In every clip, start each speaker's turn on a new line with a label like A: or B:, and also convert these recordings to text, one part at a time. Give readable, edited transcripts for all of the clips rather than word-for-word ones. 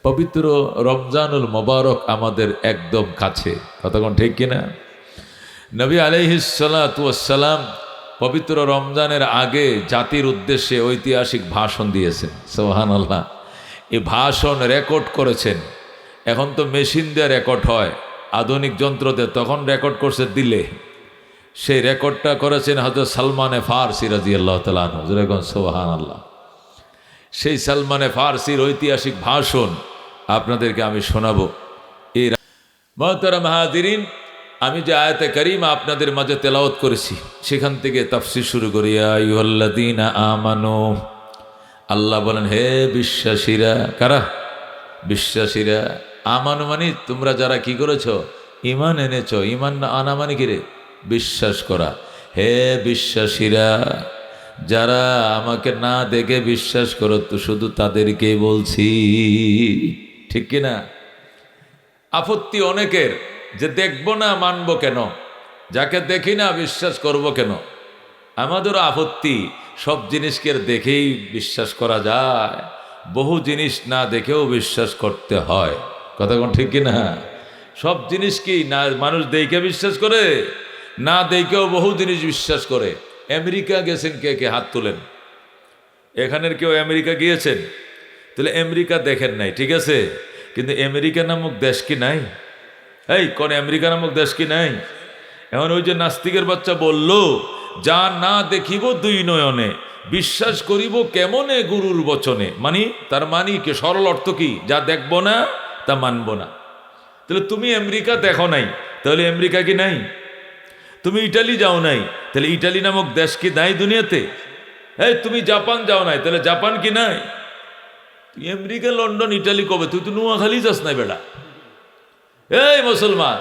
A: পবিত্র রমজানুল মোবারক আমাদের একদম কাছে, কতক্ষণ ঠিক কিনা? নবী আলাইহিস সালাতু ওয়াস সালাম পবিত্র রমজানের আগে জাতির উদ্দেশ্যে ঐতিহাসিক ভাষণ দিয়েছেন। সুবহানাল্লাহ। এই ভাষণ রেকর্ড করেছেন। এখন তো মেশিন দিয়ে রেকর্ড হয়, আধুনিক যন্ত্র দিয়ে, তখন রেকর্ড করছে দিলে। সেই রেকর্ডটা করেছেন হযরত সালমানে ফারসি রাদিয়াল্লাহু তাআলা আনহু। যেরকম সুবহানাল্লাহ। সেই সালমানে ফারসির ঐতিহাসিক ভাষণ আপনাদেরকে আমি শোনাবো। এই মুহতারাম হাজিরিন, আমি যে আয়াতে কারিমা আপনাদের মাঝে তেলাওয়াত করেছি সেখান থেকে তাফসীর শুরু করি। ইয়া আইয়ুহাল্লাযীনা আমানু, আল্লাহ বলেন হে বিশ্বাসীরা। কারা? বিশ্বাসীরা। আমানু মানে তোমরা যারা কি করেছ? ঈমান এনেছ। ঈমান না আনা মানে কি রে? বিশ্বাস করা। হে বিশ্বাসীরা, যারা আমাকে না দেখে বিশ্বাস করো, তো শুধু তাদেরকেই বলছি, ঠিক কিনা? আপত্তি অনেকের যে দেখব না মানব কেন, যাকে দেখি না বিশ্বাস করব কেন। আমাদেরও আপত্তি, সব জিনিসকে দেখেই বিশ্বাস করা যায়, বহু জিনিস না দেখেও বিশ্বাস করতে হয়, কথা কোন ঠিক কিনা? সব জিনিস কি না মানুষ দেখে বিশ্বাস করে, না দেখেও বহু জিনিস বিশ্বাস করে। আমেরিকা গেছেন কে কে? হাত তোলেন। এখানের কেউ আমেরিকা গিয়েছেন? তাহলে আমেরিকা দেখেন নাই, ঠিক আছে, কিন্তু আমেরিকা নামক দেশ কি নাই? এই কোন আমেরিকা নামক দেশ কি নাই? এখন ওই যে নাস্তিকের বাচ্চা বলল, যা না দেখিব দুই নয়নে, বিশ্বাস করিব কেমনে গুরুর বচনে। তার মানি কি? সরল অর্থ কি? যা দেখব না তা মানব না। তাহলে তুমি আমেরিকা দেখো নাই, তাহলে আমেরিকা কি নাই? তুমি ইটালি যাও নাই, তাহলে ইটালি নামক দেশ কি নাই দুনিয়াতে? এই তুমি জাপান যাও নাই, তাহলে জাপান কি নাই? আমেরিকা, লন্ডন, ইটালি কবে? তুই তো নোয়াখালী যাস নাই বেড়া। এই মুসলমান,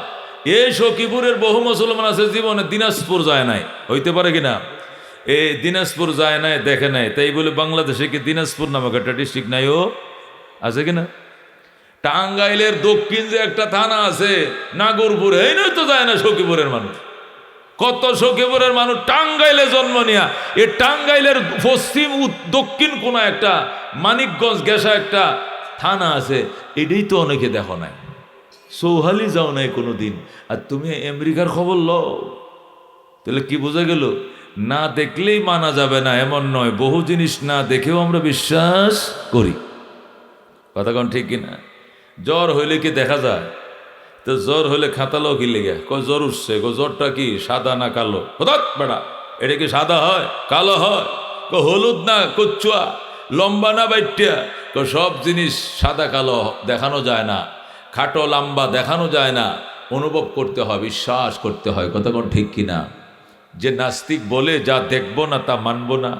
A: এই সখীপুরের বহু মুসলমান আছে জীবনে দিনাজপুর যায় নাই, হইতে পারে কিনা? এই দিনাজপুর যায় নাই, দেখে নাই, তাই বলে বাংলাদেশে কি দিনাজপুর নামক একটা ডিস্ট্রিক্ট নাই? ও আছে কিনা? টাঙ্গাইলের দক্ষিণ যে একটা থানা আছে নাগরপুর, এই নয় তো যায় না সখীপুরের মানুষ। কত সখীপুরের মানুষ টাঙ্গাইলে জন্ম নিয়া, এই টাঙ্গাইলের পশ্চিম দক্ষিণ কোন একটা মানিকগঞ্জ গেসা একটা থানা আছে, এটাই তো অনেকে দেখো নাই। সৌহালি যাও নাই কোনো দিন, আর তুমি আমেরিকার খবর লও। তাহলে কি বোঝা গেল? না দেখলেই মানা যাবে না এমন নয়, বহু জিনিস না দেখেও আমরা বিশ্বাস করি, কথা কোন ঠিক কিনা? জ্বর হইলে কি দেখা যায়? তো জ্বর হলে খাতালো কি লেগে কয় জ্বর উঠছে, জ্বরটা কি সাদা না কালো? বেড়া, এটা কি সাদা হয় কালো হয়? হলুদ না কচুয়া, লম্বা না বাইটিয়া? সব জিনিস সাদা কালো দেখানো যায় না, খাটো লম্বা দেখানো যায় না, অনুভব করতে হয়, বিশ্বাস করতে হয়, কথা কোন ঠিক কিনা? যে নাস্তিক বলে যা দেখব না তা মানব না,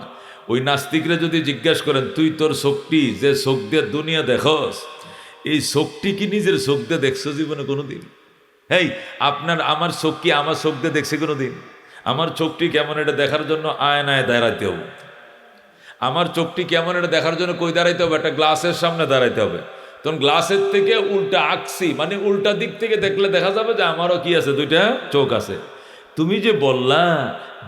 A: ওই নাস্তিকরা যদি জিজ্ঞাসা করেন, তুই তোর শক্তি যে চোখ দিয়ে দুনিয়া দেখস, এই চোখটি কি নিজের চোখ দিয়ে দেখছো জীবনে কোনোদিন? হেই, আমার চোখ কি আমার চোখ দিয়ে দেখছে কোনোদিন? আমার চোখটি কেমন এটা দেখার জন্য আয়নায় দাঁড়াইতে হবে। আমার চোখটি কেমন এটা দেখার জন্য কই দাঁড়াইতে হবে? একটা গ্লাসের সামনে দাঁড়াইতে হবে। তখন গ্লাসের থেকে উল্টা আঁকছি, উল্টা দিক থেকে দেখলে দেখা যাবে যে আমারও কি আছে, দুইটা চোখ আছে। তুমি যে বললা,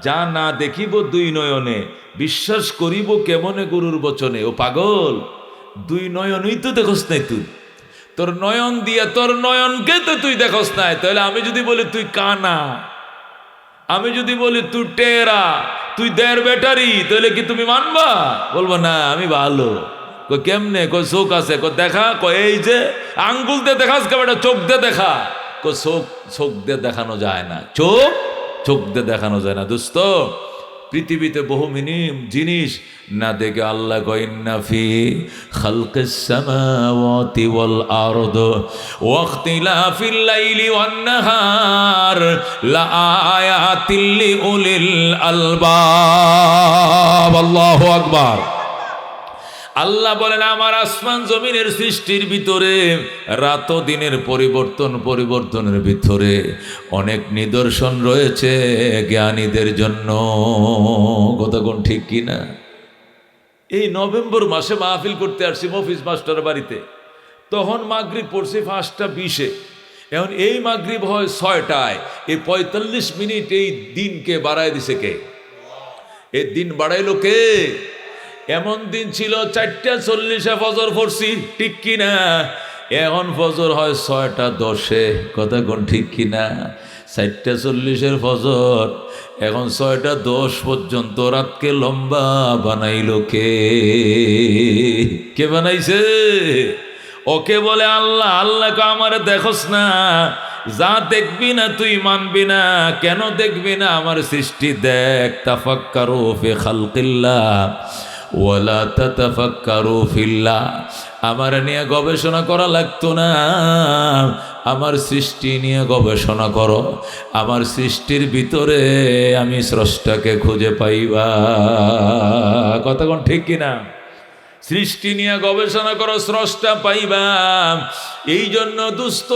A: যা না দেখিব দুই নয়নে, বিশ্বাস করিব কেমনে গুরুর বচনে। ও পাগল, দুই নয়নই তো দেখোস নাই তুই, তোর নয়ন দিয়ে তোর নয়নকে তো তুই দেখোস নাই। তাহলে আমি যদি বলি তুই কানা, আমি যদি বলি তুই টেরা, তুই দেড় ব্যাটারি, তাহলে কি তুমি মানবা? বলবো না আমি ভালো। কেমনে? চোখ আছে, দেখা, এই যে আঙ্গুল দিয়ে দেখাস কেমন, চোখ দিয়ে দেখা। চোখ দিয়ে দেখানো যায় না, চোখ দিয়ে দেখানো যায় না দোস্ত। পৃথিবীতে বহু জিনিস না দেখে আল্লাহ কইন্না ফি খালকিস সামাওয়াতি ওয়াল আরদ ওয়া ইখতিলাফিল লাইলি ওয়ান নাহার লাআয়াতিল লিউলিল আলবাব। আল্লাহু আকবার। আল্লাহ বলেন, আমার আসমান জমিনের সৃষ্টির ভিতরে, রাত ও দিনের পরিবর্তনের ভিতরে অনেক নিদর্শন রয়েছে জ্ঞানীদের জন্য, কথা কোন ঠিক কিনা? এই নভেম্বর মাসে মাহফিল করতে আসছি মফিজ মাস্টার বাড়িতে, তখন মাগরিব পড়ছি 5:20। এখন এই মাগরিব হয় 6টায়, এই 45 মিনিট এই দিনকে বাড়ায় দিছে কে? এই দিন বাড়াইলো কে? এমন দিন ছিল 4:40 ফজর পড়ছি, ঠিক কিনা? এখন ফজর হয় 6টা 10-এ, কথা কোন ঠিক কিনা? 4টা 40-এর ফজর, এখন 6টা 10 পর্যন্ত রাতকে লম্বা বানাইল কে? কে বানাইছে? ওকে বলে আল্লাহ। আল্লাহকে আমারে দেখোস না? যা দেখবি না তুই মানবি না। কেন দেখবি না? আমার সৃষ্টি দেখ। তাফাক্কারু ফি খালকিল্লাহ ওয়ালা তাতাফাক্কারু ফিল্লাহ। আমার নিয়ে গবেষণা করা লাগতো না, আমার সৃষ্টি নিয়ে গবেষণা করো। আমার সৃষ্টির ভিতরে আমি স্রষ্টাকে খুঁজে পাইবা। কথা কোন ঠিক কিনা? সৃষ্টি নিয়ে গবেষণা করো, স্রষ্টা পাইবা। এই জন্য দুস্থ,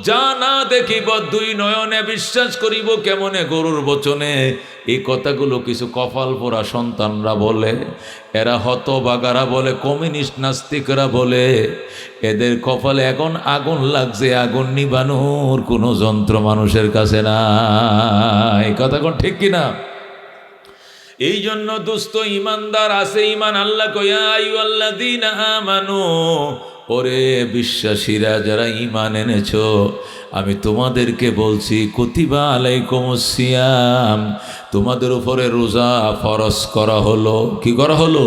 A: যা না দেখিব দুই নয়নে বিশ্বাস করিব কেমনে গরুর বচনে। এই কথাগুলো কিছু কপাল পোড়া সন্তানরা বলে, এরা হতবাগারা বলে, কমিউনিস্ট নাস্তিকরা বলে। এদের কপালে এখন আগুন লাগছে, আগুন নিবানোর কোনো যন্ত্র মানুষের কাছে না। এই কথা কোন ঠিক কিনা? এই জন্য দুস্থ ইমানদার আছে ইমান। আল্লাহ কয়া আইয়ুহাল্লাযীনা আমানু, ওরে বিশ্বাসীরা যারা ইমান এনেছো, আমি তোমাদেরকে বলছি কুতিবা আলাইকুমুস সিয়াম, তোমাদের উপরে রোজা ফরজ করা হলো। কি করা হলো?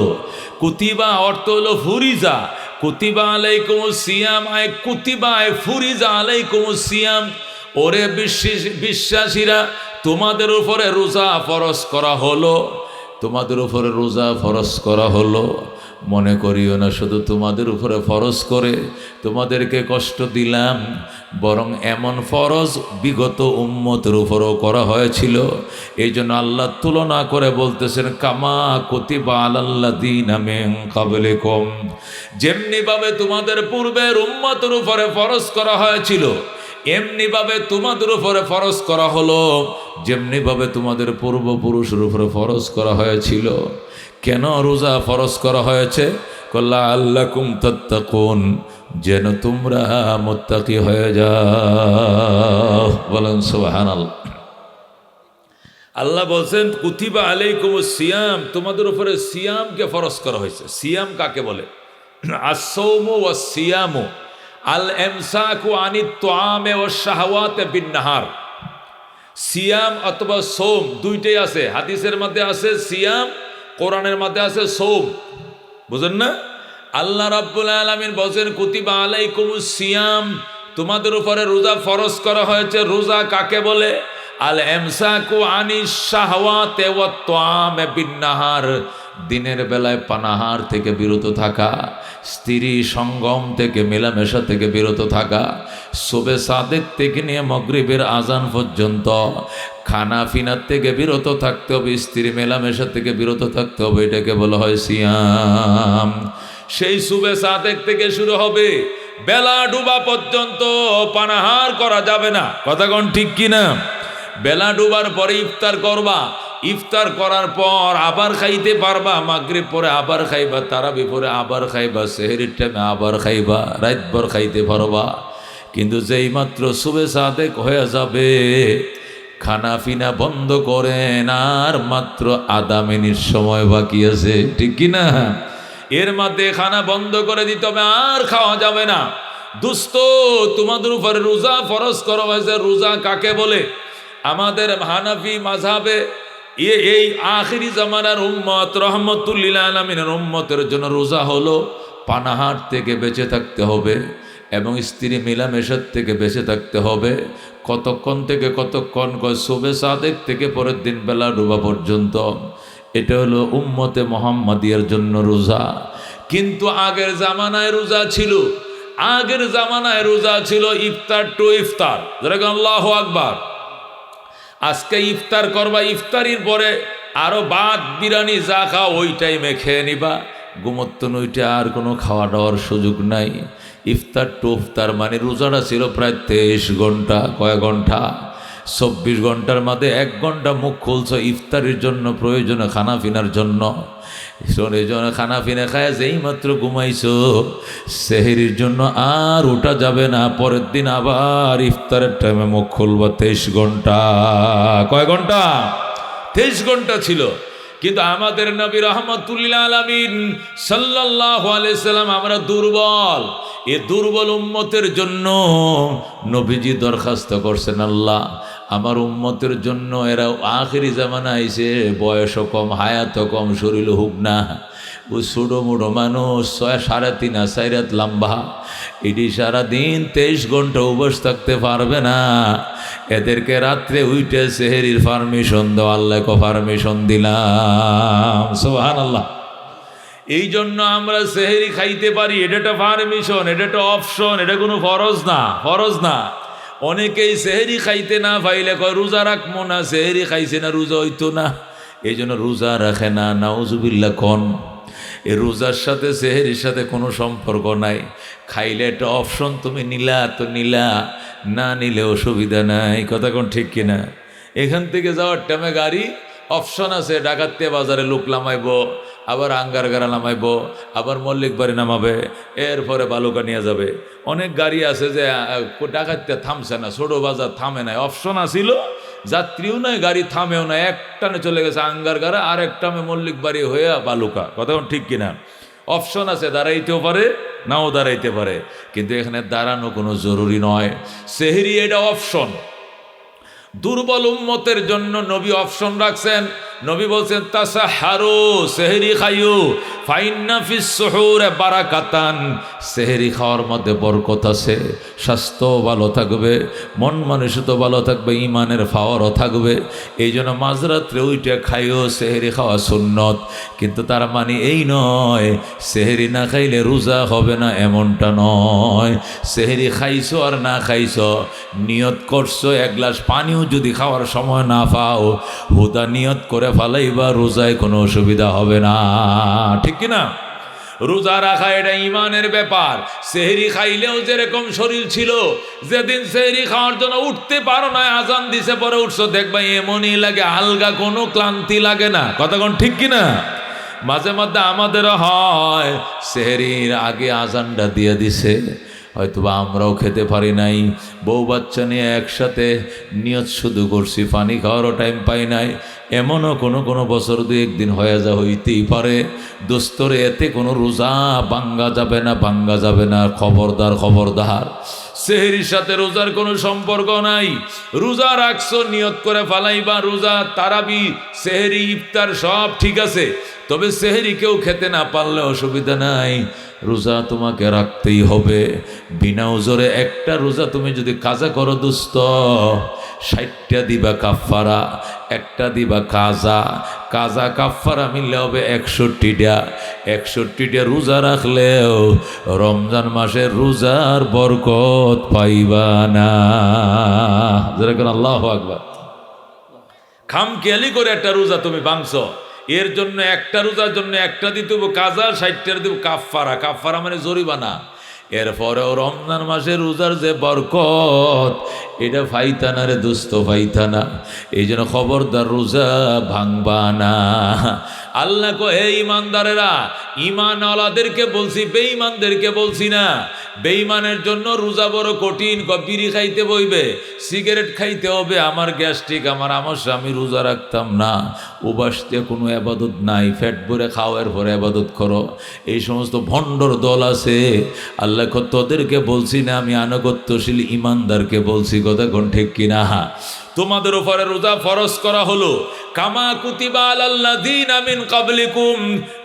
A: কুতিবা অর্থ হলো ফুরিজা। কুতিবা আলাইকুমুস সিয়াম আয় কুতিবা আয় ফুরিজা আলাইকুমুস সিয়াম। ওরে বিশ্বাসীরা তোমাদের উপরে রোজা ফরজ করা হলো। তোমাদের উপরে রোজা ফরজ করা হলো। মনে করিও না শুধু তোমাদের উপরে ফরজ করে তোমাদেরকে কষ্ট দিলাম, বরং এমন ফরজ বিগত উম্মতের উপরও করা হয়েছিল। এই জন্য আল্লাহ তুলনা করে বলতেছেন কামা কুতিবা আলাল্লাযীনা মিন ক্বাবলিকুম, যেমনিভাবে তোমাদের পূর্বের উম্মতের উপরে ফরজ করা হয়েছিল এমনিভাবে তোমাদের উপরে ফরজ করা হলো, যেমনিভাবে তোমাদের পূর্বপুরুষের উপরে ফরজ করা হয়েছিল। কেন রোজা ফরজ করা হয়েছে? লাআল্লাকুম তাত্তাকুন, যেন তোমরা মুত্তাকি হয়ে যাও। বলেন সুবহানাল্লাহ। আল্লাহ বলছেন কুতিবা আলাইকুমুস সিয়াম, তোমাদের উপরে সিয়ামকে ফরজ করা হয়েছে। সিয়াম কাকে বলে? আস-সাওমু ওয়াস-সিয়ামু আল ইমসাকু আনিত তুআমে ওয়াশ শাহওয়াতে বিন নাহার। সিয়াম অথবা সোম দুইটাই আছে। হাদিসের মধ্যে আছে সিয়াম, কোরআনের মধ্যে আছে সোম। বুঝেন না? আল্লাহ রাব্বুল আলামিন বলেন কুতিবা আলাইকুমুস সিয়াম, তোমাদের উপরে রোজা ফরজ করা হয়েছে। রোজা কাকে বলে? আল ইমসাকু আনিশ শাহওয়াতে ওয়াত তুআমে বিন নাহার, দিনের বেলায় পানাহার থেকে বিরত থাকা, স্ত্রী সঙ্গম থেকে মেলামেশা থেকে বিরত থাকা, শোবে সাদেক থেকে নিয়ে মাগরিবের আজান পর্যন্ত খানা ফিনার থেকে বিরত থাকতে হবে, স্ত্রী মেলামেশা থেকে বিরত থাকতে হবে। এটাকে বলা হয় সিয়াম। সেই শোবে সাদেক থেকে শুরু হবে, বেলা ডুবা পর্যন্ত পানাহার করা যাবে না। কথা কোন ঠিক কিনা? বেলা ডুবার পরে ইফতার করবা, ইফতার করার পর আবার খাইতে পারবা, মাগরিব পরে আবার খাইবা, তারাবি পরে আবার খাইবা, সেহরির টাইমে আবার খাইবা, রাতভর খাইতে পারবা। কিন্তু যেই মাত্র শুবে সাদেক হয়ে যাবে, খানা পিনা বন্ধ করেন, আর মাত্র আধা মিনিট সময় বাকি আছে, ঠিক কিনা? এর মধ্যে খানা বন্ধ করে দিতে হবে, আর খাওয়া যাবে না। দুস্থ, তোমাদের উপরে রোজা ফরজ করা হয়েছে। রোজা কাকে বলে? আমাদের হানাফি মাযহাবে এই আখিরি জামানার উম্মত রহমতুল লিল আলামিনের উম্মতের জন্য রোজা হলো পানাহার থেকে বেঁচে থাকতে হবে এবং স্ত্রী মিলামেশার থেকে বেঁচে থাকতে হবে। কতক্ষণ থেকে কতক্ষণ? শোবে সাদেক থেকে পরের দিন বেলা ডুবা পর্যন্ত। এটা হলো উম্মতে মুহাম্মাদিয়ার জন্য রোজা। কিন্তু আগের জামানায় রোজা ছিল, আগের জামানায় রোজা ছিল ইফতার টু ইফতার। যেরকম আল্লাহু আকবার। আজকে ইফতার করবা, ইফতারির পরে আরো ভাত বিরিয়ানি যা খাও ওই টাইমে খেয়ে নিবা, ঘুমোত্তন ওইটা আর কোনো খাওয়া দাওয়ার সুযোগ নাই। ইফতার টু ইফতার মানে রোজাটা ছিল প্রায় 23 ঘন্টা। কয় ঘন্টা? 24 ঘন্টার মধ্যে 1 ঘন্টা মুখ খুলছো ইফতারির জন্য, প্রয়োজনে খানা পিনার জন্য। খানা পিনা খায় যেই মাত্র ঘুমাইছো, সেহরির জন্য আর ওটা যাবে না। পরের দিন আবার ইফতারের টাইমে মুখ খুলবা 23 ঘন্টা। কয় ঘন্টা? 23 ঘন্টা ছিল। কিন্তু আমাদের নবী রাহমাতুল আলামিন সাল্লাল্লাহু আলাইহি সাল্লাম আমরা দুর্বল। এ দুর্বল উম্মতের জন্য নবীজি দরখাস্ত করছেন, আল্লাহ আমার উম্মতের জন্য, এরা আখিরি জামানা আইছে, বয়সও কম, হায়াতও কম, শরীর হোক না, ওই ছোটো মোটো মানুষ 3.5 4 লম্বা, এটি সারাদিন 23 ঘন্টা উপোস থাকতে পারবে না। এদেরকে রাত্রে উইটে সেহেরির পারমিশন দাও। আল্লাহ পারমিশন দিলাম, সুবহানাল্লাহ। এই জন্য আমরা সেহেরি খাইতে পারি, এটা একটা পারমিশন, এটা একটা অপশন, এটা কোনো ফরজ না, ফরজ না। অনেকেই সেহেরি খাইতে না পাইলে কয় রোজা রাখবো না, সেহেরি খাইছে না রোজা হইতো না, এই জন্য রোজা রাখে না। নাউজুবিল্লাহ কোন এই রোজার সাথে সেহেরির সাথে কোনো সম্পর্ক নাই। খাইলে একটা অপশন, তুমি নিলা তো নিলা, না নিলে অসুবিধা নাই। কথা কোন ঠিক কিনা? এখান থেকে যাওয়ার টাইমে গাড়ি অপশন আছে, ডাকাতিয়া বাজারে লোক নামাইব, আবার আঙ্গারগাড়া নামাইব, আবার মল্লিক বাড়ি নামাবে, এরপরে বালুকা নিয়ে যাবে। অনেক গাড়ি আছে যে ডাকাতিয়া থামছে না, ছোটো বাজার থামে নাই, অপশন আসিল, যাত্রীও নাই, গাড়ি থামেও না, একটানে চলে গেছে আঙ্গারগাড়া, আর একটামে মল্লিক বাড়ি হয়ে বালুকা। কথা ঠিক কিনা? অপশন আছে, দাঁড়াইতেও পারে নাও দাঁড়াইতে পারে, কিন্তু এখানে দাঁড়ানো কোনো জরুরি নয়। সেহরি এটা অপশন। দুর্বল উম্মতের জন্য নবী অপশন রাখছেন। নবী বলছেন তাসাহারু, সেহরি খাইও, ফাইন্না ফিস সুহুরে বারাকাতান, সেহরি খাওয়ার মধ্যে বরকত আছে, স্বাস্থ্য ভালো থাকবে, মন মানসিকতা ভালো থাকবে, ইমানের পাওয়ারও থাকবে। এই জন্য মাঝরাত্রে উইটা খাইও, সেহরি খাওয়া সুন্নত। কিন্তু তার মানে এই নয় সেহরি না খাইলে রোজা হবে না, এমনটা নয়। সেহরি খাইছো আর না খাইছো, নিয়ত করছো, 1 গ্লাস পানিও যদি খাওয়ার সময় না পাও, হুদা নিয়ত করে ফালাইবা, রোজায় কোনো অসুবিধা হবে না, ঠিক কিনা? রোজা রাখা এটা ইমানের ব্যাপার। সেহরি খাইলেও যেরকম শরীর ছিল, যেদিন সেহরি খাওয়ার জন্য উঠতে পারো না, আজান দিছে পরে উঠছো, দেখবা এমনই লাগে, হালকা কোনো ক্লান্তি লাগে না। কথা কোন ঠিক কিনা? মাঝে মধ্যে আমাদেরও হয়, সেহরির আগে আজানটা দিয়ে দিছে, হয়তোবা আমরাও খেতে পারি নাই, বউ বাচ্চা নিয়ে একসাথে নিয়ত শুধু করছি, পানি খাওয়ারও টাইম পাই নাই, এমনও কোনো বছর 2-1 দিন হইতেই পারে। দোস্তরে এতে কোনো রোজা ভাঙ্গা যাবে না, ভাঙ্গা যাবে না, খবরদার খবরদার। সেহরির সাথে রোজার কোনো সম্পর্ক নাই। রোজা রাখছো, নিয়ত করে ফালাইবা, রোজা, তারাবি, সেহরি, ইফতার সব ঠিক আছে, তবে সেহরি কেউ খেতে না পারলে অসুবিধা নাই, রোজা তোমাকে রাখতেই হবে। বিনা ওজরে একটা রোজা তুমি যদি কাজা করো দোস্ত, 60টা দিবা কাফারা, একটা দিবা কাজা, কাজা কাফারা মিললে হবে 61টা। 61টা রোজা রাখলেও রমজান মাসের রোজার বরকত পাইবা না। যেরকম আল্লাহু আকবার। খামখেয়ালি করে একটা রোজা তুমি ভাঙছো, এর জন্য একটা রোজার জন্য একটা দিতে হবে কাজা, 60টার দিব কাফারা। কাফারা মানে জরিমানা। এরপরেও রমজান মাসে রোজার যে বরকত, এটা ফাইতানা রে দোস্ত, ফাইতানা। এই জন্য খবরদার রোজা ভাঙবা না। আল্লাহ কো হে ইমানদারেরা, ইমানওয়ালাদেরকে বলছি, বেঈমানদেরকে বলছি না। বেঈমানের জন্য রোজা বড় কঠিন। বিড়ি খাইতে বইবে, সিগারেট খাইতে হবে, আমার গ্যাস্ট্রিক, আমার আমস্যা, আমি রোজা রাখতাম না। উবাসতে কোনো আবাদত নাই, ফ্যাট ভরে খাও, এর পরে আবাদত করো। এই সমস্ত ভণ্ডর দল আছে। আল্লাহ তোদেরকে বলছি না, আমি আনুগত্যশীল ইমানদারকে বলছি। কথা কোন ঠিক কিনা? তোমাদের উপরে রোজা ফরজ করা হলো, কামা কুতিবা আলাল্লাযীনা মিন ক্বাবলিকুম,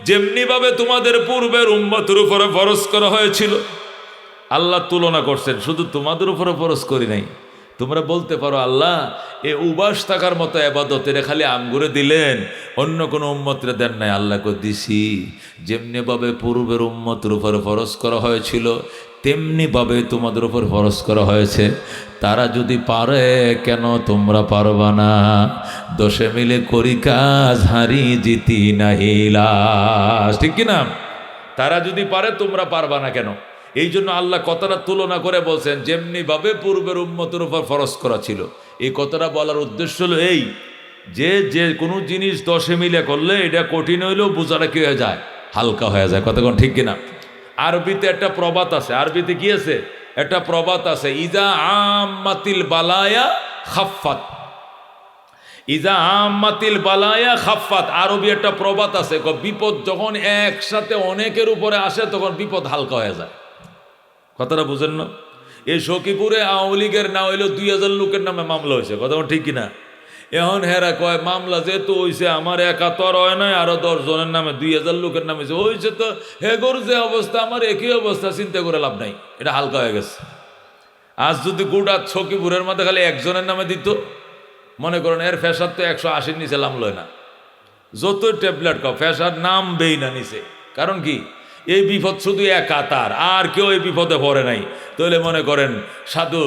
A: যেমনি ভাবে তোমাদের পূর্বের উম্মতের উপরে ফরজ করা হয়েছিল। আল্লাহ তুলনা করছেন, শুধু তোমাদের উপরে ফরজ করি নাই। তোমরা বলতে পারো আল্লাহ এ উবাস থাকার মতো ইবাদত এটা খালি আমগুরে দিলেন, অন্য কোনো উম্মতরে দেন নাই। আল্লাহকে দিছি, যেমনি ভাবে পূর্বের উম্মতের উপরে ফরজ করা হয়েছিল, তেমনি ভাবে তোমাদের উপর ফরজ করা হয়েছে। তারা যদি পারে, কেন তোমরা পারবা না? 10 মিলে করি কাজ, হারি জিতি নাহিলা, ঠিক কিনা? তারা যদি পারে, তোমরা পারবা না কেন? এই জন্য আল্লাহ কথাটা তুলনা করে বলছেন, যেমনি ভাবে পূর্বের উম্মতের উপর ফরজ করা ছিল। এই কথাটা বলার উদ্দেশ্য হলো এই যে কোনো জিনিস 10 মিলে করলে এটা কঠিন হইলেও বোঝাটা কি হয়ে যায়, হালকা হয়ে যায়। কথা কোন ঠিক কিনা? আরবিতে একটা প্রবাদ আছে, আরবিতে কি আছে? একটা প্রবাদ আছে, ইজা আম্মাতিল বালায়া খাফফাত। ইজা আম্মাতিল বালায়া খাফাত, আরবি একটা প্রবাদ আছে, বিপদ যখন একসাথে অনেকের উপরে আসে তখন বিপদ হালকা হয়ে যায়। কথাটা বুঝেন না? এই সখীপুরে আওয়ামী লীগের না হইলেও 2000 লোকের নামে মামলা হয়েছে, কথা ঠিক কিনা? এখন হেরা কয় মামলা যেহেতু হয়েছে আমার একা তো আর হয় নাই, আরো 10 জনের নামে 2000 লোকের নামে হয়েছে, তো হেগোর যে অবস্থা আমার একই অবস্থা, চিন্তা করে লাভ নাই, এটা হালকা হয়ে গেছে। আজ যদি গোটা সখীপুরের মধ্যে খালি একজনের নামে দিত, মনে করেন এর ফেসার তো 180 নিচে নামলয় না, যতই ট্যাবলেট খাও ফেসার নামবেই না নিচে। কারণ কি? এই বিপদ শুধু একা তার, আর কেউ এই বিপদে পড়ে নাই। তাহলে মনে করেন সাধু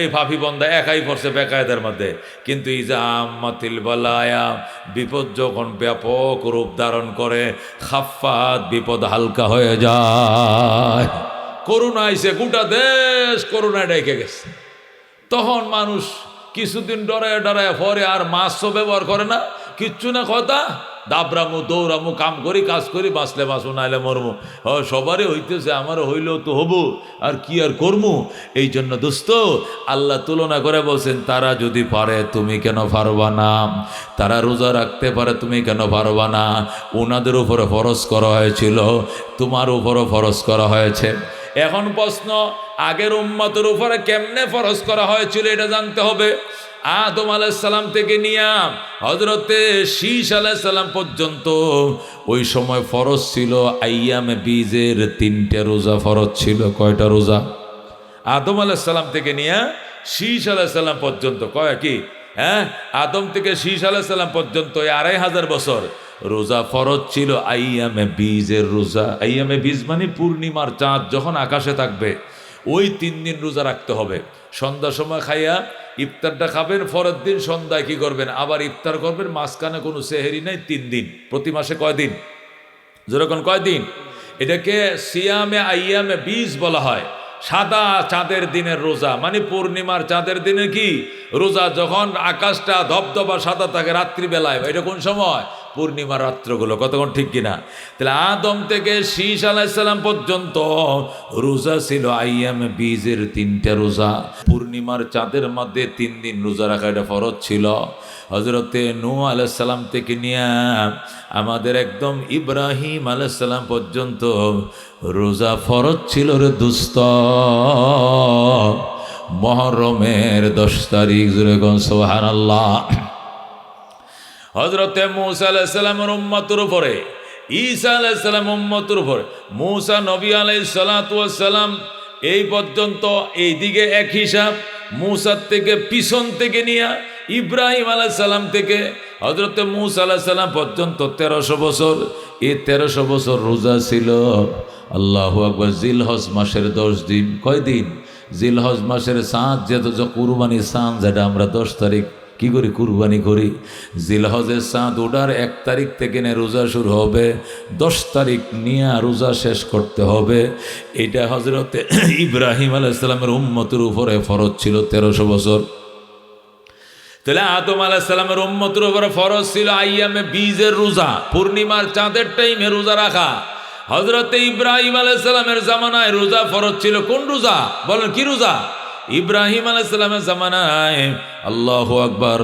A: এই ফাফি বন্দা একাই পড়ছে বেকায়দার মধ্যে। কিন্তু ইজা আম্মাতিল বালায়া, বিপদ যখন ব্যাপক রূপ ধারণ করে, খাফাত, বিপদ হালকা হয়ে যায়। করোনা আইছে, গোটা দেশ করোনায় ডেকে গেছে। তখন মানুষ কিছুদিন ডরায় ডরায় পরে আর মাস্কও ব্যবহার করে না, কিচ্ছু না, কথা দাবরামু দৌড়ামু, কাম করি কাজ করি, বাঁচলে বাঁচু নাইলে মরমু। সবারই হইতেছে, আমারও হইলেও তো হবো, আর কি আর করমু। এই জন্য দোস্ত আল্লাহ তুলনা করে বলছেন, তারা যদি পারে তুমি কেন পারবা না? তারা রোজা রাখতে পারে তুমি কেন পারবা না? ওনাদের উপরে ফরজ করা হয়েছিল, তোমার উপরও ফরজ করা হয়েছে। এখন প্রশ্ন, আগের উম্মতের উপরে কেমনে ফরজ করা হয়েছিল এটা জানতে হবে। আদম আলাইহিস সালাম থেকে নিয়ে হযরতে শীস আলাইহিস সালাম পর্যন্ত ওই সময় ফরজ ছিল আইয়ামে বীজের 3টে রোজা ফরজ ছিল। কয়টা রোজা? আদম আলাইহিস সালাম থেকে নিয়ে শীস আলাইহিস সালাম পর্যন্ত, কয় কি, হ্যাঁ, আদম থেকে শীস আলাইহিস সালাম পর্যন্ত 2500 বছর রোজা ফরজ ছিল আইয়ামে বীজের রোজা। আইয়ামে বীজ মানে পূর্ণিমার চাঁদ যখন আকাশে থাকবে ওই 3 দিন রোজা রাখতে হবে। সন্ধ্যার সময় খাইয়া ইফতারটা খাবেন, পরের দিন সন্ধ্যায় কি করবেন, আবার ইফতার করবেন, মাঝখানে কোনো সেহেরি নাই। 3 দিন। প্রতি মাসে কয় দিন? যেরকম কয় দিন? এটাকে সিয়ামে আইয়ামে বীজ বলা হয়। সাদা চাঁদের দিনের রোজা মানে পূর্ণিমার চাঁদের দিনে কি রোজা, যখন আকাশটা ধবধবা সাদা থাকে রাত্রিবেলায়। এটা কোন সময়? পূর্ণিমার রাত্রগুলো। কতক্ষণ ঠিক কিনা? তাহলে আদম থেকে শীস আলাইহিস সালাম পর্যন্ত রোজা ছিল আইয়ামে বীজের 3টে রোজা। পূর্ণিমার চাঁদের মধ্যে 3 দিন রোজা রাখা এটা ফরজ ছিল। হযরতে নূহ আলাইহিস সালাম থেকে নিয়ে আমাদের একদম ইব্রাহিম আলাইহিস সালাম পর্যন্ত রোজা ফরজ ছিল রে দোস্ত। মুহররমের 10 তারিখ, জোরে কোন সুবহানাল্লাহ। হযরতে মূসা আলাইহিস সালামের উম্মতের উপরে, ঈসা আলাইহিস সালাম উম্মতের উপরে, মূসা নবী আলাইহিস সালাতু ওয়াস সালাম এই পর্যন্ত এইদিকে এক হিসাব, মূসার থেকে পিছন থেকে নিয়ে ইব্রাহিম আলাইহিস সালাম থেকে হযরতে মূসা আলাইহিস সালাম পর্যন্ত 1300 বছর। এই 1300 বছর রোজা ছিল। আল্লাহু আকবার। জিলহজ মাসের 10 দিন। কয় দিন? জিলহজ মাসের চাঁদ, যেটা কুরবানি চাঁদ, যেটা আমরা 10 তারিখ কি করি, কুরবানি করি। জিলহজের চাঁদ ওঠার 1 তারিখ থেকে রোজা শুরু হবে, 10 তারিখ নিয়ে রোজা শেষ করতে হবে। এটা হযরতে ইব্রাহিম আলাইহিস সালামের উম্মতের উপরে ফরজ ছিল 1300 বছর। তাহলে আদম আলাইহিস সালামের উম্মতের উপরে ফরজ ছিল আইয়ামে বীজের রোজা, পূর্ণিমার চাঁদের টাইমে রোজা রাখা। হযরতে ইব্রাহিম আলাইহিস সালামের জামানায় রোজা ফরজ ছিল। কোন রোজা? বলেন কি রোজা? ইব্রাহিম আলাইহিস সালামের জামানায়, আল্লাহু আকবার,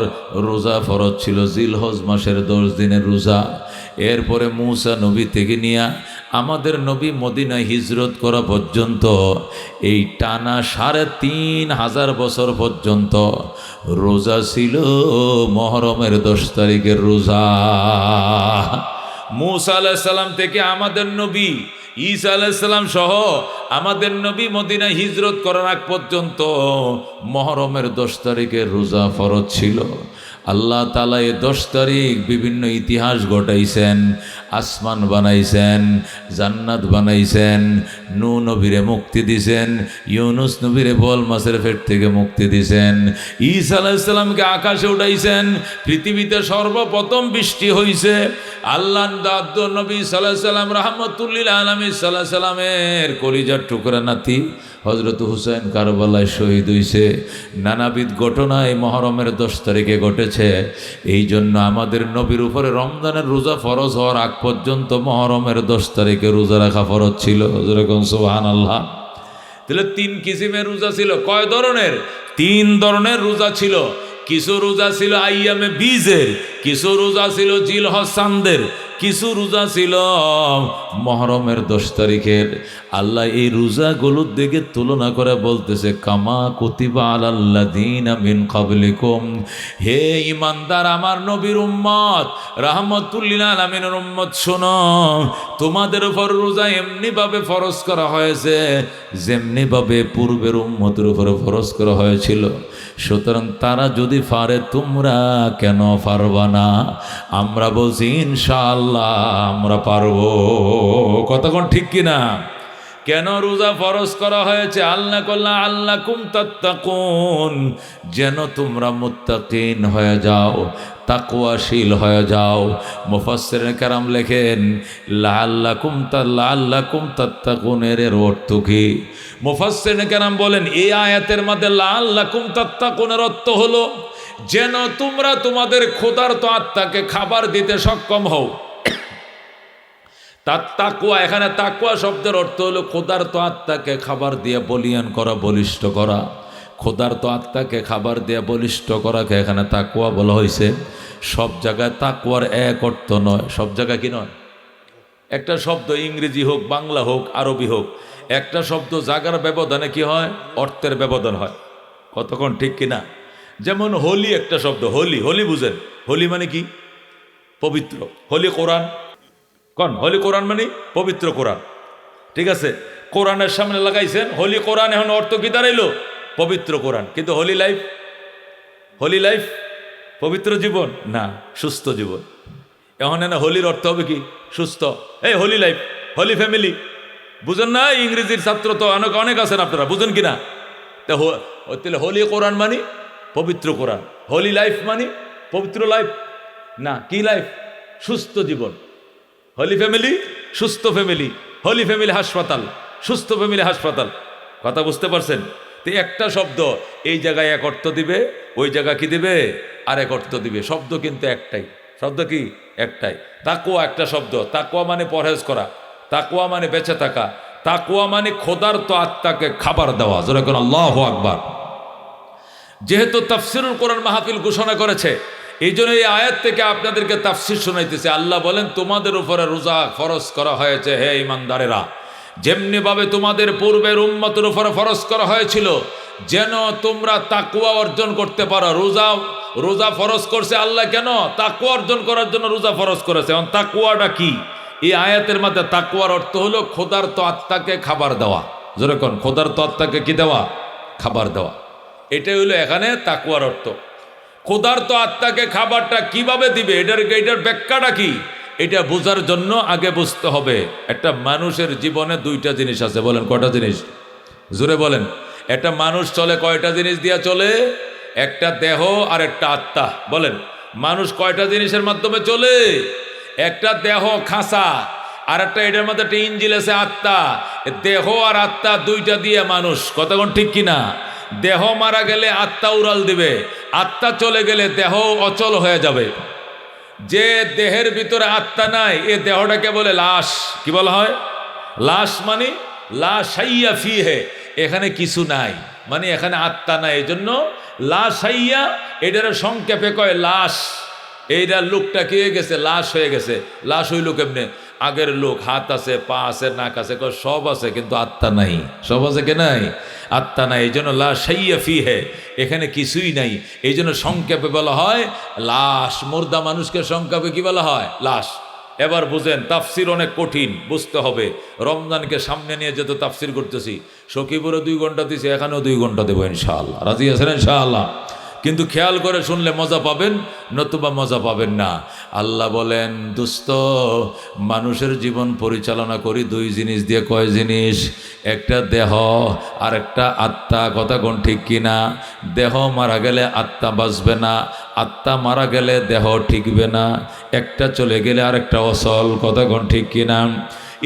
A: রোজা ফরজ ছিল জিলহজ মাসের 10 দিনের রোজা। এরপরে মূসা নবী থেকে নিয়ে আমাদের নবী মদিনায় হিজরত করা পর্যন্ত এই টানা 3500 বছর পর্যন্ত রোজা ছিল মুহররমের 10 তারিখের রোজা। মূসা আলাইহিস সালাম থেকে আমাদের নবী ঈসা আলাইহিস সালাম সহ আমাদের নবী মদিনায় হিজরত করার আগ পর্যন্ত মুহররমের 10 তারিখের রোজা ফরজ ছিল। আল্লাহ তাআলা এই 10 তারিখ বিভিন্ন ইতিহাস ঘটাইছেন। আসমান বানাইছেন, জান্নাত বানাইছেন, নূহ নবীরে মুক্তি দিছেন, ইউনুস নবীরে বল মাছের পেট থেকে মুক্তি দিছেন, ঈসা আলাইহিস সালামকে আকাশে উঠাইছেন। পৃথিবীতে সর্বপ্রথম বৃষ্টি হইছে। আল্লাহ নবী সাল্লাল্লাহু আলাইহি সাল্লাম রাহমাতুল লিল আলামিন সাল্লাল্লাহু আলাইহি সাল্লামের কলিজার টুকরা নাতি হযরত হুসাইন কারবালায় শহীদ হইছে। নানাবিধ ঘটনায় মুহররমের 10 তারিখে ঘটেছে। এই জন্য আমাদের নবীর উপরে রমজানের রোজা ফরজ হওয়ার আগ পর্যন্ত মুহররমের 10 তারিখে রোজা রাখা ফরজ ছিল। যেরকম সুবহানাল্লাহ। তাহলে 3 কিসিমের রোজা ছিল। কয় ধরনের? 3 ধরনের রোজা ছিল। কিছু রোজা ছিল আইয়ামে বীজের, কিছু রোজা ছিল জিলহজ চাঁদের, কিছু রোজা ছিল মহরমের 10 তারিখের। আল্লাহ এই রোজাগুলোর দিকে তুলনা করে বলতেছে কামা কুতিবা আলাল্লাযীনা মিন ক্বাবলিকুম, হে ঈমানদার আমার নবীর উম্মত, রাহমাতুল লিল আলামিনের উম্মত, শোনো, তোমাদের উপর রোজা এমনিভাবে ফরজ করা হয়েছে যেমনিভাবে পূর্বের উম্মতের উপরে ফরজ করা হয়েছিল। সুতরাং তারা যদি পারে তোমরা কেন পারবা না? আমরা বলছি ইনশাআল্লাহ আমরা পারবো। কতক্ষণ ঠিক কিনা? কেন রোজা ফরজ করা হয়েছে? আল্লাকুম তাত্তাকুন, যেন তোমরা মুত্তাকিন হয়ে যাও, তাকওয়াশীল হয়ে যাও। মুফাসসিরিন কেরাম লেখেন লাআল্লাকুম তাত্তাকুন এর অর্থ কি? মুফাসসিরিন কেরাম বলেন এই আয়াতের মধ্যে লাআল্লাকুম তাত্তাকুনের অর্থ হলো যেন তোমরা তোমাদের ক্ষুধার্ত আত্মাকে খাবার দিতে সক্ষম হও। তাকওয়া, এখানে তাকওয়া শব্দের অর্থ হলো ক্ষুধার্ত আত্মাকে খাবার দিয়ে বলিয়ান করা, বলিষ্ঠ করা। ক্ষুধার্ত আত্মাকে খাবার দিয়ে বলিষ্ঠ করাকে এখানে তাকওয়া বলা হয়েছে। সব জায়গায় তাকওয়ার এক অর্থ নয়, সব জায়গায় কি নয়। একটা শব্দ ইংরেজি হোক, বাংলা হোক, আরবি হোক, একটা শব্দ জায়গার ব্যবধানে কি হয়, অর্থের ব্যবধান হয়। কতক্ষণ ঠিক কিনা? যেমন হোলি একটা শব্দ, হোলি, হোলি বুঝেন? হোলি মানে কি? পবিত্র। হোলি কোরআন হোলি কোরআন মানে পবিত্র কোরআন, ঠিক আছে? কোরআনের সামনে লাগাইছেন হোলি কোরআন, এখন অর্থ কি দাঁড়াইলো? পবিত্র কোরআন। কিন্তু হোলি লাইফ পবিত্র জীবন না, সুস্থ জীবন। এখন না হোলির অর্থ হবে কি? সুস্থ। এই হোলি লাইফ, হোলি ফ্যামিলি, বুঝেন না? ইংরেজির ছাত্র তো অনেক আছেন, আপনারা বুঝেন কিনা? তাহলে হোলি কোরআন মানে পবিত্র কোরআন, হোলি লাইফ মানে পবিত্র লাইফ না, কি লাইফ? সুস্থ জীবন। হোলি ফ্যামিলি, সুস্থ ফ্যামিলি। হোলি ফ্যামিলি হাসপাতাল, সুস্থ ফ্যামিলি হাসপাতাল। কথা বুঝতে পারছেন? তো একটা শব্দ এই জায়গায় এক অর্থ দিবে, ওই জায়গা কি দিবে আর এক অর্থ দিবে। শব্দ কিন্তু একটাই। শব্দ কি? একটাই। তাকওয়া একটা শব্দ। তাকওয়া মানে পরহেজ করা, তাকওয়া মানে বেঁচে থাকা, তাকওয়া মানে ক্ষুধার্ত আত্মাকে খাবার দেওয়া। জোরে কোন আল্লাহু আকবার। যেহেতু তাফসিরুল কোরআন মাহফিল ঘোষণা করেছে, এই জন্য এই আয়াত থেকে আপনাদেরকে তাফসির শোনাইতেছে। আল্লাহ বলেন তোমাদের উপরে রোজা ফরজ করা হয়েছে হে ঈমানদারেরা, যেমনি ভাবে তোমাদের পূর্বের উম্মতের উপরে ফরজ করা হয়েছিল, যেন তোমরা তাকওয়া অর্জন করতে পারো। রোজা ফরজ করছে আল্লাহ কেন? তাকওয়া অর্জন করার জন্য রোজা ফরজ করেছে। এখন তাকওয়াটা কি? এই আয়াতের মধ্যে তাকওয়ার অর্থ হলো ক্ষুধার্ত আত্মাকে খাবার দেওয়া। যেরকম ক্ষুধার্ত আত্মাকে কি দেওয়া? খাবার দেওয়া। এটাই হলো এখানে তাকওয়ার অর্থ। ক্ষুধার্ত আত্মাকে খাবারটা কিভাবে দিবে, এটার ব্যাখ্যাটা কি, এটা বোঝার জন্য আগে বুঝতে হবে একটা মানুষের জীবনে দুইটা জিনিস আছে। বলেন কয়টা জিনিস? জোরে বলেন। একটা মানুষ চলে কয়টা জিনিস দিয়া চলে? একটা দেহ আর একটা আত্মা। বলেন মানুষ কয়টা জিনিসের মাধ্যমে চলে? একটা দেহ খাঁচা, আর একটা এটার মধ্যে একটা ইঞ্জিল আছে আত্মা। দেহ আর আত্মা দুইটা দিয়ে মানুষ। কতক্ষণ ঠিক কিনা? দেহ মারা গেলে আত্মা উড়াল দিবে, আত্মা চলে গেলে দেহ অচল হয়ে যাবে। যে দেহের ভিতরে আত্মা নাই এ দেহটাকে বলে লাশ। কি বলা হয়? লাশ মানে লা শাইয়া ফিহে, এখানে কিছু নাই, মানে এখানে আত্মা নাই। এই জন্য লা শাইয়া, এটার সংক্ষেপে কয় লাশ। এইটা লোকটা কি হয়ে গেছে? লাশ হয়ে গেছে। লাশ হইল কেমনে? আগের লোক, হাত আছে, পা আছে, নাক আছে, সব আছে, কিন্তু আত্মা নাই। সব আছে কে নাই? আত্মা নাই। এই জন্য লা শাইয়া ফিহে, এখানে কিছুই নাই। এই জন্য সংক্ষেপে বলা হয় লাশ। মুর্দা মানুষকে সংক্ষেপে কি বলা হয়? লাশ। এবার বুঝেন, তাফসির অনেক কঠিন, বুঝতে হবে। রমজানকে সামনে নিয়ে যেত তাফসির করতেছি, সখীপুরে 2 ঘন্টা দিছি, এখানেও 2 ঘন্টা দেবো ইনশাআল্লাহ। রাজি আছেন ইনশাআল্লাহ? কিন্তু খেয়াল করে শুনলে মজা পাবেন, নতুবা মজা পাবেন না। আল্লাহ বলেন দোস্ত, মানুষের জীবন পরিচালনা করি 2 জিনিস দিয়ে। কয় জিনিস? একটা দেহ আর একটা আত্মা। কথা কোন ঠিক কিনা? দেহ মারা গেলে আত্মা বাঁচবে না, আত্মা মারা গেলে দেহ টিকবে না, একটা চলে গেলে আরেকটা অচল। কথা কোন ঠিক কিনা?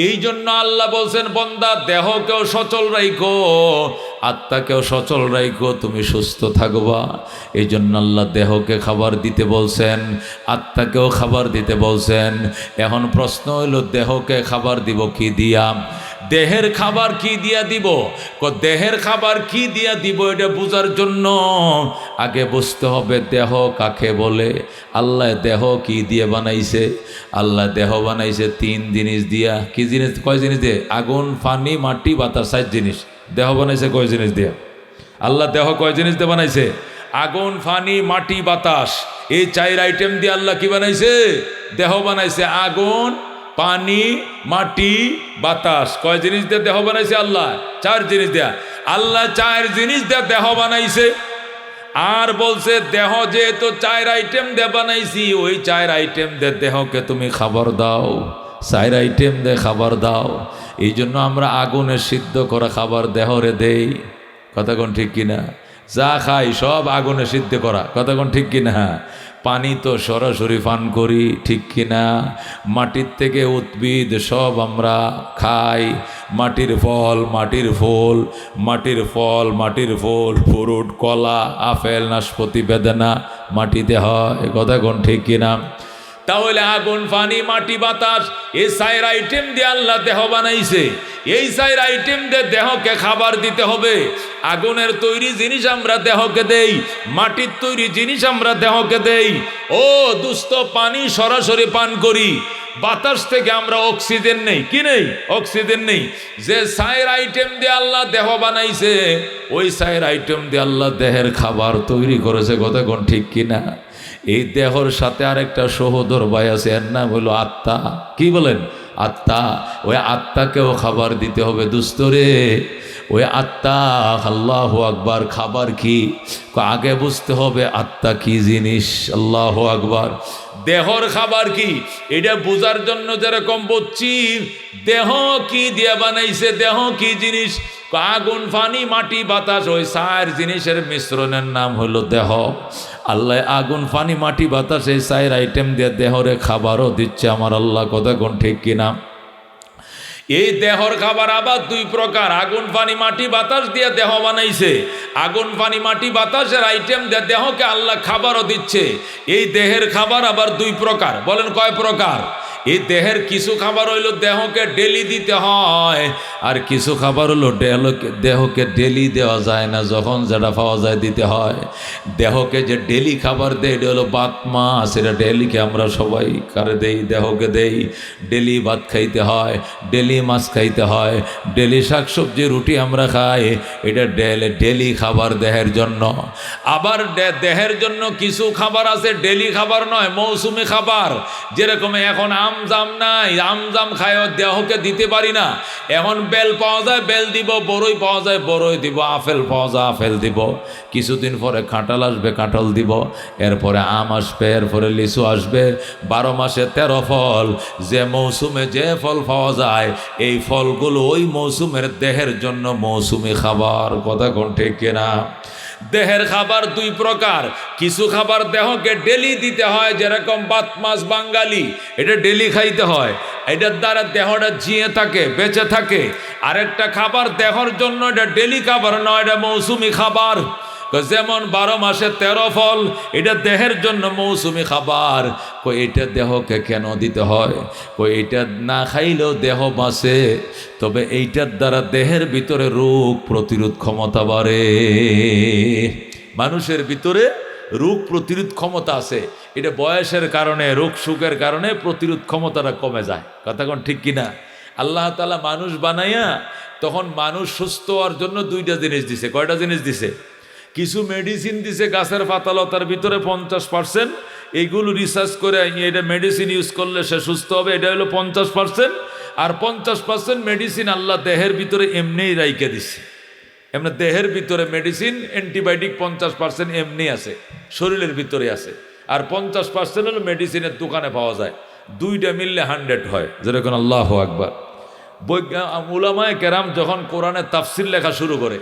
A: এই জন্য আল্লাহ বলছেন বন্দা দেহকেও সচল রাখো, আত্মাকেও সচল রাখো, তুমি সুস্থ থাকবা। এই জন্য আল্লাহ দেহকে খাবার দিতে বলছেন, আত্মাকেও খাবার দিতে বলছেন। এখন প্রশ্ন হইল দেহকে খাবার দিব কি দিয়া? দেহের খাবার কি দিয়া দিব? দেহের খাবার কি দিয়া দিব এটা বোঝার জন্য আগে বুঝতে হবে দেহ কাকে বলে। আল্লাহ দেহ কি দিয়ে বানাইছে? আল্লাহ দেহ বানাইছে 3 জিনিস দিয়া। কি জিনিস? কয় জিনিস দিয়ে? আগুন, পানি, মাটি, বাতাস, 4 জিনিস। দেহ বানাইছে কয় জিনিস দিয়ে? আল্লাহ দেহ কয় জিনিস দিয়ে বানাইছে? আগুন, পানি, মাটি, বাতাস, এই 4 আইটেম দিয়ে আল্লাহ কি বানাইছে? দেহ বানাইছে। আগুন, পানি, মাটি, বাতাস, কয় জিনিস দিয়ে দেহ বানাইছে আল্লাহ? 4 জিনিস দেয়া। আল্লাহ 4 জিনিস দিয়ে দেহ বানাইছে। আর বলছে দেহ যেহেতু 4 আইটেম দিয়ে বানাইছি, ওই 4 আইটেম দিয়ে দেহকে তুমি খাবার দাও। 4 আইটেম দিয়ে খাবার দাও। এই জন্য আমরা আগুনে সিদ্ধ করা খাবার দেহরে দেই। কথা কোন ঠিক কিনা? যা খাই সব আগুনে সিদ্ধ করা। কথা কোন ঠিক কিনা? পানি তো সরাসরি পান করি, ঠিক কিনা? মাটির থেকে উদ্ভিদ সব আমরা খাই। মাটির ফল, মাটির ফুল, মাটির ফল, মাটির ফুল, ফ্রুট, কলা, আপেল, নাশপাতি, বেদানা মাটিতে হয়। কথা কোন ঠিক কিনা? তাহলে আগুন, পানি, মাটি, বাতাস, এই 4 আইটেম দিয়ে আল্লাহ দেহ বানাইছে। এই 4 আইটেম দিয়ে দেহকে খাবার দিতে হবে। আগুনের তৈরি জিনিস আমরা দেহকে দেই, মাটির তৈরি জিনিস আমরা দেহকে দেই। ও দুস্থ, পানি সরাসরি পান করি, বাতাস থেকে আমরা অক্সিজেন নেই। কি নেই? অক্সিজেন নেই। যে 4 আইটেম দিয়ে আল্লাহ দেহ বানাইছে, ওই 4 আইটেম দিয়ে আল্লাহ দেহের খাবার তৈরি করেছে। কথা কোন ঠিক কিনা? এই দেহর সাথে আরেকটা সহোদর ভাই আছে, এর নাম হলো আত্মা। কি বলেন? আত্মা। ওই আত্মাকেও খাবার দিতে হবে দুস্তরে। ওই আত্মা, আল্লাহু আকবার। খাবার কি? আগে বুঝতে হবে আত্মা কি জিনিস। আল্লাহু আকবার। দেহর খাবার কি এটা বোঝার জন্য যেরকম বলছি, দেহ কি দিয়ে বানাইছে, দেহ কি জিনিস? আগুন, পানি, মাটি, বাতাস, ওই 4 জিনিসের মিশ্রণের নাম হলো দেহ। আল্লাহ আগুন, পানি, মাটি, বাতাস, এই 4 আইটেম দিয়ে দেহরে খাবারও দিচ্ছে আমার আল্লাহ। কথা কোন ঠিক কিনা? এই দেহর খাবার আবার 2 প্রকার। আগুন, পানি, মাটি, বাতাস দিয়ে দেহ বানাইছে। আগুন, পানি, মাটি, বাতাসের আইটেম দিয়ে দেহকে আল্লাহ খাবারও দিচ্ছে। এই দেহের খাবার আবার 2 প্রকার। বলেন কয় প্রকার? এই দেহের কিছু খাবার হইল দেহকে ডেলি দিতে হয়, আর কিছু খাবার হলো দেহকে ডেলি দেওয়া যায় না, যখন যেটা পাওয়া যায় দিতে হয়। দেহকে যে ডেলি খাবার দেয় এটা হলো ভাত, মাছ। এটা ডেলিকে আমরা সবাই কারে দেই? দেহকে দেই। ডেলি ভাত খাইতে হয়, ডেলি মাছ খাইতে হয়, ডেলি শাকসবজি, রুটি আমরা খাই। এটা ডেলি খাবার দেহের জন্য। আবার দেহের জন্য কিছু খাবার আছে ডেলি খাবার নয়, মৌসুমি খাবার। যেরকম এখন আমজাম নাই, আমজাম খায় দেহকে দিতে পারি না। এখন বেল পাওয়া যায়, বেল দিব। বড়ই পাওয়া যায়, বড়ই দিব। আপেল পাওয়া যায়, আপেল দিব। কিছুদিন পরে কাঁঠাল আসবে, কাঁঠাল দিব। এরপরে আম আসবে, এরপরে লিচু আসবে। 12 মাসে 13 ফল। যে মৌসুমে যে ফল পাওয়া যায়, এই ফলগুলো ওই মৌসুমের দেহের জন্য মৌসুমি খাবার। কথা কোন ঠিক কিনা? দেহের খাবার 2 প্রকার। কিছু খাবার দেহকে ডেলি দিতে হয়, যেরকম ভাত, মাছ বাঙালি, এটা ডেলি খাইতে হয়। এটার দ্বারা দেহটা জিয়ে থাকে, বেঁচে থাকে। আরেকটা খাবার দেহর জন্য এটা ডেলি খাবার নয়, এটা মৌসুমি খাবার। যেমন 12 মাসে 13 ফল, এটা দেহের জন্য মৌসুমি খাবার। এটা দেহকে কেন দিতে হয়? এটা না খাইলেও দেহ বাঁচে, তবে এইটার দ্বারা দেহের ভিতরে রোগ প্রতিরোধ ক্ষমতা বাড়ে। মানুষের ভিতরে রোগ প্রতিরোধ ক্ষমতা আছে। এটা বয়সের কারণে, রোগ সুখের কারণে প্রতিরোধ ক্ষমতাটা কমে যায়। কথা কোন ঠিক কিনা? আল্লাহ তাআলা মানুষ বানাইয়া তখন মানুষ সুস্থ হওয়ার জন্য 2টা জিনিস দিছে। কয়টা জিনিস দিছে? কিছু মেডিসিন দিছে গাছের পাতালতার ভিতরে 50%। এইগুলো রিসার্চ করে এটা মেডিসিন ইউজ করলে সে সুস্থ হবে, এটা হলো 50%। আর 50% মেডিসিন আল্লাহ দেহের ভিতরে এমনিই রাইকে দিছে। এমনি দেহের ভিতরে মেডিসিন, অ্যান্টিবায়োটিক 50% এমনি আছে, শরীরের ভিতরে আছে। আর 50% হলো মেডিসিনের দোকানে পাওয়া যায়। 2টা মিললে 100 হয়। যেরকম আল্লাহু আকবার। উলামায়ে কেরাম যখন কোরআনের তাফসির লেখা শুরু করে,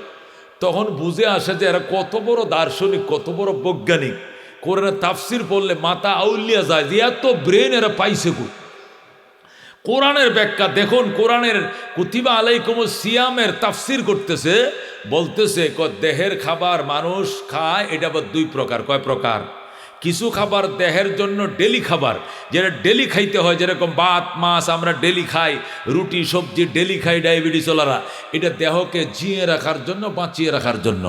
A: তখন বুঝে আসে যে এরা কত বড় দার্শনিক, কত বড় বৈজ্ঞানিক। কোরআনের তাফসির পড়লে মাথা আউলিয়া যায় যে এত ব্রেন এরা পাইছে কই। কোরআনের ব্যাখ্যা দেখুন, কোরআনের কুতিবা আলাইকুমুস সিয়ামের তাফসির করতেছে, বলতেছে দেহের খাবার মানুষ খায়, এটা আবার 2 প্রকার। কয় প্রকার? কিছু খাবার দেহের জন্য ডেলি খাবার, যেটা ডেলি খাইতে হয়, যেরকম ভাত মাছ আমরা ডেলি খাই, রুটি সবজি ডেলি খাই ডায়াবেটিসওয়ালারা, এটা দেহকে জিয়ে রাখার জন্য, বাঁচিয়ে রাখার জন্য।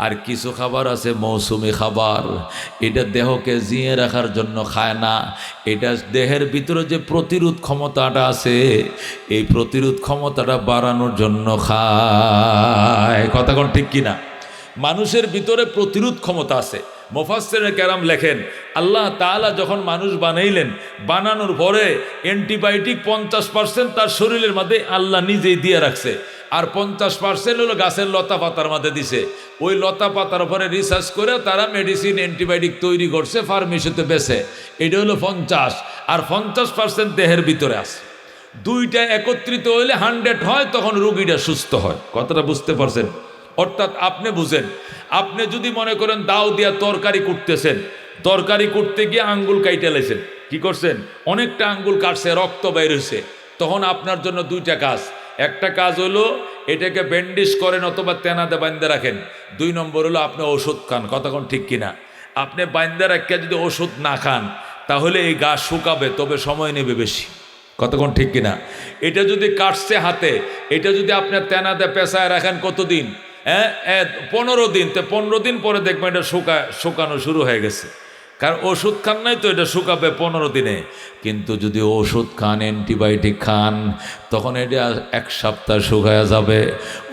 A: আর কিছু খাবার আছে মৌসুমি খাবার, এটা দেহকে জিয়ে রাখার জন্য খায় না, এটা দেহের ভিতরে যে প্রতিরোধ ক্ষমতাটা আছে এই প্রতিরোধ ক্ষমতাটা বাড়ানোর জন্য খায়। কথা কোন ঠিক কিনা? মানুষের ভিতরে প্রতিরোধ ক্ষমতা আছে। মুফাসসিরে কেরাম লেখেন, আল্লাহ তাআলা যখন মানুষ বানাইলেন, বানানোর পরে অ্যান্টিবায়োটিক 50% তার শরীরের মধ্যে আল্লাহ নিজেই দিয়ে রাখছে, আর 50% হলো গাছের লতা পাতার মধ্যে দিছে। ওই লতা পাতার উপরে রিসার্চ করে তারা মেডিসিন অ্যান্টিবায়োটিক তৈরি করছে, ফার্মেসিতে বেছে। এটা হলো 50, আর 50% দেহের ভিতরে আছে। দুইটা একত্রিত হইলে 100 হয়, তখন রোগীটা সুস্থ হয়। কথাটা বুঝতে পারছেন? অর্থাৎ আপনি বুঝেন, আপনি যদি মনে করেন দাও দিয়া তরকারি কুটতেছেন, তরকারি কুটতে গিয়ে আঙ্গুল কাইটে লাইছেন, কি করছেন? অনেকটা আঙ্গুল কাটছে, রক্ত বাইর হয়েছে, তখন আপনার জন্য দুইটা কাজ। একটা কাজ হলো এটাকে ব্যান্ডেজ করেন অথবা তেনাতে বাঁধতে রাখেন। 2 নম্বর হলো আপনি ওষুধ খান। কতক্ষণ ঠিক কিনা? আপনি বাঁধতে রাখিয়া যদি ওষুধ না খান তাহলে এই গা শুকাবে, তবে সময় নেবে বেশি। কতক্ষণ ঠিক কিনা? এটা যদি কাটছে হাতে, এটা যদি আপনি তেনাতে পেঁচায় রাখেন কতদিন? 15 দিন। তো 15 দিন পরে দেখবেন এটা শুকানো শুরু হয়ে গেছে, কারণ ওষুধ খান নাই তো, এটা শুকাবে 15 দিনে। কিন্তু যদি ওষুধ খান, অ্যান্টিবায়োটিক খান, তখন এটা 1 সপ্তাহ শুকায়া যাবে।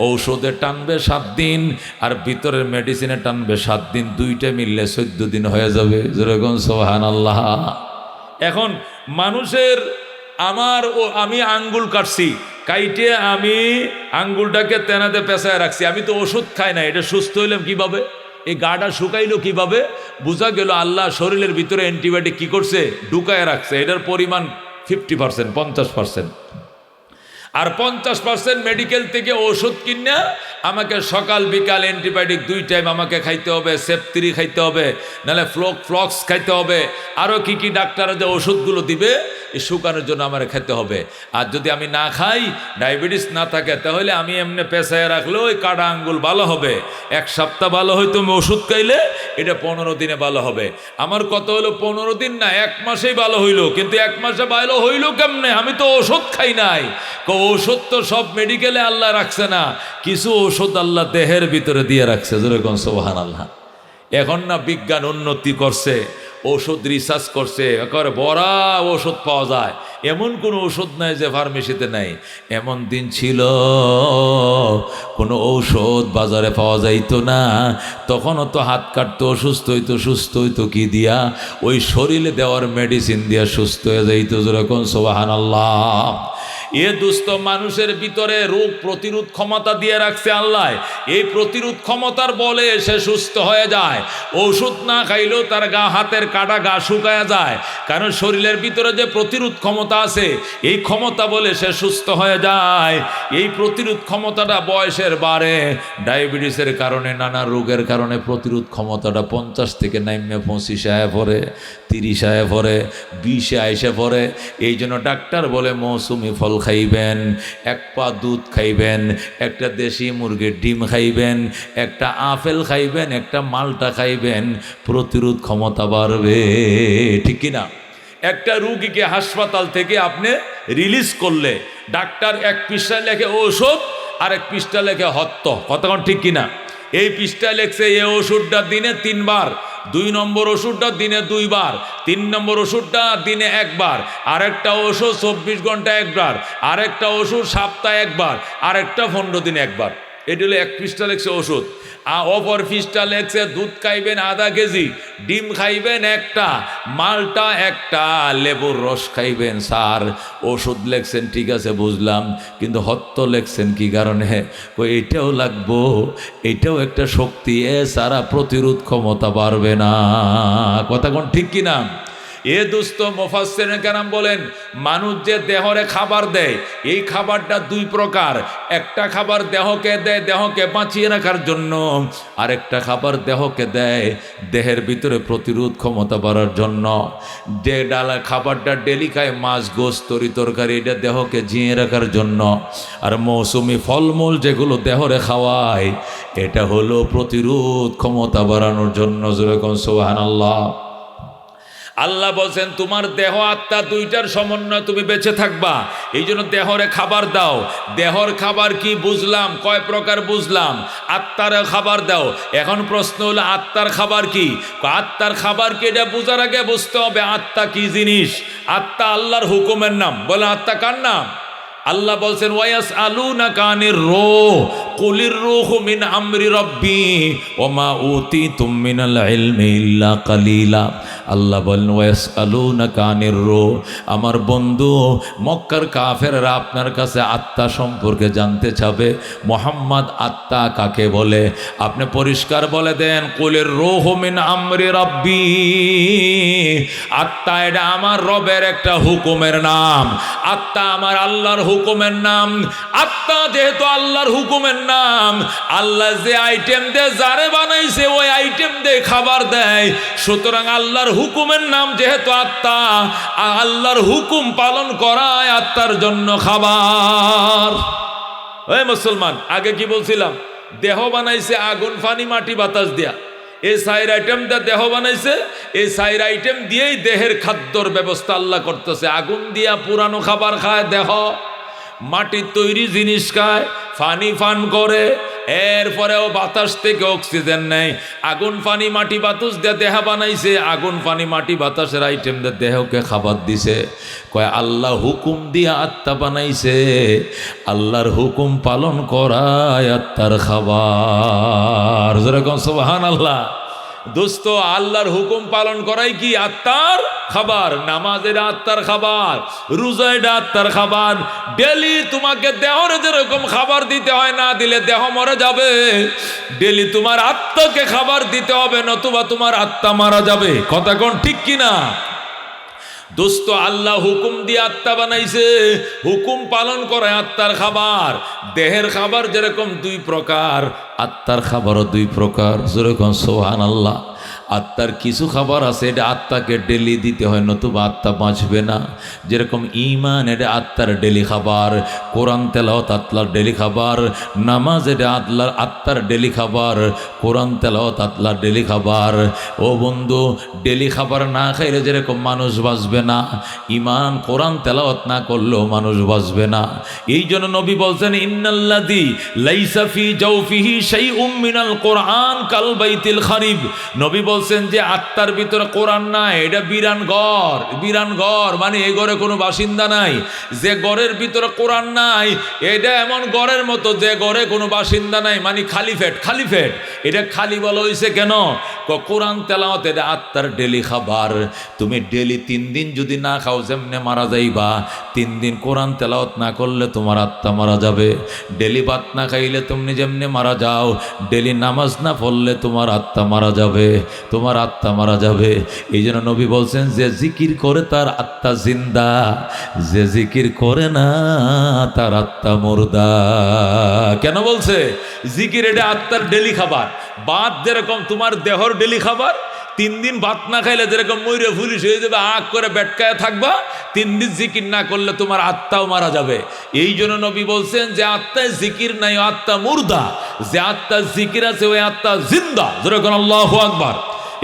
A: ঔষধে টানবে 7 দিন, আর ভিতরের মেডিসিনে টানবে 7 দিন, দুইটা মিললে 14 দিন হয়ে যাবে। যেরকম সুবহানাল্লাহ। এখন মানুষের আমি আঙ্গুল কাটছি, কাইটে আমি আঙ্গুলটাকে তেনাতে পেঁচায় রাখছি, আমি তো ওষুধ খাই না, এটা সুস্থ হইলাম কিভাবে? এই গাটা শুকাইলো কিভাবে? বোঝা গেল আল্লাহ শরীরের ভিতরে অ্যান্টিবায়োটিক কি করছে? ঢুকায় রাখছে। এটার পরিমাণ 50%, 50%। আর 50% মেডিকেল থেকে ওষুধ কিনে আমাকে সকাল বিকাল অ্যান্টিবায়োটিক 2 টাইম আমাকে খাইতে হবে, সেপত্রি খাইতে হবে, নাহলে ফ্লক্স খাইতে হবে, আরও কি কি ডাক্তাররা যে ওষুধগুলো দিবে এই শুকানোর জন্য আমার খেতে হবে। আর যদি আমি না খাই, ডায়াবেটিস না থাকে, তাহলে আমি এমনি পেঁচায় রাখলেও ওই কাটা আঙ্গুল ভালো হবে। 1 সপ্তাহ ভালো হয়তো আমি ওষুধ খাইলে, এটা 15 দিনে ভালো হবে। আমার কত হলো? 15 দিন না, 1 মাসেই ভালো হইলো। কিন্তু 1 মাসে ভালো হইলো কেমনে? আমি তো ওষুধ খাই নাই। ওষুধ তো সব মেডিকেলে আল্লাহ রাখছে না, কিছু ওষুধ আল্লাহ দেহের ভিতরে দিয়ে রাখছে। যেরকম সুবহানাল্লাহ। এখন না বিজ্ঞান উন্নতি করছে, ওষুধ রিসার্চ করছে, একেবারে বড়া ওষুধ পাওয়া যায়। এমন কোনো ওষুধ নাই যে ফার্মেসিতে নাই। এমন দিন ছিল কোনো ঔষধ বাজারে পাওয়া যাইতো না, তখনও তো হাত কাটতো, সুস্থ হইতো কি দিয়া? ওই শরীরে দেওয়ার মেডিসিন দিয়া সুস্থ হয়ে যাইতো। যেরকম সুবহানাল্লাহ। এ দুস্থ মানুষের ভিতরে রোগ প্রতিরোধ ক্ষমতা দিয়ে রাখছে আল্লাহ। এই প্রতিরোধ ক্ষমতার বলে সে সুস্থ হয়ে যায়। ওষুধ না খাইলেও তার হাতের কাটা গা শুকায়া যায়, কারণ শরীরের ভিতরে যে প্রতিরোধ ক্ষমতা আছে এই ক্ষমতা বলে সে সুস্থ হয়ে যায়। এই প্রতিরোধ ক্ষমতাটা বয়সের বাড়ে, ডায়াবেটিসের কারণে, নানা রোগের কারণে প্রতিরোধ ক্ষমতাটা 50 থেকে নাইমে 25 আয় পড়ে, 30 আয় পড়ে, 20 আইসে পড়ে। এই জন্য ডাক্তার বলে মৌসুমি ফল খাইবেন, 1 পা দুধ খাইবেন, একটা দেশি মুরগির ডিম খাইবেন, একটা আপেল খাইবেন, একটা মালটা খাইবেন, প্রতিরোধ ক্ষমতা বাড়বে। ঠিক কিনা? একটা রুগীকে হাসপাতাল থেকে আপনি রিলিজ করলে ডাক্তার 1 পৃষ্ঠায় লেখে ঔষধ, আর 1 পৃষ্ঠা লেখে হত্য। কতক্ষণ ঠিক কিনা? এই পৃষ্ঠায় লেখছে এই ওষুধটা দিনে 3 বার, 2 নম্বর ওষুধটা দিনে 2 বার, 3 নম্বর ওষুধটা দিনে 1 বার, আরেকটা ওষুধ 24 ঘন্টা 1 বার, আরেকটা ওষুধ সপ্তাহে 1 বার, আরেকটা 15 দিনে 1 বার। এটি হলো 1 পৃষ্ঠা লেখছে ওষুধ। অপর পৃষ্ঠা লেখছে দুধ খাইবেন ½ কেজি, ডিম খাইবেন 1টা, মালটা 1টা, লেবুর রস খাইবেন। স্যার ওষুধ লেখছেন ঠিক আছে বুঝলাম, কিন্তু হত্য লেখছেন কি কারণে? এটাও লাগবো, এটাও একটা শক্তি, সারা প্রতিরোধ ক্ষমতা বাড়বে না। কথা কোন ঠিক কিনা? এ দুস্থ মুফাসসিরিন কেরাম বলেন, মানুষ যে দেহরে খাবার দেয়, এই খাবারটা 2 প্রকার। একটা খাবার দেহকে দেয় দেহকে বাঁচিয়ে রাখার জন্য, আর একটা খাবার দেহকে দেয় দেহের ভিতরে প্রতিরোধ ক্ষমতা বাড়ার জন্য। যে ডালা খাবারটা ডেলি খায়, মাছ গোস্ত তরি তরকারি, এটা দেহকে জিয়ে রাখার জন্য। আর মৌসুমি ফলমূল যেগুলো দেহরে খাওয়ায়, এটা হলো প্রতিরোধ ক্ষমতা বাড়ানোর জন্য। যেরকম সুবহানাল্লাহ। আল্লাহ বলছেন তোমার দেহ আত্মা দুইটার সমন্বয় তুমি বেঁচে থাকবা, এই জন্য দেহরে খাবার দাও। দেহর খাবার কি বুঝলাম, কয় প্রকার বুঝলাম, আত্মারে খাবার দাও। এখন প্রশ্ন হলো আত্মার খাবার কি? আত্মার খাবার কি এটা বোঝার আগে বুঝতে হবে আত্মা কি জিনিস। আত্মা আল্লাহর হুকুমের নাম। বলে আত্মা কার নাম? আল্লাহ বলছেন ওয়াস আলুনা কানির রূহ কুলির রূহু মিন আমরি রাব্বি ওমা উতিতুম মিনাল ইলমি ইল্লা কালিলা। আল্লাহ বলেন ওয়াস আলুনা কানির রূহ, আমার বন্ধু মক্কার কাফেররা আপনার কাছে আত্মা সম্পর্কে জানতে চাবে। মোহাম্মদ আত্মা কাকে বলে? আপনি পরিষ্কার বলে দেন কুলির রূহু মিন আমরি রাব্বি, আত্মা এটা আমার রবের একটা হুকুমের নাম। আত্মা আমার আল্লাহর হুকুমের নাম। আত্মা যেহেতু আল্লাহর হুকুমের নাম, আল্লাহ যে আইটেম দিয়ে যারে বানাইছে ওই আইটেম দিয়ে খাবার দেয়, সুতরাং আল্লাহর হুকুমের নাম যেহেতু আত্মা, আল্লাহর হুকুম পালন করায় আত্মার জন্য খাবার। ওই মুসলমান, আগে কি বলছিলাম? দেহ বানাইছে আগুন পানি মাটি বাতাস দিয়া। এই চার আইটেম দিয়ে দেহ বানাইছে, এই চার আইটেম দিয়েই দেহের খাদ্যর ব্যবস্থা আল্লাহ করতেছে। আগুন দিয়া পুরানো খাবার খায় দেহ, মাটির তৈরি জিনিস খায়, পানি পান করে, এরপরেও বাতাস থেকে অক্সিজেন নেয়। আগুন পানি মাটি বাতাস দিয়ে দেহ বানাইছে, আগুন পানি মাটি বাতাসের আইটেম দিয়ে দেহকে খাবার দিছে। কয় আল্লাহ হুকুম দিয়ে আত্মা বানাইছে, আল্লাহর হুকুম পালন করায় আত্মার খাবার। যেরকম সুবহানাল্লাহ। দোস্ত, আল্লাহর হুকুম পালন করাই কি আত্মার খাবার। নামাজ এটা আত্মার খাবার, রোজা এটা আত্মার খাবার। ডেলি তোমাকে দেহরে যেরকম খাবার দিতে হয়, না দিলে দেহ মরে যাবে। ডেলি তোমার আত্মাকে খাবার দিতে হবে, নতুবা তোমার আত্মা মারা যাবে। কথা কোন ঠিক কিনা? দোস্ত, আল্লাহ হুকুম দিয়ে আত্মা বানাইছে, হুকুম পালন করে আত্মার খাবার। দেহের খাবার যেরকম দুই প্রকার, আত্মার খাবারও দুই প্রকার। যেরকম সুবহানাল্লাহ। আত্মার কিছু খাবার আছে এটা আত্মাকে ডেলি দিতে হয়, নতুবা আত্মা বাঁচবে না। যেরকম ঈমান এটা আত্মার ডেলি খাবার, কোরআন তেলাওয়াত আত্মার ডেলি খাবার, নামাজ এটা আত্মার ডেলি খাবার, কোরআন তেলাওয়াত আত্মার ডেলি খাবার। ও বন্ধু, ডেলি খাবার না খাইলে যেরকম মানুষ বাঁচবে না, ঈমান কোরআন তেলাওয়াত না করলেও মানুষ বাঁচবে না। এই জন্য নবী বলছেন ইন্নাল্লাযী লাইসা ফি জাওফিহি শাইউম মিনাল কোরআন কাল বাইতিল খারিব। নবী বলছেন যে আত্মার ভিতরে কোরআন নাই, এটা বিরান ঘর। বিরান ঘর মানে এই ঘরে কোনো বাসিন্দা নাই। যে ঘরের ভিতরে কোরআন নাই, এটা এমন ঘরের মতো যে ঘরে কোনো বাসিন্দা নাই, মানে খালি ফেট। খালি ফেট এটা খালি বলা হয়েছে কেন? কোরআন তেলাওয়াত এটা আত্মার ডেলি খাবার। তুমি ডেলি 3 দিন যদি না খাও, যেমনে মারা যাইবা, 3 দিন কোরআন তেলাওয়াত না করলে তোমার আত্মা মারা যাবে। ডেলি ভাত না খাইলে তুমি যেমনে মারা যাও, ডেলি নামাজ না পড়লে তোমার আত্মা মারা যাবে, তোমার আত্মা মারা যাবে। এই জন্য নবী বলছেন যে জিকির করে তার আত্মা জিন্দা, যে জিকির করে না তার আত্মা মুর্দা। কেন বলছে? জিকির এটা আত্মার ডেলি খাবার। ভাত যেরকম তোমার দেহর ডেলি খাবার, 3 দিন ভাত না খাইলে যেরকম ময়ূরে ফুলিশ হয়ে যাবে, আগ করে বেটকায় থাকবা, 3 দিন জিকির না করলে তোমার আত্মাও মারা যাবে। এই জন্য নবী বলছেন যে আত্মায় জিকির নাই, আত্মা মুর্দা। যে আত্মা জিকির আছে ওই আত্মা জিন্দা। যেরকম আল্লাহু আকবার।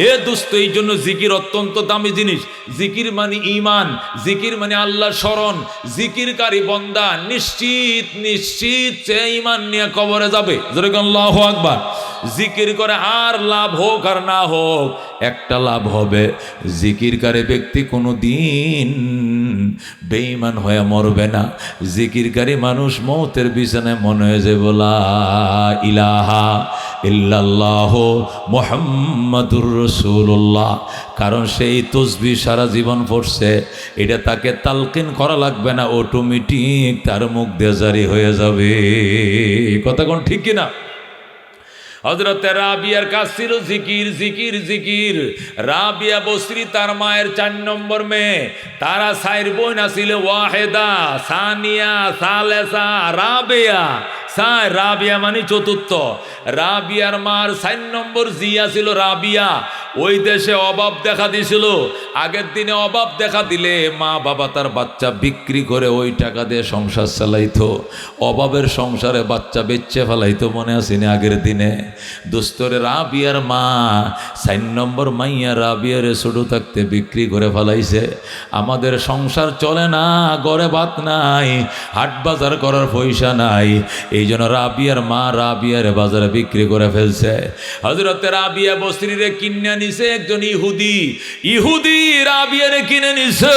A: এ দোস্ত, এই জন্য জিকির অত্যন্ত দামি জিনিস। জিকির মানে ঈমান, জিকির মানে আল্লাহ স্মরণ। জিকিরকারী বান্দা নিশ্চিত নিশ্চিত সে ঈমান নিয়ে কবরে যাবে। যেরকম আল্লাহু আকবার। জিকির করে আর লাভ হোক আর না হোক, একটা লাভ হবে, জিকিরকারী ব্যক্তি কোনো দিন বেঈমান হয়ে মরবে না। জিকিরকারী মানুষ মৌতের বিছানায় মনে হয়ে যায় লা ইলাহা ইল্লাল্লাহ মুহাম্মাদুর রাসূলুল্লাহ। কারণ সেই তসবিহ সারা জীবন পড়ছে, এটা তাকে তালকিন করা লাগবে না, অটোমেটিক তার মুখ দিয়ে জারি হয়ে যাবে। কথা কোন ঠিক কিনা? হযরত রাবিয়ার কাজ ছিল জিকির জিকির জিকির। রাবিয়া বসরি তার মায়ের 4 নম্বর মেয়ে। তারা 4 বোন ছিল, ওয়াহেদা, সানিয়া, সালেসা, রাবিয়া। রাবিয়া মানে চতুর্থ। রাবিয়ার মার 4 নম্বর জিয়া ছিল রাবিয়া। ওই দেশে অভাব দেখা দিছিল। আগের দিনে অভাব দেখা দিলে মা বাবা তার বাচ্চা বিক্রি করে ওই টাকা দিয়ে সংসার চালাইতো। অভাবের সংসারে বাচ্চা বেচে ফেলাইতো, মনে আসেনি আগের দিনে? দোস্তরে রাবিয়ার মা 4 নম্বর মাইয়া রাবিয়ারে ছোট থাকতে বিক্রি করে ফেলাইছে। আমাদের সংসার চলে না, ঘরে ভাত নাই, হাট বাজার করার পয়সা নাই, এই জন্য রাবিয়ার মা রাবিয়ারে বাজারে বিক্রি করে ফেলছে। হযরত রাবিয়া বসরিরে কিনে নিছে একজন ইহুদি রাবিয়ারে কিনে নিছে।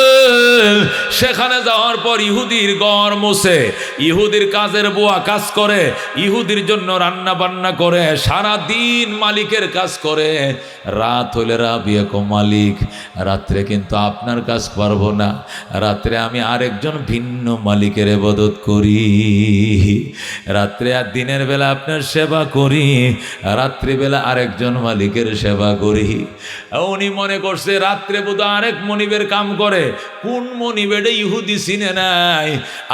A: সেখানে যাওয়ার পর ইহুদির ঘর মোছে, ইহুদির কাজের বুয়া কাজ করে, ইহুদির জন্য রান্না বান্না করে, সারা দিন মালিকের কাজ করে। রাত হলে রাবিয়া কো মালিক, রাত্রে কিন্তু আপনার কাজ পারবো না, রাত্রে আমি আরেকজন ভিন্ন মালিকের ইবাদত করি, রাত্রে আর দিনের বেলা আপনার সেবা করি, রাত্রিবেলা আরেকজন মালিকের সেবা করি। উনি মনে করছে রাত্রে বোধহয় আরেক মনিবের কাম করে। কোন মনিবের ইহুদি চিনে নাই।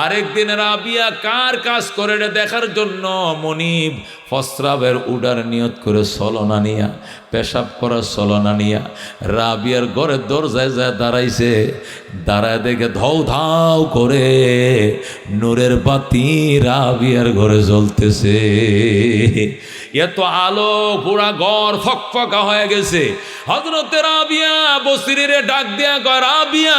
A: আরেকদিন রাবিয়া কার কাজ করে এটা দেখার জন্য মনিব ফসরাবের উডার নিয়ত করে চলনা নিয়া, পেশাব করার চলনা নিয়া রাবিয়ার ঘরের দরজায় যায় দাঁড়াইছে। দাঁড়ায় দেখে ধাউ ধাউ করে নূরের বাতি রাবিয়ার ঘরে জ্বলতেছে। এত আলো, পুরা ঘর ফকফকা হয়ে গেছে। হযরত রাবিয়া বসরিরে ডাক দিয়া কয়, রাবিয়া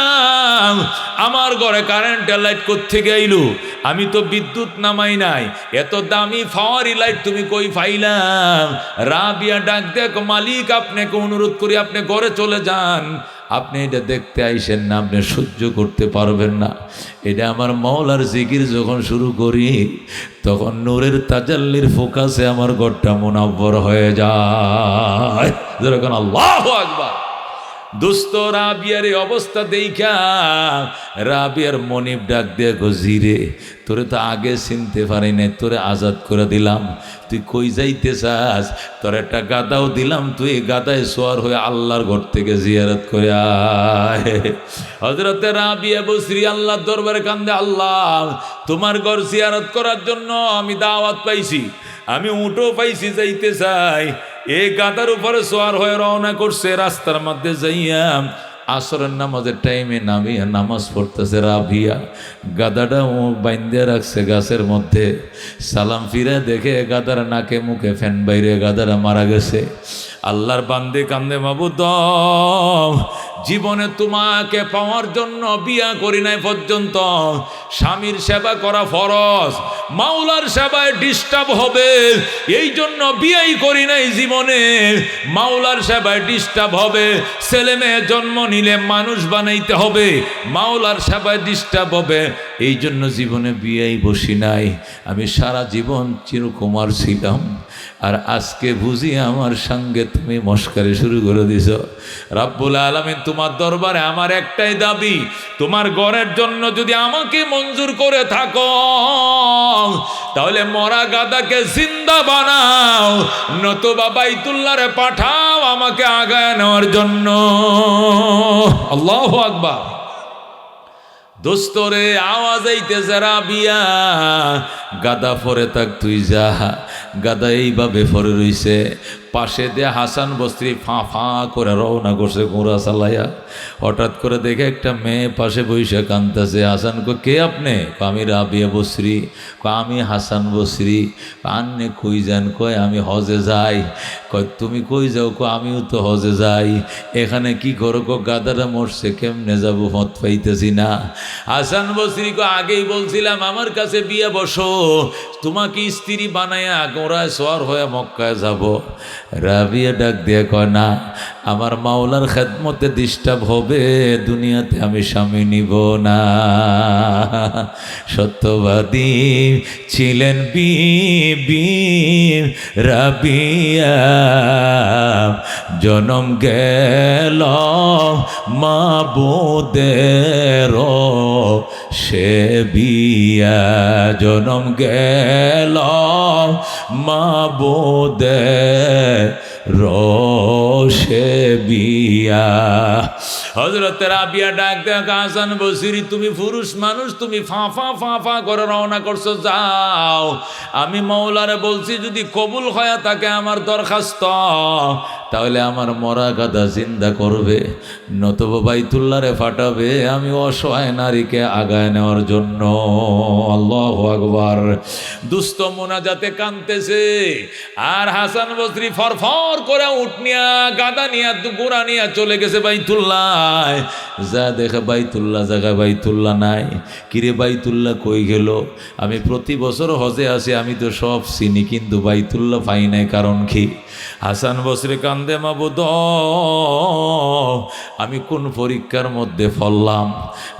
A: আমার ঘরে কারেন্টের লাইট কোত্থেকে আইলো? আমি তো বিদ্যুৎ নামাই নাই, এত দামি ফাওয়ারি লাইট তুমি কই পাইলাম? রাবিয়া ডাক দেখ, মালিক আপনাকে অনুরোধ করি আপনি ঘরে চলে যান, আপনি এটা দেখতে আইসেন না, আপনি সহ্য করতে পারবেন না। এটা আমার মাওলার জিকির যখন শুরু করি তখন নূরের তাজাল্লির ফোকাসে আমার ঘরটা মুনাব্বর হয়ে যায়। যেরকম আল্লাহু আকবার। দোস্ত রাবিয়ার এই অবস্থা দেখা রাবিয়ার মনিব ডাক দিয়ে গজিরে, তোরে তো আগে চিনতে পারি নাই, তোরে আজাদ করে দিলাম, তুই কই যাইতে চাস? তোর একটা গাদাও দিলাম, তুই গাদায় সোয়ার হয়ে আল্লাহর ঘর থেকে জিয়ারত করে আয়। হযরতে রাবিয়া বসরি আল্লাহর দরবারে কান্দে, আল্লাহ তোমার ঘর জিয়ারত করার জন্য আমি দাওয়াত পাইছি, আমি উঠো পাইছি, যাইতে চাই। এই গাদার উপরে সোয়ার হয়ে রওনা করছে। রাস্তার মধ্যে যাইয়া আসরের নামাজের টাইমে নামিয়া নামাজ পড়তেছে রাবিয়া। গাদাটা বাইন্দে রাখছে গাছের মধ্যে। সালাম ফিরে দেখে গাদার নাকে মুখে ফ্যান বাইরে, গাদারা মারা গেছে। আল্লাহর বান্দে কান্দে, মাবুদ জীবনে তোমাকে পাওয়ার জন্য বিয়া করি নাই পর্যন্ত, স্বামীর সেবা করা ফরজ, মাওলার সেবায় ডিস্টার্ব হবে এই জন্য বিয়াই করি নাই জীবনে, মাওলার সেবায় ডিস্টার্ব হবে, ছেলে মেয়ে জন্ম নিলে মানুষ বানাইতে হবে, মাওলার সেবায় ডিস্টার্ব হবে, এই জন্য জীবনে বিয়াই বসি নাই। আমি সারা জীবন চিরকুমার ছিলাম, আর আজকে বুঝি আমার সঙ্গে তুমি মস্কারি শুরু করে দিছ। রব্বুল আলামিন তোমার দরবারে আমার একটাই দাবি, তোমার ঘরের জন্য যদি আমাকে মঞ্জুর করে থাকো তাহলে মরা গাদাকে জিন্দা বানাও, নতুবা বাইতুল্লাহরে পাঠাও আমাকে আগায় নেওয়ার জন্য। আল্লাহু আকবার। দোস্তরে আওয়াজ আইতেছে, রাবিয়া গাদা ফরে থাক, তুই যা। গাদা এইভাবে ফরে রইছে। পাশে দিয়ে হাসান বস্ত্রী ফাঁ ফাঁ করে রওনা করছে ঘোড়া চালাইয়া। হঠাৎ করে দেখে একটা মেয়ে পাশে বসে কাঁদতেছে। হাসান কো, কে আপনি? আমি রাবিয়া বস্রি। আমি হাসান বস্রি। আন্নে কই যান? কয় আমি হজে যাই। কয় তুমি কই যাও? আমিও তো হজে যাই। এখানে কি করো? গাদাটা মরছে, কেমনে যাবো, মত পাইতেছি না। হাসান বস্রি কো, আগেই বলছিলাম আমার কাছে বিয়ে বসো, তোমাকে স্ত্রী বানায়া গোড়ায় সোয়ার হয়ে মক্কায় যাব। রাবিয়া ডাক দিয়ে কয়, না, আমার মাওলার খেদমতে ডিস্টার্ব হবে, দুনিয়াতে আমি স্বামী নিব না। সত্যবাদী ছিলেন বিবি রাবিয়া, জনম গেল মাবুদের সে বিয়া, জনম গেল মাবুদের রোশে বিয়া। হযরত রাবিয়া ডাক দেখ, হাসান বসরি তুমি পুরুষ মানুষ, তুমি ফাঁফা ফাঁফা করে রওনা করছো, যাও। আমি মাওলারে বলছি যদি কবুল হয়ে থাকে আমার দরখাস্ত, তাহলে আমার মরা গাদা জিন্দা করবে, নতবা বাইতুল্লাহরে ফাটাবে আমি অসহায় নারীকে আগায় নেওয়ার জন্য। আল্লাহু আকবার। দুস্থ মোনাজাতে কাঁদতেছে, আর হাসান বসরি ফরফর করে উঠ নিয়া গাদা নিয়া গোড়া নিয়া চলে গেছে বাইতুল্লাহ। যা দেখে বাইতুল্লাহ জায়গা বাইতুল্লাহ নাই। কিরে বাইতুল্লাহ কই গেল? আমি প্রতি বছর হজে আসি, আমি তো সব চিনি, কিন্তু বাইতুল্লাহ পাই নাই, কারণ কি? হাসান বসরি কান্দে, মাবুদ আমি কোন পরীক্ষার মধ্যে ফললাম?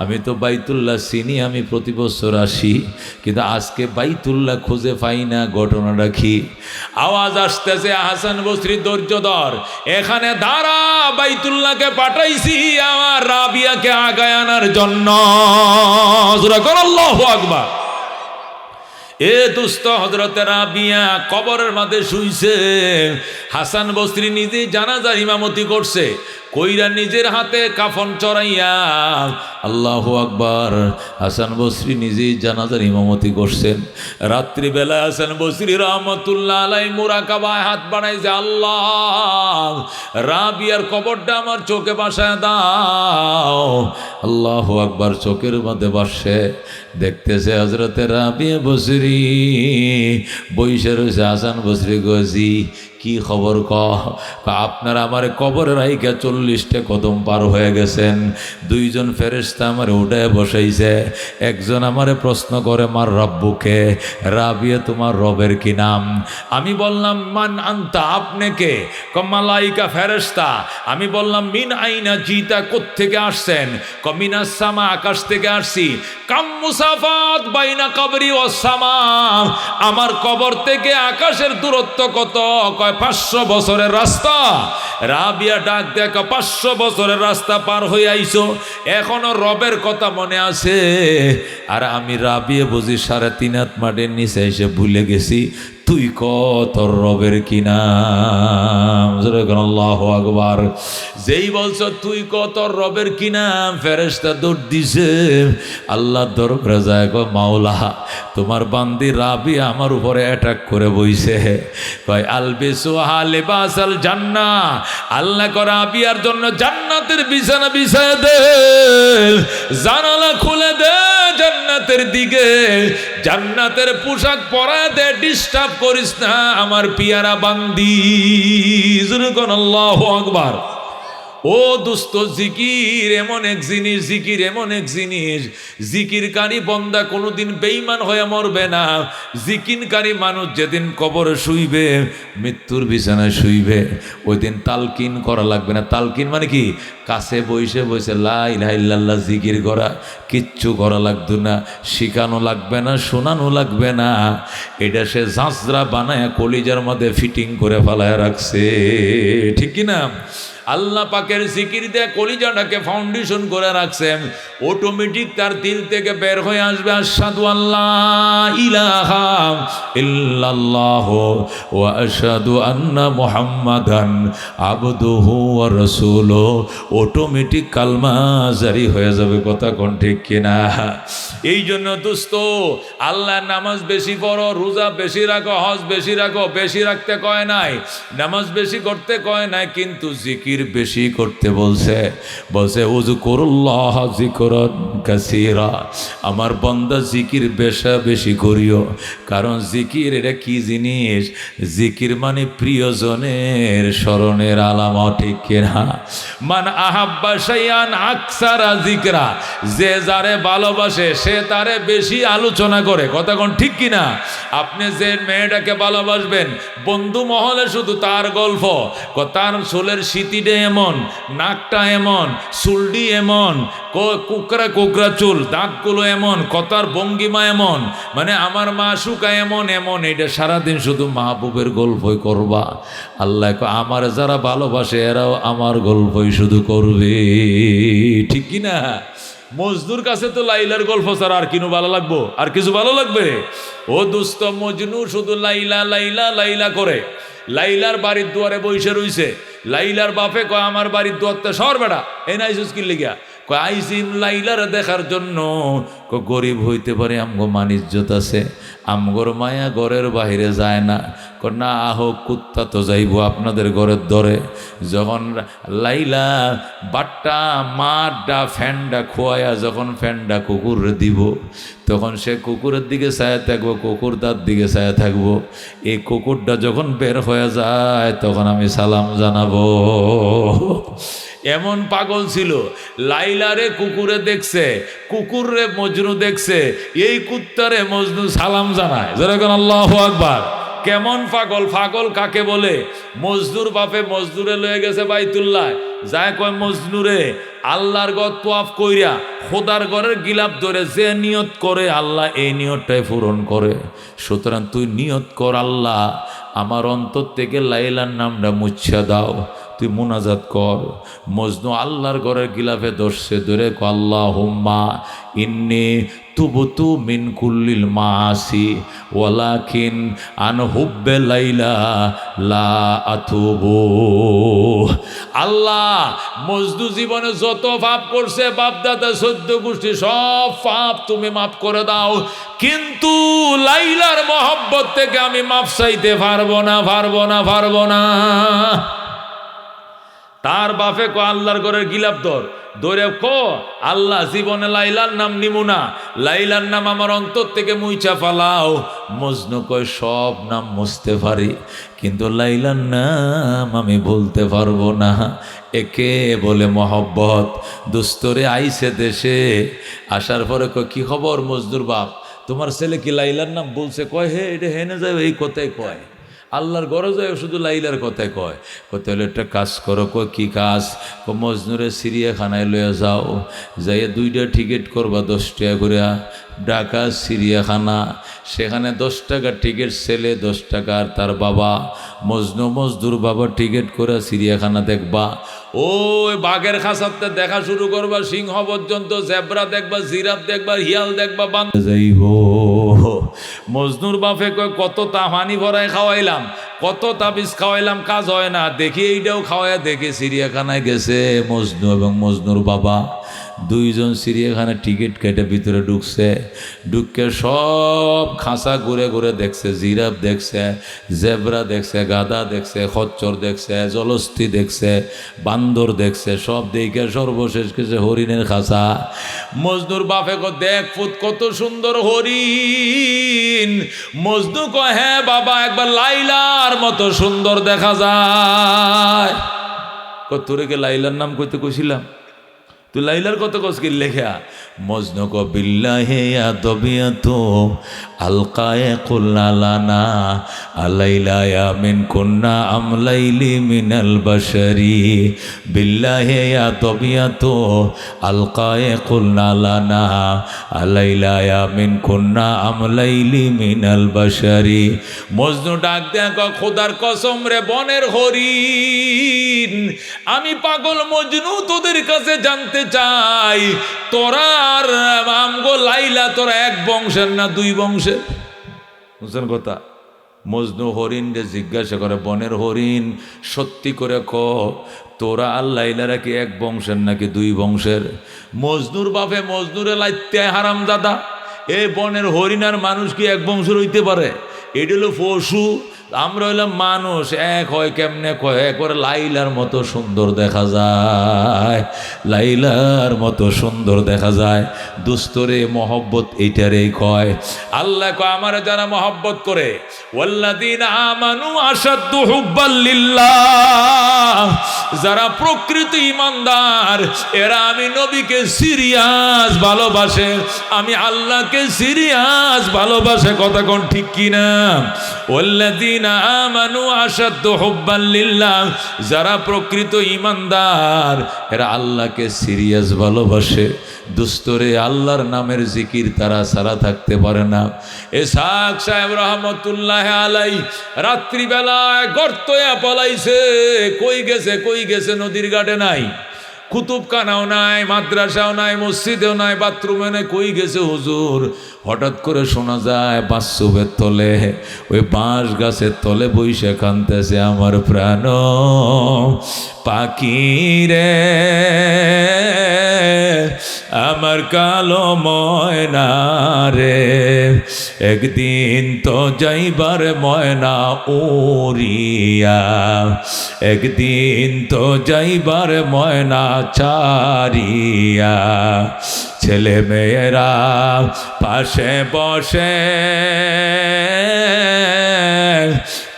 A: আমি তো বাইতুল্লাহ চিনি, আমি প্রতি বছর আসি, কিন্তু আজকে বাইতুল্লাহ খুঁজে পাই না। ঘটনাটা কি? আওয়াজ আসতেছে, হাসান বসরি ধৈর্য ধর, এখানে দাঁড়া, বাইতুল্লাহকে পাঠাইছি আমার রাবিয়াকে আগায় আনার জন্য। আল্লাহু আকবার। এ দুস্থ হযরত রাবিয়া কবরের মাঝে শুইছে। হাসান বসরি নিজেই জানাজার ইমামতি করছে, কইরা নিজের হাতে কাফন চড়াইয়া। আল্লাহু আকবার। হাসান বসরি নিজেই জানাজার ইমামতি করছেন। রাত্রিবেলা হাসান বসরি রহমতুল্লাহ আলাইহি মুরাকাবায় হাত বাড়াইছে, আল্লাহ রাবিয়ার কবরটা আমার চোখে বাসায় দাও। আল্লাহু আকবার। চোখের মধ্যে বসে দেখতেছে হযরতে রাবিয়া বসরি বইসা রয়েছে। হাসান বসরি গজি, কি খবর? আপনার আমার কবরের রাইকা 40টা কদম পার হয়ে গেছেন, দুইজন ফেরেশতা আমারে উঠায় বসাইছে। একজন আমারে প্রশ্ন করে, মার রব্বুকে? রাবিয়া তোমার রবের কি নাম? আমি বললাম মান আনতা, আপনি কে? মালাইকা ফেরেশতা। আমি বললাম মিন আইনা জিতা, কোত্থেকে আসছেন? মিনাস সামা, আকাশ থেকে আসছি। কাম মুসাফাত বাইনা কবরি ও সামা, আমার কবর থেকে আকাশের দূরত্ব কত? 500 বছরের রাস্তা। রাবিয়া ডাক দেখ, 500 বছরের রাস্তা পার হয়ে আইছো, এখনো রবের কথা মনে আছে? আর আমি রাবিয়া বুঝি 3.5 হাত মাটির নিচে এসে ভুলে গেছি। তুই তোর রবের কি নাম? আল্লাহু আকবার। যেই বলছো তুই তোর রবের কি নাম, ফেরেশতা দৌড় দিছে। আল্লাহ দরবারে যায়, মাওলা তোমার বান্দি রাবিয়া আমার উপরে অ্যাটাক করে বইছে। কয় আলবিসুহা লিবাসাল জান্নাহ, আল্লাহ রাবিয়ার জন্য জান্নাতের বিছানা বিছায় দে, জানালা খুলে দে জান্নাতের দিকে, জান্নাতের পোশাক পরায় দে, ডিস্টার্ব করিস না আমার পিয়ারা বান্দি। আল্লাহু আকবার। ও দোস্ত, জিকির এমন এক জিনিস, জিকির এমন এক জিনিস, জিকিরকারী বন্দা কোনোদিন বেঈমান হয়ে মরবে না। জিকিরকারী মানুষ যেদিন কবরে শুইবে, মৃত্যুর বিছানায় শুইবে, ওই দিন তালকিন করা লাগবে না। তালকিন মানে কি? কাছে বসে বসে লা ইলাহা ইল্লাল্লাহ জিকির করা, কিচ্ছু করা লাগতো না, শিখানো লাগবে না, শোনানো লাগবে না। এটা সে ঝাঁঝরা বানায় কলিজার মধ্যে ফিটিং করে ফেলায় রাখছে, ঠিক কি না? আল্লাহ পাকের জিকির দিয়ে কলিজাটাকে ফাউন্ডেশন করে রাখছেন, অটোমেটিক তার দিল থেকে বের হয়ে আসবে আশহাদু আল্লাহ ইলাহা ইল্লাল্লাহ ওয়া আশহাদু আন্না মুহাম্মাদান আবদুহু ওয়া রাসূলুহু। অটোমেটিক কালমা জারি হয়ে যাবে। কথা কোন ঠিক কিনা? এই জন্য দোস্ত, আল্লাহ নামাজ বেশি পড়ো, রোজা বেশি রাখো, হজ বেশি রাখো, বেশি রাখতে কয় নাই, নামাজ বেশি করতে কয় নাই, কিন্তু জিকির বেশি করতে বলছে। বলছে উযকুরুল্লাহ যিকরান কাসীরা, আমার বান্দা জিকির বেশি করিও। কারণ জিকির এটা কি জিনিস? জিকির মানে প্রিয়জনের স্মরণের আলামত, ঠিক কিনা? মান আহাব্বা শাইআন আকসারা যিকরা, যে যারে ভালোবাসে সে তারে বেশি আলোচনা করে। কথা কোন ঠিক কিনা? আপনি যে মেয়েটাকে ভালোবাসবেন, বন্ধু মহলে শুধু তার গল্প, তার চুলের সিটিটা এমন, নাকটা এমন, চুলটি এমন, কুকরা কুকরা চুল, দাঁতগুলো এমন, কথার ভঙ্গিমা এমন, মানে আমার মা শুকা এমন এমন, এটা সারাদিন শুধু মাহবুবের গল্পই করবা। আল্লাহ আমার যারা ভালোবাসে এরাও আমার গল্পই শুধু করবে, ঠিক কিনা? মজনুর কাছে তো লাইলার গল্প ছাড়া আর কিনু ভালো লাগবো? আর কিছু ভালো লাগবে? ও দোস্ত, মজনু শুধু লাইলা লাইলা লাইলা করে, লাইলার বাড়ির দুয়ারে বসে রইছে, লাইলার বাপে কয় আমার বাড়ির দোয়ারতে সর বেড়া এই নাইসুস কি লিগা কয় আইসিম লাইলার দেখার জন্য। গরিব হইতে পারে আমগো মান ইজ্জত আছে, আমগোর মায়া ঘরের বাহিরে যায় না। না আহ কুত্তা তো যাইব আপনাদের ঘরের দরে। যখন লাইলা বাট্টা মাড্ডা ফ্যানডা খোয়ায়া যখন ফ্যানডা কুকুর দিব, তখন সে কুকুরের দিকে ছায়া থাকবো, কুকুর তার দিকে ছায়া থাকবো। এই কুকুরটা যখন বের হয়ে যায় তখন আমি সালাম জানাবো। এমন পাগল ছিল। লাইলারে কুকুরে দেখছে, কুকুরে মজনু দেখছে, এই কুত্তারে মজনু সালাম জানায়। যেরকম আল্লাহু আকবার। কেমন পাগল! পাগল কাকে বলে? মজনুর বাপে মজনুরে লয়ে গেছে বাইতুল্লাহ, যায় কয় মজনুরে আল্লাহর ঘর তোয়াফ কইরা খোদার ঘরের গিলাপ ধরে যে নিয়ত করে আল্লাহ এই নিয়তটাই পূরণ করে। সুতরাং তুই নিয়ত কর, আল্লাহ আমার অন্তর থেকে লাইলার নামটা মুচ্ছা দাও। তুই মুনাজাত কর। মজনু আল্লাহর ঘরের গিলাফে ধরছে, ধরে কো আল্লাহুম্মা ইন্নী তুবতু মিন কুল্লিল মাসি ওয়ালাকিন আন হুব্বে লাইলা লা আতুবু। আল্লাহ মজনু জীবনে যত পাপ করছে, বাপ দাদা 14 গোষ্ঠী সব পাপ তুমি মাফ করে দাও, কিন্তু লাইলার মহব্বত থেকে আমি মাফ চাইতে পারবো না, পারবো না, পারবো না। তার বাপে কো আল্লাহর ঘরের গিলাপ ধরে কো আল্লাহ জীবনে লাইলার নাম নিমু না, লাইলার নাম আমার অন্তর থেকে মুইচা ফালাও। মজনু কয় সব নাম মুছতে পারি, কিন্তু লাইলার নাম আমি বলতে পারবো না। একে বলে মহব্বত। দুস্তরে আইসে দেশে, আসার পরে কয় কি খবর মজনুর বাপ, তোমার ছেলে কি লাইলার নাম বলছে? কয় হে এটা হেনে যায়, এই কথাই কয়। আল্লাহর ঘরে যায় শুধু লাইলার কথায় কয়। কত হলে একটা কাজ করো। কয় কি কাজ? মজনুরে চিড়িয়াখানায় লইয়া যাও, যাইয়া 2টা টিকিট করবা 10 টাকা করে, ঢাকা চিড়িয়াখানা। সেখানে 10 টাকা টিকিট, ছেলে 10 টাকা আর তার বাবা। মজনু মজদুর বাবা টিকিট করে চিড়িয়াখানা দেখবা। ওই বাঘের খাঁচাতে দেখা শুরু করবা, সিংহ পর্যন্ত, জেব্রা দেখবা, জিরাফ দেখবা, হিয়াল দেখবা, বান্ধ যাইব। মজনুর বাপে কয় কত পানি ভরায় খাওয়াইলাম, কত তাবিজ খাওয়াইলাম, কাজ হয় না, দেখি এইটাও খাওয়াইয়া দেখে চিড়িয়াখানায় গেছে মজনু এবং মজনুর বাবা। 2 জন চিড়িয়াখানায় টিকিট কেটে ভিতরে ঢুকছে। ঢুকে সব খাঁচা ঘুরে ঘুরে দেখছে, জিরাফ দেখছে, জেব্রা দেখছে, গাধা দেখছে, খচ্চর দেখছে, জলস্থি দেখছে, বান্দর দেখছে, সব দেখে সর্বশেষ গেছে হরিণের খাঁচা। মজনুর বাপে কো দেখ ফুত কত সুন্দর হরিণ। মজনু কয় হ্যাঁ বাবা, একবার লাইলার মতো সুন্দর দেখা যায়। তোরে কে লাইলার নাম কইতে কইছিলাম, তুই লাইলার কত কসকিল লেখা। মজনু কো বিল্লাহি আদবিয়াতু আলকায়ে কুল্লালানা আলাইলা ইয়া মিন কুন্না আমলাইলি মিনাল বাশারি। বিল্লাহি আদবিয়াতু আলকায়ে কুল্লালানা আলাইলা ইয়া মিন কুন্না আমলাইলি মিনাল বাশারি। মজনু ডাক দেয়া কয় খোদার কসম রে বনের হরিণ, আমি পাগল মজনু তোদের কাছে জানতে চাই, তোরা আর আমগো লাইলা তোরা এক বংশের না 2 বংশের? বুঝছেন কথা? মজনু হরিণ যে জিজ্ঞাসা করে, বনের হরিণ সত্যি করে ক তোরা আর লাইলারা কি এক বংশের নাকি 2 বংশের? মজনুর বাপে মজনুরে লাইতে হারাম দাদা, এই বনের হরিণ আর মানুষ কি এক বংশের হইতে পারে? এটা হলো পশু, আমরা হইলাম মানুষ। এক হয় কেমনে কয়, একবার লাইলার মতো সুন্দর দেখা যায়, লাইলার মতো সুন্দর দেখা যায়। দুস্তরে মহব্বত এইটারেই কয়। আল্লাহ কয় আমার যারা মহব্বত করে, ওয়াল্লাযীনা আমানু আশাদ্দু হুব্বাল লিল্লাহ, যারা প্রকৃত ঈমানদার এরা আমি নবীকে সিরিয়াস ভালোবাসে, আমি আল্লাহকে সিরিয়াস ভালোবাসে। কথা কোন ঠিক কিনা? ওয়াল্লাযীনা আমানু আশাদ্দু হুব্বাল লিল্লাহ, যারা প্রকৃত ঈমানদার এরা আল্লাহকে সিরিয়াস ভালোবাসে। দুস্তরে আল্লাহর নামের জিকির তারা ছাড়া থাকতে পারে না। ইসহাক সাহেব রহমতুল্লাহ আলাই রাত্রিবেলায় গর্তয়া পলাইছে, কই গেছে নদীর ঘাটে নাই। কুতুবখানাও নাই, মাদ্রাসাও নাই, মসজিদেও নাই, বাথরুমে নাই, কই গেছে হুজুর? হঠাৎ করে শোনা যায় বাঁশঝোপের তলে, ওই বাঁশ গাছের তলে বইসে কাঁদতেছে আমার প্রাণ পাখি রে, আমার কালো ময়না রে, একদিন তো যাইবার ময়না উড়িয়া, একদিন তো যাইবার ময়না ছাড়িয়া। ছেলে মেয়েরা পাশে বসে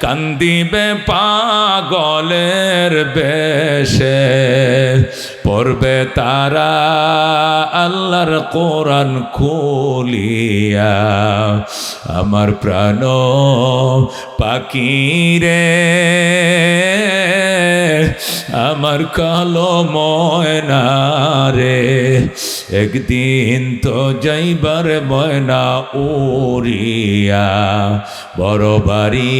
A: কান্দিবে পাগলের বেশে, পড়বে তারা আল্লাহর কোরআন খুলিয়া। আমার প্রাণ পাখি রে, আমার কালো ময়না রে, একদিন তো যাইবার ময়না উড়িয়া। বড় বাড়ি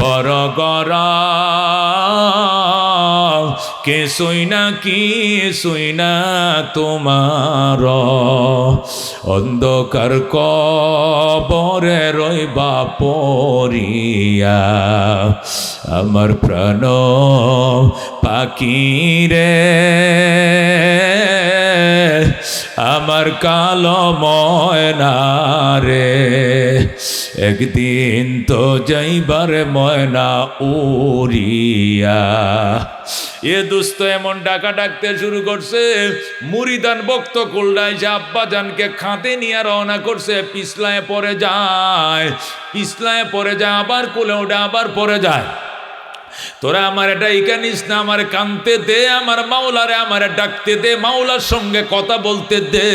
A: বড় গড়া, কিছুই না তোমার, অন্ধকার কবরে রইবা পড়িয়া। আমার প্রাণ পাখি রে, আমার কালো ময়না রে, একদিন তো যাইবার ময়না উড়িয়া। এ দুস্থ এমন ডাকা ডাকতে শুরু করছে, মুরিদান বক্ত কুলডায় যে আব্বাজানকে খাতে নিয়ে রওনা করছে। পিছলায় পড়ে যায়, পিছলায় পড়ে যায়, আবার কোলে ওঠে, আবার পড়ে যায়। তোরা আমার এটা ইকানিস না, আমার কানতে দে, আমার মাওলারে আমার ডাকতে দে, মাওলার সঙ্গে কথা বলতে দে।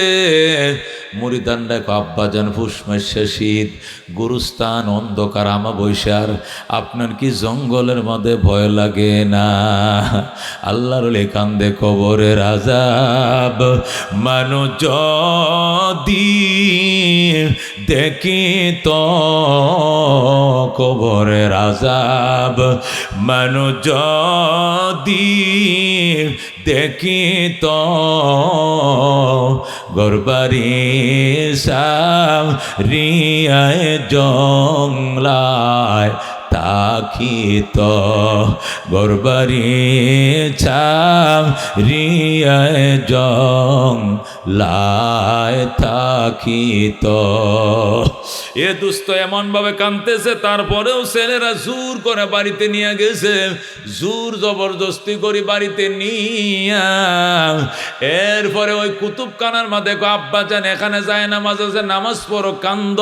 A: মুরিদান ডাকো, আব্বাজান ফুসমাইশা শীত, গুরুস্থান অন্ধকার আমা বৈশার, আপনার কি জঙ্গলের মধ্যে ভয় লাগে না? আল্লাহর কান্দে কবরের আযাব, মানুষ যদি দেখি তো কবরের আযাব, মানুষ যদি দেখি তো গরবারি সারিয়ায় জংলায় তাকিত, গরবারি ছারিয়ায় জংলায় তাকিত। এ দুস্থ এমন ভাবে কাঁদতেছে, তারপরেও ছেলেরা জোর করে বাড়িতে নিয়ে গেছে, জোর জবরদস্তি করে বাড়িতে নিয়া। এরপরে ওই কুতুবখানার মধ্যে আব্বাজান এখানে যায় নামাজ আছে, নামাজ পড়ো, কান্দ।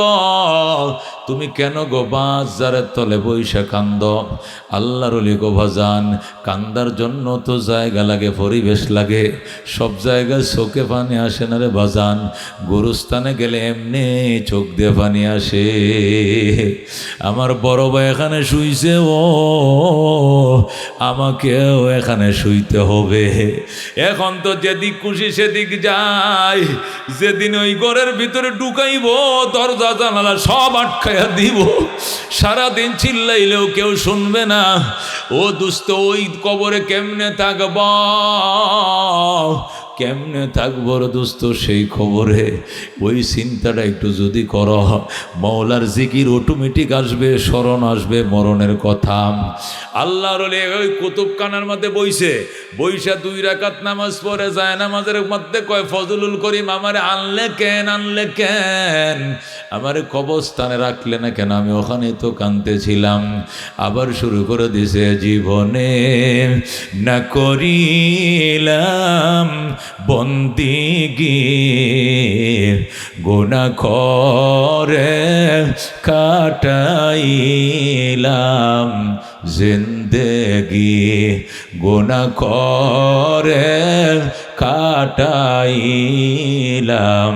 A: তুমি কেন গো বাজারের তলে বইসা কান্দ? আল্লাহর ওলি গো ভাজান, কান্দার জন্য তো জায়গা লাগে, পরিবেশ লাগে, সব জায়গায় চোখে পানি আসে না রে ভাজান। গুরুস্থানে গেলে এমনি চোখ দিয়ে পানি আসে। আমার বড় ভাই এখানে শুইছে, ও আমাকেও এখানে শুইতে হবে। এখন তো যেদিক খুশি সেদিক যায়, যেদিন ওই ঘরের ভিতরে ঢুকাইব দরজা জানালা সব আটকাইয়া দিব, সারাদিন চিল্লাইলেও কেউ শুনবে না। ও দুস্থ, ওই কবরে কেমনে থাকব, কেমনে থাকবো রে দোস্ত সেই খবরে? ওই চিন্তাটা একটু যদি কর, মওলার জিকির অটোমেটিক আসবে, স্মরণ আসবে মরণের কথা। আল্লাহর ওই কুতুবখানার মধ্যে বইসা 2 রাকাত নামাজ পড়ে যায়, নামাজের মধ্যে কয় ফজলুল করিম আমারে আনলে কেন, আমারে কবরস্থানে রাখলে না কেন? আমি ওখানে তো কাঁদতেছিলাম। আবার শুরু করে দিছে, জীবনে না করিলাম বন্দিগি, গুনাহ করে কাটাইলাম জিন্দেগি, গুনাহ করে কাটাইলাম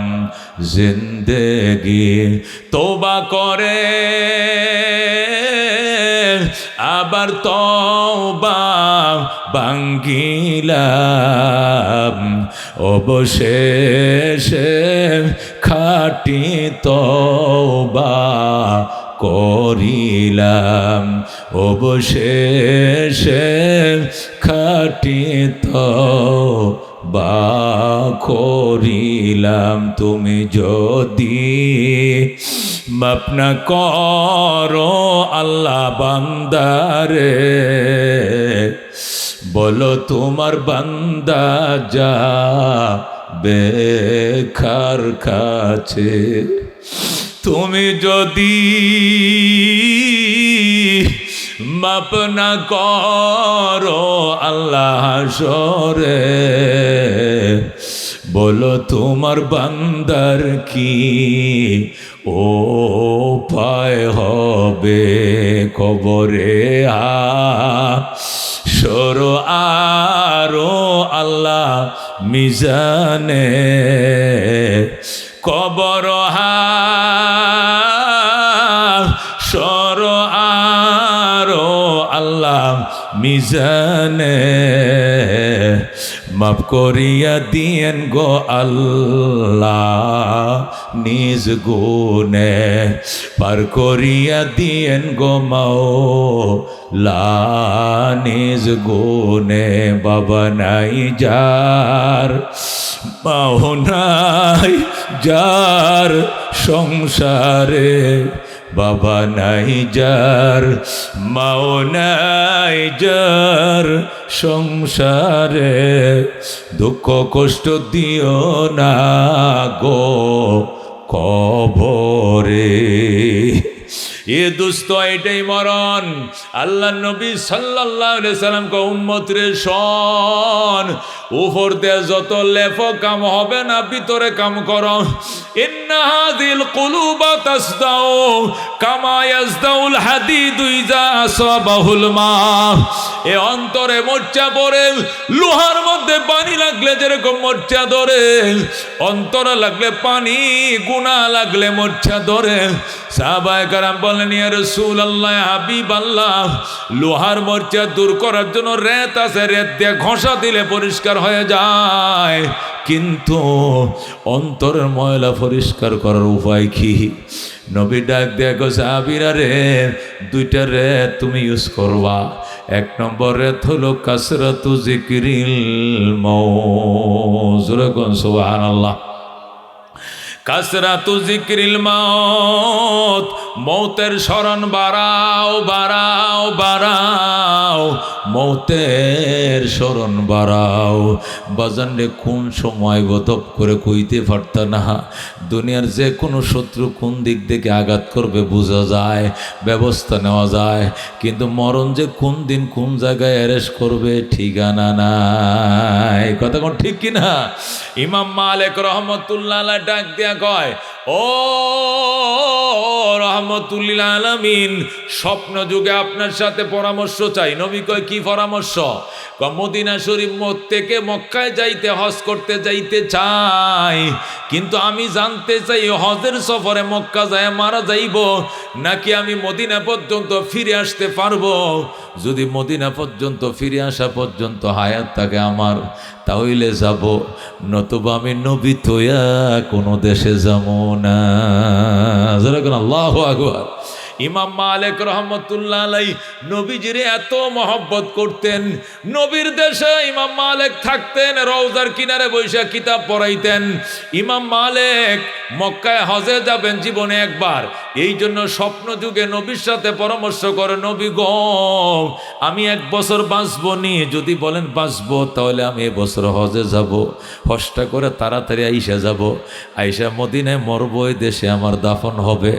A: জিন্দেগি। তওবা করে আবার তওবা ভাঙ্গিলাম, অবশেষে খাঁটি তওবা করিলাম, অবশেষে খাঁটি তওবা বা করিলাম, তুমি যদি মাফ না করো আল্লাহ বান্দারে, বলো তোমার বান্দা যা বেকার কাছে। তুমি যদি মাপ না করো আল্লাহ হাসরে, বলো তোমার বান্দার কি উপায় হবে। কবরে সরো আরো আল্লাহ মিজানে, কবর সরো আরো আল্লাহ মিজানে, মাফ করিয়া দিয়েন গো আল্লাহ নিজ গুণে, পার করিয়া দিয়েন গো মাওলা নিজ গুণে। বাবা নাই যার, মাও নাই যার সংসারে, বাবা নাই যার, মাও নাই যার সংসারে, দুঃখ কষ্ট দিও না গো কবরে। এ দোস্ত এটাই মরণ। আল্লাহ নবী সাল্লাল্লাহু আলাইহি সাল্লাম কো উম্মত রে শোন, উপর দিয়ে যত লেফ কাম হবে না, ভিতরে কাম করো। ইন্না হাযিল কুলুবা তাসদাউ কামা ইয়াসদাউল হাদিদু ইযা আসাবাহুল মা। এ অন্তরে মোর্চা পড়ে, লোহার মধ্যে পানি লাগলে যেরকম মোর্চা ধরে, অন্তরে লাগলে পানি, গুনাহ লাগলে মোর্চা ধরে। সাহাবায়ে কেরাম বলেন, ইয়া রাসূলুল্লাহ, হাবিবাল্লাহ, লোহার মোর্চা দূর করার জন্য রেত আছে, রেত দিয়ে ঘষা দিলে পরিষ্কার হয়ে যায়, কিন্তু অন্তরের ময়লা পরিষ্কার করার উপায় কি? নবী ডাক দেখো সাহাবীরা রে, দুইটা রেত তুমি ইউজ করবা। এক নম্বর রেত হলো কাসরাতু যিকরিল মাউত। সুবহানাল্লাহ। কাসরাতু যিকরিল মাউত, মৌতের স্মরণ বাড়াও বাড়াও বাড়াও, মৌতের স্মরণ বাড়াও। বাজানরে কোন সময় গতব করে কইতে পারত না। দুনিয়ার যে কোনো শত্রু কোন দিক থেকে আঘাত করবে বোঝা যায়, ব্যবস্থা নেওয়া যায়, কিন্তু মরণ যে কোন দিন কোন জায়গায় অ্যারেস্ট করবে ঠিকানা নাই। কথা কোন ঠিক কিনা? ইমাম মালিক রহমতুল্লাহ আলাইহি ডাক দিয়া কয়, ও রহমতুল্লিল আলামিন, স্বপ্ন যুগে আপনার সাথে পরামর্শ চাই। নবী কয়, কি পরামর্শ? মদিনা শরীফ থেকে মক্কায় যাইতে, হজ করতে যাইতে চাই, কিন্তু আমি জানতে চাই হজের সফরে মক্কা যায় মারা যাইব নাকি আমি মদিনা পর্যন্ত ফিরে আসতে পারবো। যদি মদিনা পর্যন্ত ফিরে আসা পর্যন্ত হায়াত থাকে আমার, তাহলে যাব, নতুবা আমি নবী তৈয়া কোনো দেশে যাব না। আল্লাহু আকবার। ইমাম মালিক রহমতুল্লাহ আলাইহি নবীজিরে এত মহব্বত করতেন, নবীর দেশে ইমাম মালিক থাকতেন, রওজার কিনারে বসে কিতাব পড়াইতেন। ইমাম মালিক মক্কায় হজে যাবেন জীবনে একবার, এই জন্য স্বপ্ন যুগে নবীর সাথে পরামর্শ করে, নবী গো, আমি 1 বছর বাঁচবো নি, যদি বলেন বাঁচবো তাহলে আমি এবছর হজে যাব, হজটা করে তাড়াতাড়ি আইসা যাব, আইসা মদিনায় মরবো, এই দেশে আমার দাফন হবে।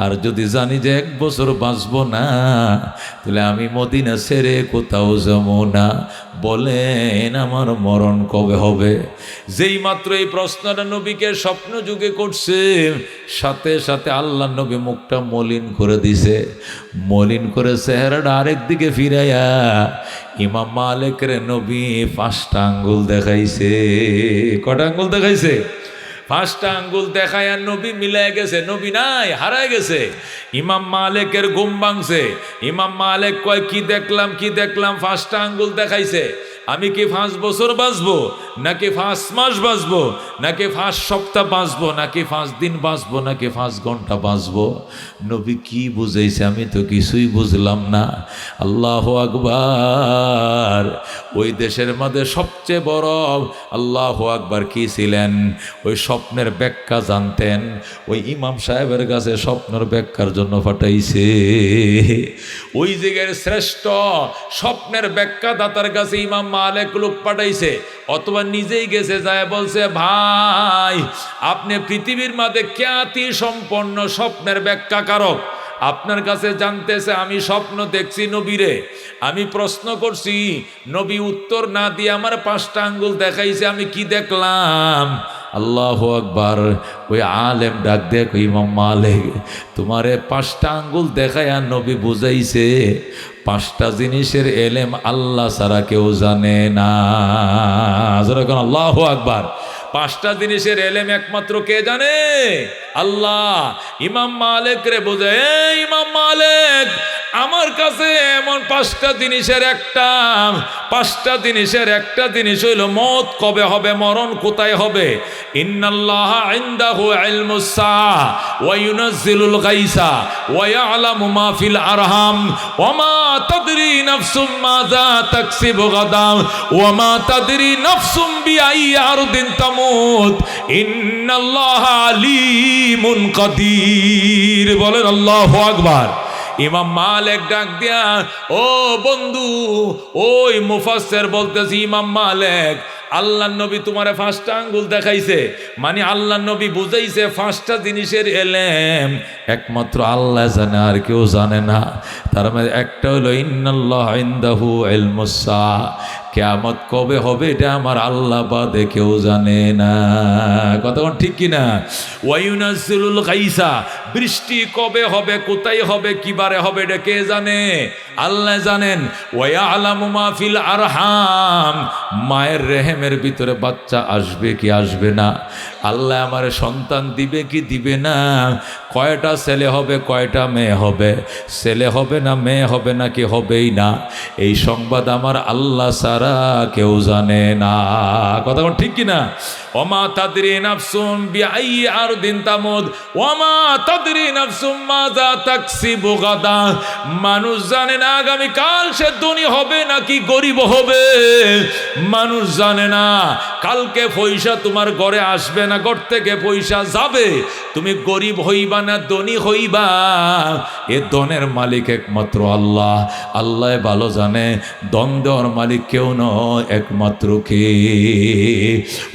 A: আর যদি জানি যে 1 বছর বাঁচবো না, তাহলে আমি মদিনা ছেড়ে কোথাও যাবো না। বলেন আমার মরণ কবে হবে? যেই মাত্র এই প্রশ্নটা নবীকে স্বপ্ন যুগে করছে, সাথে সাথে আল্লাহ নবী মুখটা মলিন করে দিছে, মলিন করে চেহারাটা আরেক দিকে ফিরাইয়া ইমাম মালিকের নবী 5টা আঙ্গুল দেখাইছে। কটা আঙ্গুল দেখাইছে? পাঁচটা আঙ্গুল দেখায় আর নবী মিলাই গেছে, নবী নাই, হারায় গেছে। ইমাম মালিকের ঘুম ভাঙছে। ইমাম মালিক কয় কি দেখলাম কি দেখলাম, পাঁচটা আঙ্গুল দেখাইছে। আমি কি 5 বছর বাঁচবো, নাকি 5 মাস বাঁচবো, নাকি 5 সপ্তাহ বাঁচবো, নাকি 5 দিন বাঁচবো, নাকি 5 ঘন্টা বাঁচবো? নবী কি বুঝাইছে আমি তো কিছুই বুঝলাম না। আল্লাহু আকবার। ওই দেশের মধ্যে সবচেয়ে বড় আল্লাহু আকবার কি ছিলেন? ওই স্বপ্নের ব্যাখ্যা জানতেন। ওই ইমাম সাহেবের কাছে স্বপ্নের ব্যাখ্যার জন্য পাঠাইছে। ওই জায়গার শ্রেষ্ঠ স্বপ্নের ব্যাখ্যা দাতার কাছে ইমাম মালিক লোক পাঠাইছে, অথবা নিজেই গেছে, যায় বলছে ভাই আপনি পৃথিবীর মধ্যে খ্যাতি সম্পন্ন স্বপ্নের ব্যাখ্যাকারক, আপনার কাছে জানতেছে আমি স্বপ্ন দেখছি নবীরে। আমি প্রশ্ন করছি, নবী উত্তর না দিয়ে আমার 5টা আঙ্গুল দেখাইছে, আমি কি দেখলাম? আল্লাহু আকবার। ওই আলেম ডাক দেখ ইমাম মালিক, তোমারে 5টা আঙ্গুল দেখায় আর নবী বুঝাইছে 5টা জিনিসের এলেম আল্লাহ ছাড়া কেউ জানে না। যেরকম আল্লাহু আকবার। 5টা জিনিসের এলেম একমাত্র কে জানে? আল্লাহ। ইমাম মালিক রে বোঝে, ইমাম মালিক আমার কাছে এমন 5টা জিনিসের একটা জিনিস হইল মত কবে হবে, মরণ কোথায় হবে। ইন্নাল্লাহা ইনদাহু ইলমুস সাআ ওয়া ইউনাজ্জিলুল গায়সা ওয়া ইয়ালামু মা ফিল আরহাম ওয়া মা তাদরি নাফসুম মাযা তাকসিবু গাদাম ওয়া মা তাদরি নাফসুম বিআইয়ি আরদিন তামুত ইন্নাল্লাহা আলীমুন কাদির। বলেন আল্লাহু আকবার। ইমাম মালিক ডাক দিয়া, ও বন্ধু, ওই মুফাসসির বলতেছি ইমাম মালিক, আল্লাহ নবী তোমারে 5টা আঙ্গুল দেখাইছে, মানে আল্লাহ নবী বুঝাইছে 5টা জিনিসের এলেম একমাত্র আল্লাহ জানে, আর কেউ জানে না। তার মানে একটা হলো ইন্নাল্লাহ ইনদাহু ইলমুস সাআ, কিয়ামত কবে হবে এটা আমার আল্লাহ বাদে কেউ জানে না। কথা ঠিক কিনা? ওয়া ইউনাজ্জিলুল গায়সা, বৃষ্টি কবে হবে, কোথায় হবে, কিবারে হবে এটা কে জানে? আল্লাহ জানেন। ওয়া ইয়ালামু মা ফিল আরহাম, মায়ের রেহেমের ভিতরে বাচ্চা আসবে কি আসবে না, আল্লাহ আমারে সন্তান দিবে কি দিবে না, কয়টা ছেলে হবে কয়টা মেয়ে হবে, ছেলে হবে না মেয়ে হবে নাকি হবেই না, এই সংবাদ আমার আল্লাহ ছাড়া কেউ জানে না। কথা ঠিক কিনা? ওমা তাদরি নাফসুম বিআইয়ি আরদিন তামুত ওমা তাদরি নাফসুম মাযা তাকসিবু গাদা, মানুষ জানে না আগামী কাল সে ধনী হবে নাকি গরিব হবে, মানুষ জানে না কালকে পয়সা তোমার ঘরে আসবে না ঘর থেকে পয়সা যাবে, তুমি গরিব হইবা না ধনী হইবা, এ ধনের মালিক একমাত্র আল্লাহ। আল্লাহ ভালো জানে ধন দেওয়ার মালিক কেউ নয়, একমাত্র কে?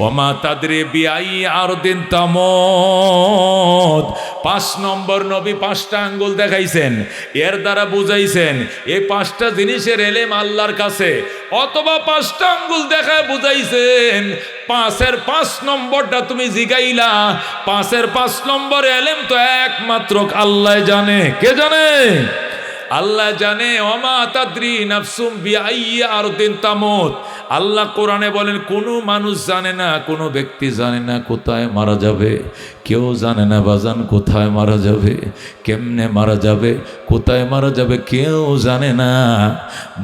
A: ওমা তাদরি বিআইয়ি আরদিন তামুত। 5 নম্বর নবী 5টা আঙ্গুল দেখাইছেন, এর দ্বারা বুঝাইছেন এই 5টা জিনিসের এলেম আল্লাহর কাছে, অথবা 5টা আঙ্গুল দেখায় বুঝাইছেন 5-এর 5 নম্বরটা তুমি জিগাইলা, 5-এর 5 নম্বর এলেম তো একমাত্র আল্লাহ জানে। কে জানে? আল্লাহ জানে। ওমা তাদরি নাফসুম বিআইয়ি আরদিন তামুত। আল্লাহ কোরআনে বলেন কোনো মানুষ জানে না, কোনো ব্যক্তি জানে না কোথায় মারা যাবে, কেউ জানে না বাজান কোথায় মারা যাবে, কেমনে মারা যাবে, কোথায় মারা যাবে কেউ জানে না।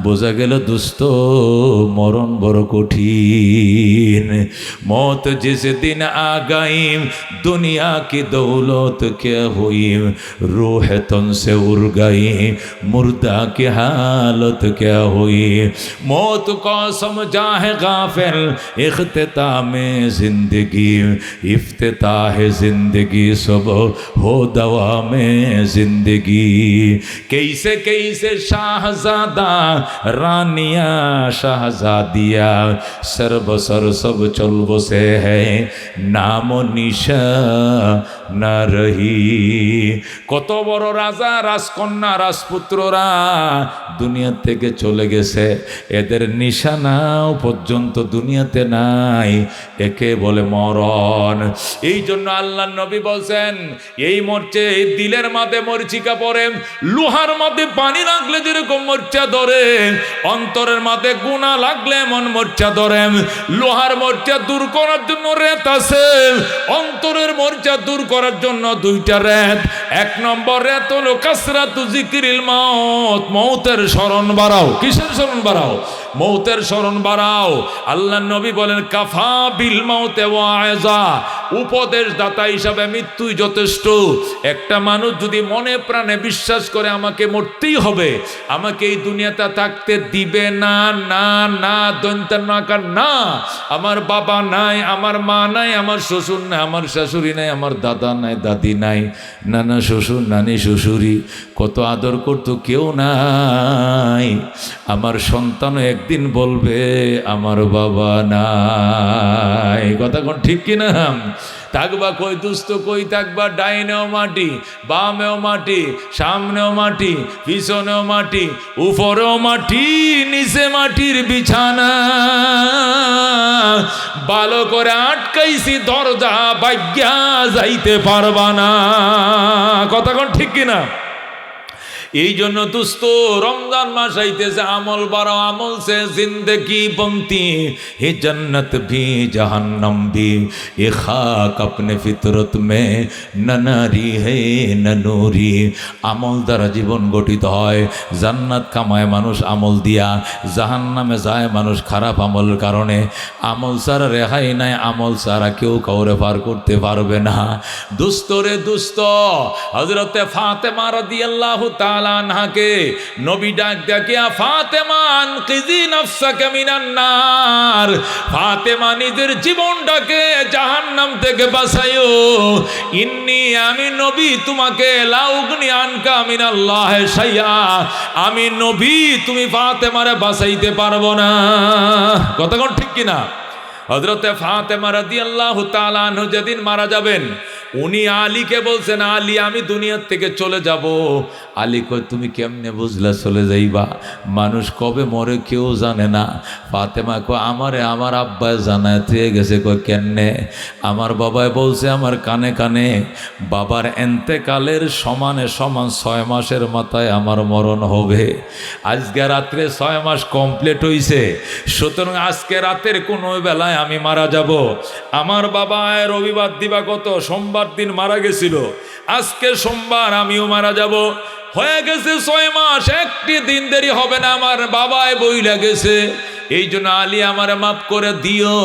A: বোঝা গেল দোস্ত মরণ বড় কঠিন। মौत जिस दिन आ गई दुनिया की दौलत क्या हुई, रूह तन से उड़ गई मुर्दा की हालत क्या हुई। मौत को समझा है गाफिल इख्तिताम जिंदगी, इफ्तिताह जिंदगी सब हो दवा में जिंदगी। कैसे कैसे शाहजादा रानिया शाहजादिया सरबसर सब चल बसे है नाम निशा না রহি। কত বড় রাজা রাজকন্যা রাজপুত্র ছাত্ররা দুনিয়া থেকে চলে গেছে, এদের নিশানাও পর্যন্ত দুনিয়াতে নাই, একে বলে মরণ। এই জন্য আল্লাহ নবী বলছেন, এই মরচে দিলের মাঝে মরিচিকা পড়ে, লোহার মাঝে পানি লাগলে যেরকম মরচা ধরে, অন্তরের মাঝে গুনাহ লাগলে এমন মরচা ধরে। লোহার মরচা দূর করার জন্য রেত আছে, অন্তরের মরচা দূর করার জন্য দুইটা রেত। এক নম্বর রেত হলো কাসরাতু যিকরিল মাউত, মৌতের স্মরণ বাড়াও। কিসের স্মরণ বাড়াও? মৌতের স্মরণ বাড়াও। আল্লাহ নবী বলেন, কাফা বিল মাউতে ওয়াইজা, উপদেশদাতা হিসাবে মৃত্যুই যথেষ্ট। একটা মানুষ যদি মনে প্রাণে বিশ্বাস করে আমাকে মরতেই হবে, আমাকে এই দুনিয়াতে থাকতে দিবে না, না না দন্তের নাকার না, আমার বাবা নাই, আমার মা নাই, আমার শ্বশুর নাই, আমার শাশুড়ি নাই, আমার দাদা নাই, দাদি নাই, নানা শ্বশুর নানি শ্বশুরি কত আদর করতো, কেউ নাই। আমার সন্তানও একদিন বলবে আমার বাবা নাই। কথা কোন ঠিক কিনা? থাকবা কই দুস্থ, কই থাকবা ডাইনেও মাটি, বামেও মাটি, সামনেও মাটি, পিছনেও মাটি, উপরেও মাটি, নিচে মাটির বিছানা। ভালো করে আটকাইছি দরজা, ভাগ্যা যাইতে পারবা না। কথা কোন ঠিক কিনা? এই জন্য দুস্থ রমজান মাস আইতেছে, আমল বাড়াও, আমল সে জিন্দগি বনতি হে, জন্নত ভি জাহান্নাম ভি, এ খাক আপনে ফিতরত মে নানারি হে ননুরি। আমল দ্বারা জীবন গঠিত হয়, জান্নাত কামায় মানুষ আমল দিয়া, জাহান্নামে যায় মানুষ খারাপ আমলের কারণে। আমল ছাড়া রেহাই নাই, আমল ছাড়া কেউ কাউরে পার করতে পারবে না। দুস্থ রে দুস্থ, হযরতে ফাতেমা রাদিয়াল্লাহু তাআলা আনহাকে নবী ডাক দেয়া, ফাতেমা আনকিজি নাফসাকা মিনান নার, ফাতেমা নিজের জীবনটাকে জাহান্নাম থেকে বাঁচাইও। ইন্নী, আমি নবী তোমাকে লাউগনি আনকা মিনাল্লাহ শাইয়া, আমি নবী তুমি ফাতেমারে বাঁচাইতে পারবো না। কথা কোন ঠিক কিনা? হযরতে ফাতেমা রাদিয়াল্লাহু তাআলা আনহু যেদিন মারা যাবেন, উনি আলীকে বলছেন, আলী আমি দুনিয়ার থেকে চলে যাব। আলী কয়, তুমি কেমনে বুঝলা চলে যাইবা? মানুষ কবে মরে কেউ জানে না। ফাতেমা কয়, আমারে আমার আব্বায় জানায় দিয়ে গেছে। কয় কেমনে? আমার বাবায় বলছে আমার কানে কানে, বাবার এন্তেকালের সমানে সমান 6 মাসের মাথায় আমার মরণ হবে। আজকে রাত্রে 6 মাস কমপ্লিট হইছে, সুতরাং আজকে রাতের কোনো বেলায় আমি মারা যাব। আমার বাবা রবিবার দিবা কত, সোমবার দিন মারা গেছিল, আজকে সোমবার আমিও মারা যাব। হয়ে গেছে 6 মাস, একটি দিন দেরি হবে না, আমার বাবায় বইলা গেছে। এই জন্য আলী আমারে মাফ করে দিও,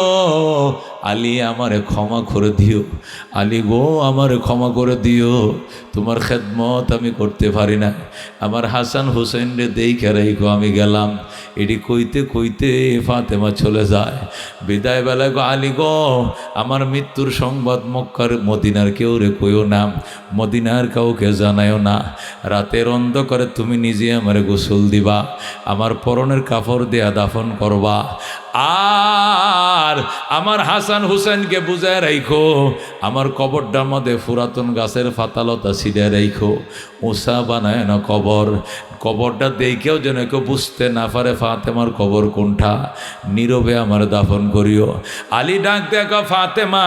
A: আলী আমারে ক্ষমা করে দিও, আলী গো আমারে ক্ষমা করে দিও, তোমার খেদমত আমি করতে পারি না। আমার হাসান হুসেন রে দেখে রাইখো, আমি গেলাম। এটি কইতে কইতে ফাতেমা চলে যায়। বিদায় বেলায় গো, আলী গো আমার মৃত্যুর সংবাদ মক্কার মদিনার কেউ রে কইও না, মদিনার কাউকে জানায়ও না। রাতের অন্ধকারে তুমি নিজে আমারে গোসল দিবা, আমার পরনের কাপড় দেয়া দাফন করবা, আর আমার হাসান হুসেনকে বুঝায় রাইখো, আমার কবরটার মধ্যে পুরাতন গাছের পাতালতা ছিঁড়ে রাইখো, উষা বানায় না কবর। কবরটা দেখেও যেন কেউ বুঝতে না পারে ফাতেমার কবর কোনটা, নীরবে আমার দাফন করিও। আলী ডাক দেখা, ফাতেমা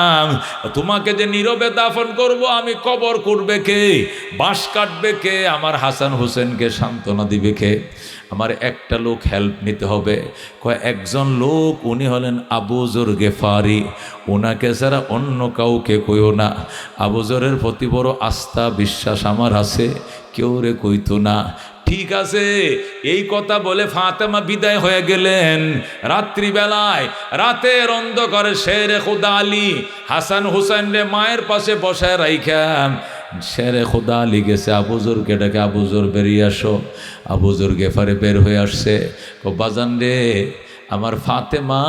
A: তোমাকে যে নীরবে দাফন করব, আমি কবর করবে কে, বাঁশ কাটবে কে, আমার হাসান হুসেনকে সান্ত্বনা দিবে কে? আমার একটা লোক হেল্প নিতে হবে। কয় একজন লোক, উনি হলেন আবু যর গেফারি, ওনাকে ছাড়া অন্য কাউকে কইও না। আবু যরের প্রতি বড় আস্থা বিশ্বাস আমার আছে, কেউ রে কইতো না। ঠিক আছে, এই কথা বলে ফাতেমা বিদায় হয়ে গেলেন। রাত্রিবেলায় রাতের অন্ধকারে শেরে খুদা আলী হাসান হুসেন রে মায়ের পাশে বসায় রাইখাম। শেরে খুদা আলী গেছে আবু যরকে ডেকে, আবু যর বেরিয়ে আসো। আবু যর গেফারে বের হয়ে আসছে। ও বাজান রে, আমার ফাতেমা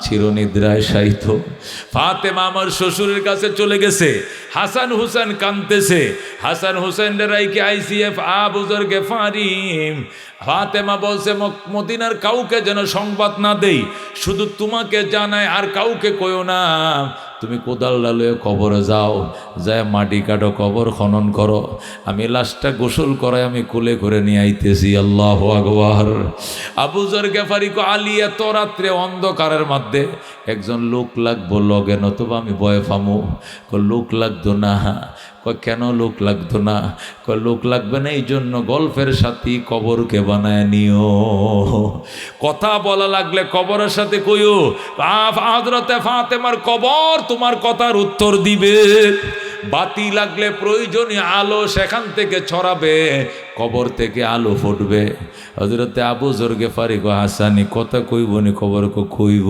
A: চিরনিদ্রায় শায়িত। ফাতেমা আমার শ্বশুরের কাছে চলে গেছে। হাসান হুসেন কাঁদতেছে। হাসান হুসেন রাইকে আইসিএফ আবু যর গেফারি। ফাতেমা বলছে, মদিনার কাউকে যেন সংবাদ না দেই, শুধু তোমাকে জানায়, আর কাউকে কইও না। তুমি কোদাল ডালে কবরে যাও, যায় মাটি কাটো, কবর খনন করো, আমি লাশটা গোসল করে আমি কোলে করে নিয়ে আইতেছি। আল্লাহু আকবার। আবু যর গেফারি কো আলী, এত রাত্রে অন্ধকারের মধ্যে একজন লোক লাগবো লগে, নতুবা আমি ভয় পামু। লোক লাগতো না। কেন লোক লাগতো না? লোক লাগবে না এই জন্য গল্পের সাথী কবরকে বানায় নিও। কথা বলা লাগলে কবরের সাথে কইও, হযরতে ফাতেমার কবর তোমার কথার উত্তর দিবে। বাতি লাগলে প্রয়োজনীয় আলো সেখান থেকে ছড়াবে, কবর থেকে আলো ফুটবে। হযরতে আবু যর গেফারি গো হাসানি, কথা কইব নি? কবর কো কইব,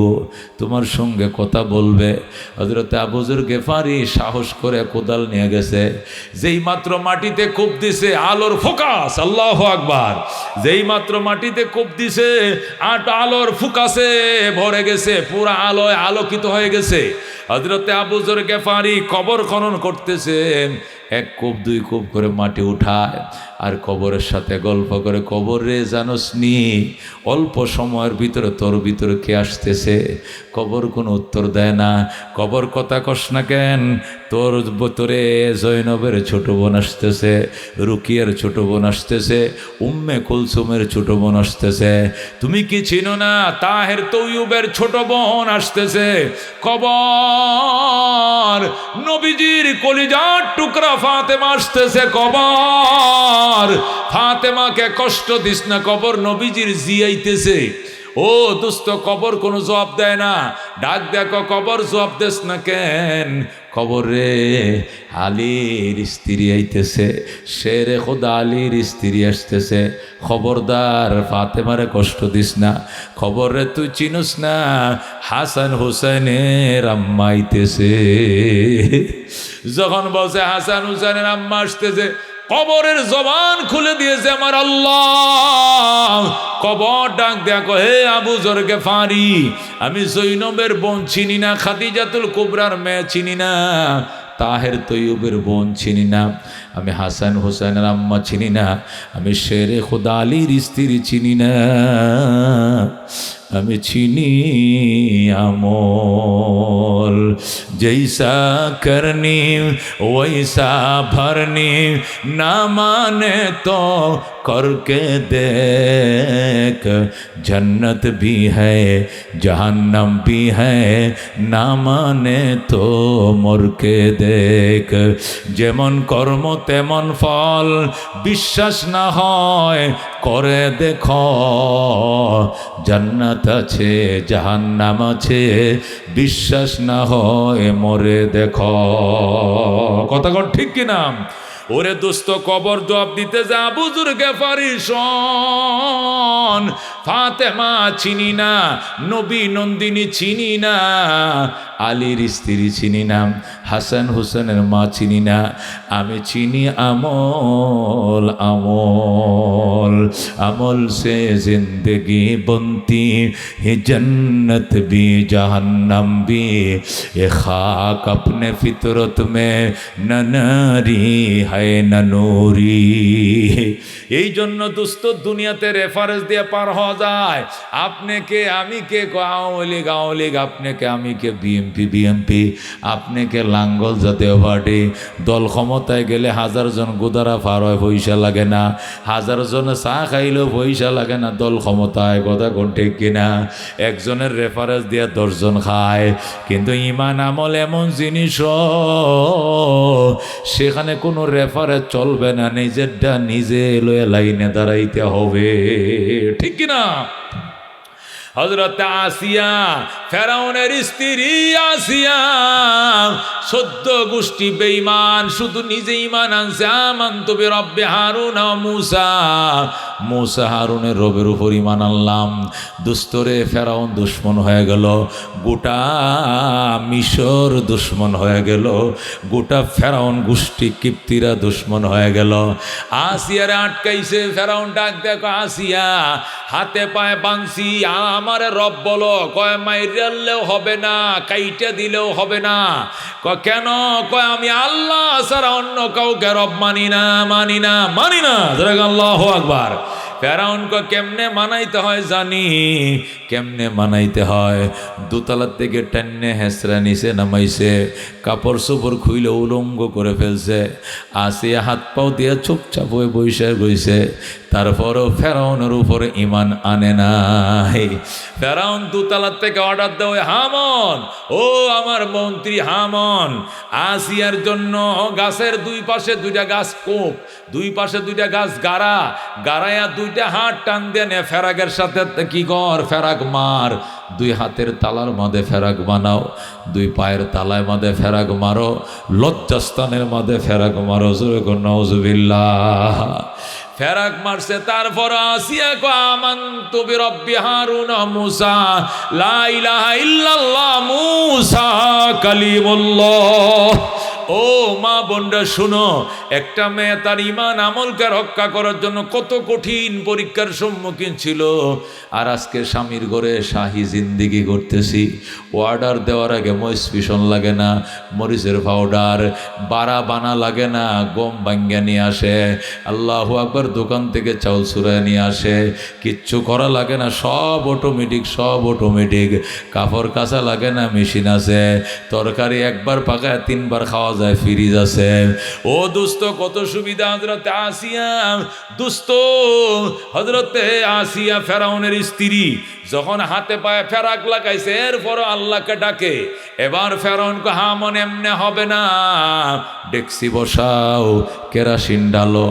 A: তোমার সঙ্গে কথা বলবে। হযরতে আবু যর গেফারি সাহস করে কোদাল নিয়ে গেছে, যেই মাত্র মাটিতে কোপ দিছে আলোর ফোকাস, আল্লাহু আকবার, যেই মাত্র মাটিতে কোপ দিছে আলোর ফোকাসে ভরে গেছে, পুরা আলোয় আলোকিত হয়ে গেছে। হযরতে আবু যর গেফারি কবর খনন করতেছেন, এক কোপ দুই কোপ করে মাটি উঠায় আর কবরের সাথে গল্প করে, কবর রে জানোস নি অল্প সময়ের ভিতরে তোর ভিতরে কে আসতেছে? কবর কোনো উত্তর দেয় না। কবর কথা কস না কেন? তোর ভিতরে জয়নবের ছোট বোন আসতেছে, রুকিয়ার ছোট বোন আসতেছে, উম্মে কুলসুমের ছোট বোন আসতেছে। তুমি কি চিনো না তাহের তৈয়ুবের ছোট বোন আসতেছে? কবর নবীজির কলিজার টুকরা ফাতেমা আসতেছে। কবর ফাতেমাকে কষ্ট দিস না, কবর নবীজির জিয়াইতেছে। ও দোস্ত, কবর কোনো জবাব দেয় না। ডাক দেখো, কবর জবাব দেস না কেন? কবরে আলীর স্ত্রী আইতেছে, শেরে খোদা আলীর স্ত্রী আসতেছে। খবরদার ফাতেমারে কষ্ট দিস না। খবরে তুই চিনুস না, হাসান হুসেনের আম্মা আইতেছে। যখন বলছে হাসান হুসেনের আম্মা আসতেছে, কবরের জবান খুলে দিয়েছে আমার আল্লাহ। কবর ডাক দেখো, হে আবু যর গেফারি, আমি জৈনবের বোন চিনি না, খাদিজাতুল কুবরার মেয়ে চিনি না, তাহের তৈয়ুবের বোন চিনি না, আমি হাসান হোসেনের আম্মা চিনি না, আমি শেরে খোদা আলীর স্ত্রী চিনি না, আমি চিনি আমল। जैसा करनी वैसा भरनी, ना माने तो करके देख, जन्नत भी है जहन्नम भी है, ना माने तो मर के देख। যেমন কর্ম তেমন ফল, বিশ্বাস না হয় করে দেখো, জান্নাত আছে জাহান্নাম আছে, বিশ্বাস না হয় মরে দেখো। কথা কর ঠিক কিনা? ওরে দোস্ত, কবর জবাব দিতে যা আবু যর গেফারি শোন, ফাতেমা চিনি না, নবী নন্দিনী চিনি না, আলীর স্ত্রী চিনি না, হাসান হুসেনের মা চিনি না, আমি চিনি আমল। আমল আমল সে জিন্দগি বনতি হে, जन्नत भी जहन्नम भी, ये खाक अपने फितरत में न नारी है न नूरी। এই জন্য দোস্ত, দুনিয়াতে রেফারেন্স দিয়ে পার হওয়া যায়। আপনি কে আমি কে, আওয়ামী লীগ আওয়ামী লীগ, আপনি কে আমি কে বিএমপি বিএমপি, আপনি কে লাঙ্গল জাতীয় পার্টি। দল ক্ষমতায় গেলে 1000 জন গোদারা পার হয়, পয়সা লাগে না। 1000 জন চা খাইলেও পয়সা লাগে না দল ক্ষমতায়। কথা কোন ঠিক কিনা? একজনের রেফারেন্স দিয়ে 10 জন খায়। কিন্তু ইমান আমল এমন জিনিস, সেখানে কোনো রেফারেন্স চলবে না, নিজেরটা নিজে লয়ে লাইনে দাঁড়াইতে হবে, ঠিক কিনা? হযরত আসিয়া, ফেরাউনের স্ত্রী আসিয়া, 14 গোষ্ঠী বেঈমান, শুধু নিজে ঈমান আনছে। আমানতু বিরব্বি হারুন ওয়া মূসা, মূসা হারুনের রবের উপর ঈমান আনলাম। দুস্তরে ফেরাউন দুশ্মন হয়ে গেল, গোটা মিশর দুশ্মন হয়ে গেল, গোটা ফেরাউন গোষ্ঠী কিপ্তিরা দুশ্মন হয়ে গেল। আসিয়ারে আটকাইছে ফেরাউন। ডাক দেখো আসিয়া, হাতে পায়ে বাঁধছি, আমারে রব বলো। কয় মাইরালেও হবে না, কাইটা দিলেও হবে না। কয় কেন? কয় আমি আল্লাহ ছাড়া অন্য কাউকে রব মানি না, মানি না, মানি না। আল্লাহু আকবার। ফেরাউন কেমনে মানাইতে হয় জানি, কেমনে মানাইতে হয়। দোতলার থেকে টান্নে হেসরা নিচে নামাইছে, কাপড় চোপড় খুইলে উলঙ্গ করে ফেলছে। আসিয়া হাত পাও দিয়ে চুপচাপ হয়ে বসে রইছে। তারপরও ফেরাউনের উপরে ইমান আনে নাই। ফেরাউন দোতলার থেকে অর্ডার দেওয়া, হামন, ও আমার মন্ত্রী হামন, আসিয়ার জন্য গাছের দুই পাশে দুইটা গাছ কোপ, দুই পাশে দুইটা গাছ গাড়াইয়া দুইটা হাত টান দিয়ে নে, ফেরাগের সাথে কি কর, ফেরাগ মার। দুই হাতের তালার মধ্যে ফেরাগ বানাও, দুই পায়ের তালায় মধ্যে ফেরাগ মারো, লজ্জাস্থানের মধ্যে ফেরাগ মারো। নাউজুবিল্লাহ। ফেরাক মারছে। তারপর আসিয়া কো আমানতু বিরব্বি হারুন মুসা লা ইলাহা ইল্লাল্লাহ মুসা কালিমুল্লাহ। ও মা বোনরা শুনো, একটা মেয়ে তার ইমান আমলকে রক্ষা করার জন্য কত কঠিন পরীক্ষার সম্মুখীন ছিল। আর আজকে স্বামীর ঘরে শাহী জিন্দিগি করতেছি। অর্ডার দেওয়ার আগে মসপিশন লাগে না, মরিচের পাউডার বাড়া বানা লাগে না, গম ভাঙ্গা নিয়ে আসে, আল্লাহু আকবার, দোকান থেকে চাউল চুরায় নিয়ে আসে, কিচ্ছু করা লাগে না, সব অটোমেটিক, সব অটোমেটিক। কাপড় কাচা লাগে না, মেশিন আছে। তরকারি একবার পাকায় 3 বার খাওয়া যায়, ফ্রিজ আছে। ও দোস্ত, কত সুবিধা। হযরতে আসিয়া, দোস্ত হযরতে আসিয়া ফেরাউনের স্ত্রী যখন হাতে পায়ে ফেরাক লাগাইছে, এরপর আল্লাহকে ডাকে। এবার ফেরাউন কো হামন এমনে হবে না, ডেকসি বসাও, কেরাসিন ডালো।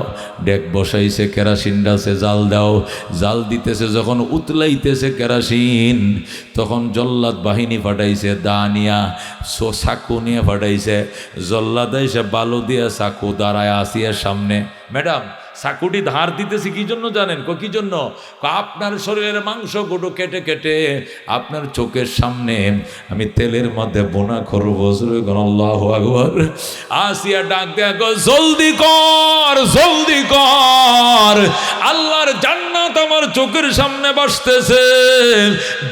A: ডেক বসাইছে, কেরাসিন ডালছে, জাল দাও। জাল দিতেছে, যখন উতলাইতেছে কেরাসিন, তখন জল্লাদ বাহিনী পাঠাইছে, দানিয়া চাকু নিয়ে পাঠাইছে। জল্লাদ এসে বালু দিয়ে চাকু দাঁড়ায় আসিয়ার সামনে। ম্যাডাম, চাকুটি ধার দিতেছি কি জন্য জানেন? কি জন্য? আপনার শরীরের মাংস গুলো কেটে কেটে আপনার চোখের সামনে আমি তেলের মধ্যে বোনা করবো। আল্লাহু আকবার। আসিয়া ডাক দেয়া, জলদি কর, জলদি কর, আল্লাহর জান্নাত আমার চোখের সামনে বসতেছে,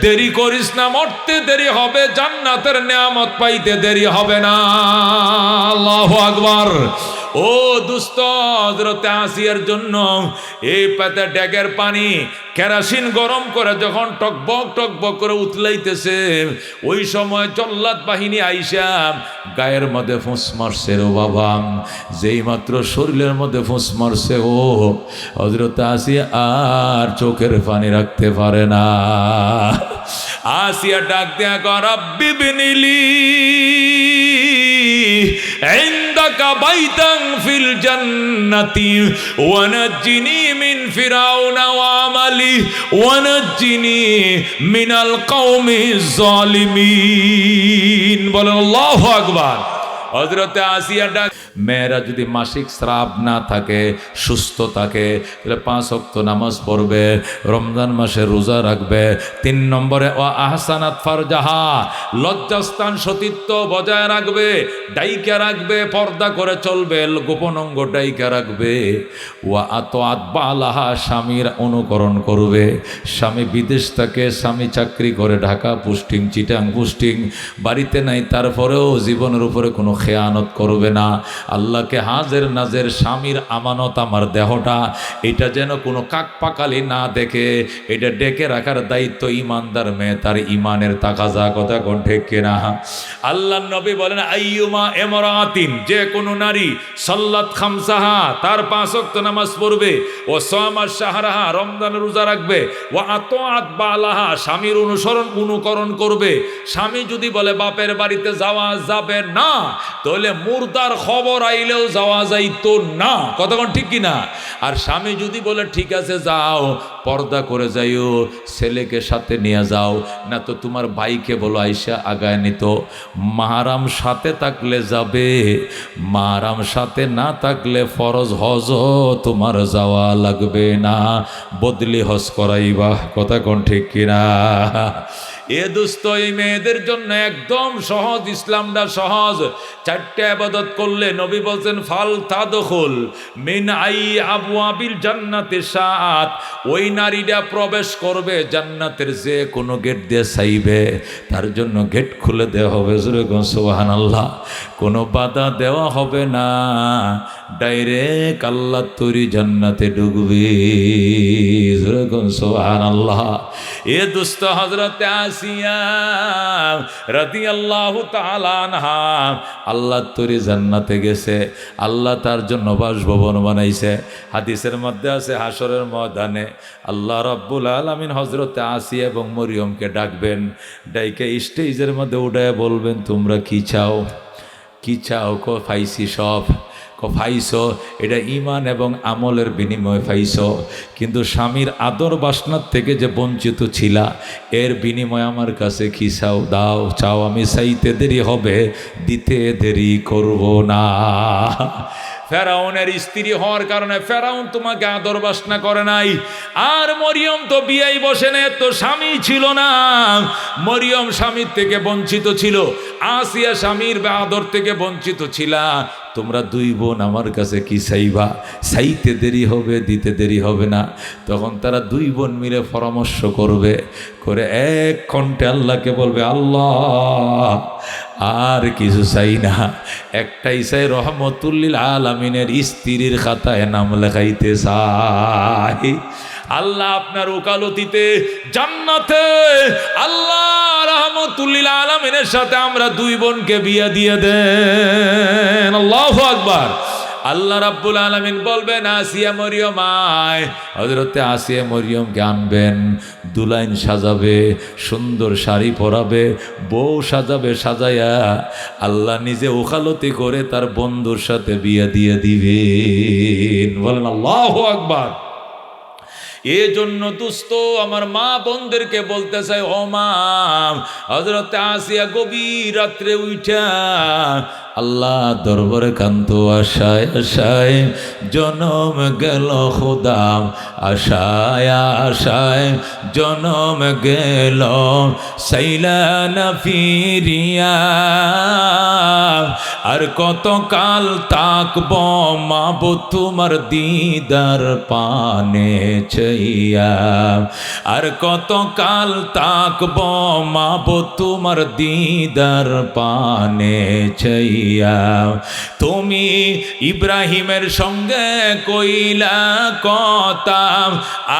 A: দেরি করিস না, মরতে দেরি হবে, জান্নাতের নিয়ামত পাইতে দেরি হবে না। আল্লাহু আকবার। ও দুস্থ, হযরতে আসিয়ার জন্য এই পাতা ড্যাগের পানি কেরাসিন গরম করে যখন টকবক টকবক করে উতলাইতেছে, ওই সময় জল্লাদ বাহিনী আইসা গায়ের মধ্যে ফুঁস মারছে। ও বাবা, যেই মাত্র শরীরের মধ্যে ফুঁস মারছে, ও হযরতে আসিয়া আর চোখের পানি রাখতে পারে না। আসিয়া ডাক দেয়া কর, রব্বি বিনিলি ইনদাকা বাইতান ফিল জান্নাতি ওয়া নাজ্জিনি মিন ফিরাউনা ওয়া আমালি ওয়া নাজ্জিনি মিনাল কওমিজ জালিমিন। বলেন আল্লাহু আকবার। হযরতে আসিয়া ডাক, মেয়েরা যদি মাসিক স্রাব না থাকে, সুস্থ থাকে, তাহলে 5 ওয়াক্ত নামাজ পড়বে, রমজান মাসে রোজা রাখবে। 3 নম্বরে ও আহসানাত ফারজাহা, লজ্জাস্থান সতীত্ব বজায় রাখবে, ডাইকা রাখবে, পর্দা করে চলবে, গোপন অঙ্গ ডাইকা রাখবে। ওয়া আতাআত বালাহা, স্বামীর অনুকরণ করবে। স্বামী বিদেশ থাকে, স্বামী চাকরি করে, ঢাকা পোস্টিং, চিটাং পোস্টিং, বাড়িতে নাই, তারপরেও জীবনের উপরে কোনো খেয়ানত করবে না। আল্লাহকে হাজের নাজের, স্বামীর আমানত আমার দেহটা, এটা যেন কোনো কাকপাকালি না দেখে, এটা ডেকে রাখার দায়িত্ব ইমানদার মেয়ে, তার ইমানের তাকাজা। কথা কোন ঠিক কিনা? আল্লাহ নবী বলেন, আইয়ুমা ইমরাতিন, যে কোনো নারী সাল্লাত খামসাহা, তার 5 ওয়াক্ত নামাজ পড়বে, ও সামা শাহরাহা, রমজান রোজা রাখবে, ও আতাআত বালাহা, স্বামীর অনুকরণ করবে। স্বামী যদি বলে বাপের বাড়িতে যাওয়া যাবে না, তাহলে মুর্দার খবর আইলেও যাওয়া যাইতো না। কতক্ষণ ঠিক কিনা? আর স্বামী যদি বলে ঠিক আছে যাও, পর্দা করে যাইও, ছেলেকে সাথে নিয়ে যাও, না তো তোমার ভাইকে বলো আইসা আগায় নিত। মাহারাম সাথে থাকলে যাবে, মাহারাম সাথে না থাকলে ফরজ হজ তোমার যাওয়া লাগবে না, বদলি হজ করাইবা। কথা কোন ঠিক কিনা? এ দোস্ত, এই মেয়েদের জন্য একদম সহজ, ইসলামটা সহজ। 4টে ইবাদত করলে নবী বলছেন ফাল তাদখুল মিন আই আবওয়াবিল জান্নাতি শাআত, ওই নারীরা প্রবেশ করবে জান্নাতের যে কোনো গেট দিয়ে চাইবে, তার জন্য গেট খুলে দেওয়া হবে। সুবহানাল্লাহ। কোনো বাধা দেওয়া হবে না, ডাইরেক্ট আল্লাহ তৈরি জান্নাতে ঢুকবে। সুবহানাল্লাহ। এ দুস্থ হযরতে আসিয়া রাদিয়াল্লাহু তাআলা আনহা আল্লাহ তৈরি জান্নাতে গেছে। আল্লাহ তার জন্য বাসভবন বানাইছে। হাদিসের মধ্যে আছে হাসরের ময়দানে আল্লাহ রাব্বুল আলামিন হযরতে আসিয়া এবং মরিয়মকে ডাকবেন, ডাইকে স্টেজের মধ্যে উঠায় বলবেন, তোমরা কি চাও? কি চাও? পাইছি সব। পাইছো, এটা ইমান এবং আমলের বিনিময়ে পাইছো, কিন্তু স্বামীর আদর বাসনার থেকে যে বঞ্চিত ছিলা, এর বিনিময়ে আমার কাছে কি চাও? দাও, চাও। আমি চাইতে দেরি হবে, দিতে দেরি করব না। ফেরাউনের স্ত্রী হওয়ার কারণে ফেরাউন তোমাকে আদর বাসনা করে নাই। আর মরিয়ম তো বিয়েই বসে না, তো স্বামী ছিল না। মরিয়ম স্বামীর থেকে বঞ্চিত ছিল, আসিয়া স্বামীর আদর থেকে বঞ্চিত ছিলা। তোমরা দুই বোন আমার কাছে কি চাইবা? চাইতে দেরি হবে, দিতে দেরি হবে না। তখন তারা দুই বোন মিলে পরামর্শ করবে, করে এক কণ্ঠে আল্লাহকে বলবে, আল্লাহ আর কিছু চাই না, একটাই চাই, রহমতুল্লিল আলামিনের স্ত্রীর খাতায় নাম লেখাইতে চাই। আল্লাহ আপনার ওকালতিতে জান্নাতে আল্লাহ রহমতুল্লিল আলামিনের সাথে আমরা দুই বোনকে বিয়ে দিয়ে দেন। আল্লাহু আকবার। আল্লাহ রাব্বুল আলামিন বলবেন, আসিয়া মরিয়ম আয়। হযরতে আসিয়া মরিয়মকে আনবেন, দুলাইন সাজাবে, সুন্দর শাড়ি পরাবে, বউ সাজাবে, সাজায়া আল্লাহ নিজে ওকালতি করে তার বন্ধুর সাথে বিয়ে দিয়ে দিবেন। বলেন আল্লাহু আকবার। এই জন্য দুস্থ আমার মা বোনদেরকে বলতে চাই, ও মা, হযরতে আসিয়া গভীর রাত্রে উঠা আল্লাহ দরবারে কান্ত, আশায় আশায় জনম গেল খুদাম, আশায় আশায় জনম গেল, সাইলা না ফিরিয়া। আর কত কাল তাকব মাবো তোমার দিদার পানে চাইয়া। আর কত কাল তাকব মাবো তোমার দিদার পানে চাইয়া। তুমি ইব্রাহিমের সঙ্গে কইলা কথা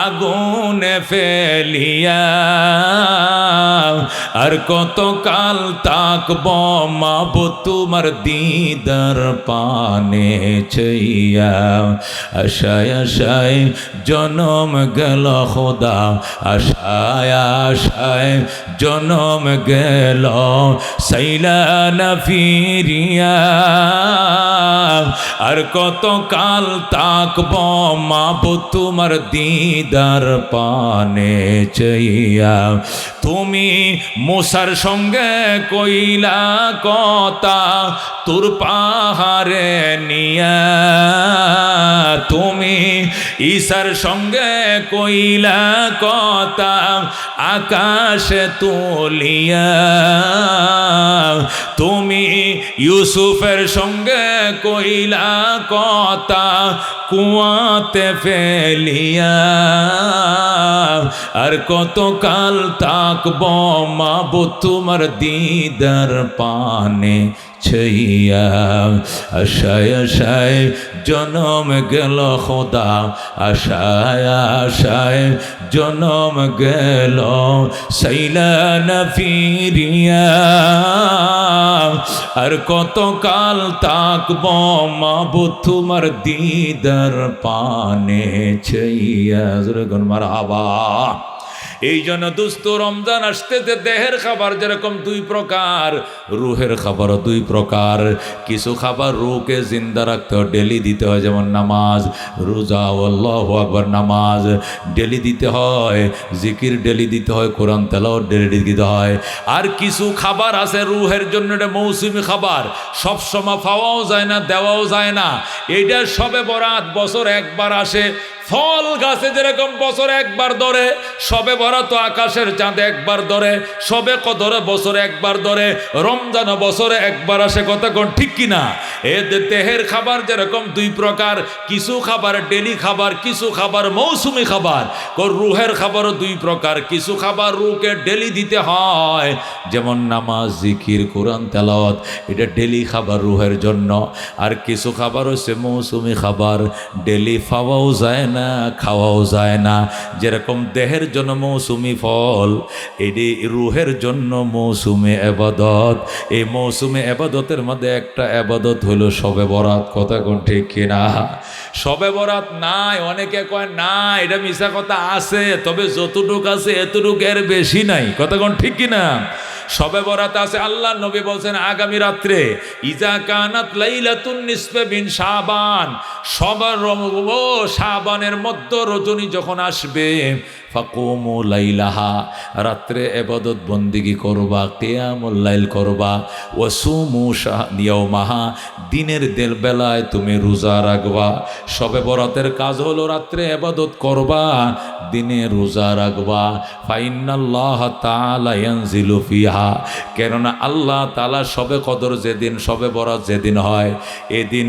A: আগুনে ফেলিয়া। আর কত কাল তাকব মাবো তোমার দিদার পানে চাইয়া। আশায় আশায় জনম গেল খোদা, আশায় আশায় জনম গেল, সাইলা না ফিরিয়া। আর কত কাল তাকব মাবো তোমার দিদার পানে চাইয়া। তুমি মুসার সঙ্গে কইলা কথা তোর পাহাড়ে নিয়া। তুমি ঈসার সঙ্গে কইলা কথা আকাশে তুলিয়া। তুমি ইউসুফের সঙ্গে কইলা কথা কুয়াতে ফেলিয়া। আর কত কাল তাকব মাবো তোমার দিদার পানে চাইয়া। আশায় আশায় জনম গেল খোদা, আশায় আশায় জনম গেল, সাইলা না ফিরিয়া। আর কত কাল তাকব মাবো তোমার দিদার পানে চাইয়া। মারহাবা। এই জন্য দুস্থ রমজান আসতেছে, দেহের খাবার যেরকম দুই প্রকার, রুহের খাবারও দুই প্রকার। কিছু খাবার রুহকে জিন্দা রাখতে হয়, ডেলি দিতে হয়, যেমন নামাজ, রোজা, আল্লাহু আকবার, নামাজ ডেলি দিতে হয়, জিকির ডেলি দিতে হয়, কোরআন তেলাওয়াত ডেলি দিতে হয়। আর কিছু খাবার আছে রুহের জন্য, এটা মৌসুমি খাবার, সবসময় পাওয়াও যায় না, দেওয়াও যায় না। এইটা সবে বরাত বছর একবার আসে। ফল গাছে যেরকম বছর একবার ধরে, সবে বরাত বরাত আকাশের চাঁদ একবার ধরে, সবে কদরে বছরে একবার ধরে, রমজান বছরে একবার আসে। কথা কোন ঠিক কিনা? এদের দেহের খাবার যেরকম দুই প্রকার, কিছু খাবার ডেলি খাবার, কিছু খাবার মৌসুমি খাবার। রুহের খাবারও দুই প্রকার, কিছু খাবার রুহকে ডেলি দিতে হয়, যেমন নামাজ, জিকির, কোরআন তেলাওয়াত, এটা ডেলি খাবার রুহের জন্য। আর কিছু খাবার হচ্ছে মৌসুমি খাবার, ডেলি পাওয়াও যায় না, খাওয়াও যায় না। যেরকম দেহের জন্য মৌসুমি ফল, এটি রুহের জন্য মৌসুমি এবাদত। এই মৌসুমি এবাদতের মধ্যে একটা এবাদত হলো শবে বরাত। কথা কোন ঠিক কিনা? শবে বরাত নাই, অনেকে কয় না, এটা মিশা কথা, আছে, তবে যতটুক আছে এতটুক, এর বেশি নাই। কথা কোন ঠিক কিনা? শবে বরাত আছে। আল্লাহ নবী বলছেন আগামী রাত্রে, ইজা কানাত লাইলাতুন নিসফে মিন শাবান, শাবানের মধ্য রজনী যখন আসবে, ফাকুমু লাইলাহা, রাত্রে ইবাদত বন্দিগি করবা, কিয়ামুল লাইল করবা, ওয়াসুমু ইয়াওমাহা, দিনের দেল বেলায় তুমি রোজা রাখবা। শবে বরাতের কাজ হলো রাত্রে ইবাদত করবা, দিনে রোজা রাখবা। ফাইন্নাল্লাহ তাআলা ইয়ানজিলু ফিহা, কেননা আল্লাহ তাআলা শবে কদর যেদিন, শবে বরাত যেদিন হয়, এদিন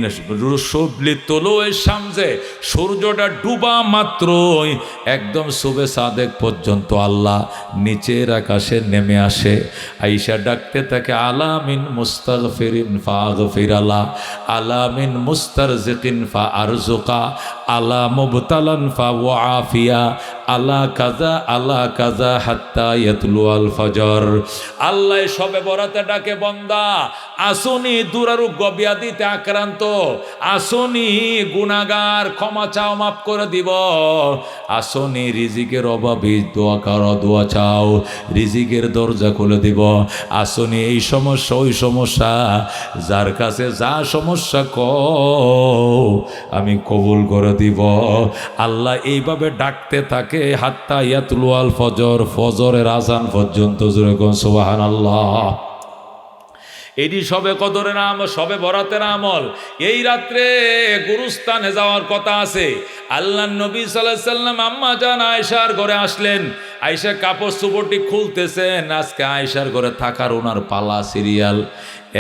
A: শুভলি তোলোয় শামসে, সূর্যটা ডুবা মাত্রই একদম শুভে সাদেক পর্যন্ত আল্লাহ নিচের আকাশে নেমে আসে। আইসা ডাকতে থাকে, আলামিন মুস্তাগফিরিন ফাগফিরালা, আলামিন মুস্তারজিকিন ফাআরজুকা, আলা মুবতালান ফাওয়াফিয়া, আলা কাজা আলা কাজা হাত্তা ইয়াতলু আল ফজর। আল্লাহ শবে বরাতে ডাকে, বন্দা আসুনি দুরারোগ্য ব্যাধিতে আক্রান্ত, আসুনি গুনাহগার, ক্ষমা চাও, মাফ করে দিব। আসুনি রিজিকের অভাবী, দোয়া করো, দোয়া চাও, রিজিকের দরজা খুলে দিব। আসুনি এই সমস্যা ওই সমস্যা, যার কাছে যা সমস্যা কও আমি কবুল করে দিব। আল্লাহ এইভাবে ডাকতে থাকে হাত্তা ইয়াতলু আল ফজর, ফজরের আযান পর্যন্ত। জোরে কোন সুবহানাল্লাহ। এটি শবে কদরের আমল, শবে বরাতের আমল। এই রাত্রে গুরুস্থানে যাওয়ার কথা আছে। আল্লাহ নবী সাল্লাল্লাহু আলাইহি সাল্লাম আম্মা জান আয়েশার ঘরে আসলেন। আয়েশা কাপড় চোপড়টি খুলতেছেন। আজকে আয়েশার ঘরে থাকার ওনার পালা সিরিয়াল।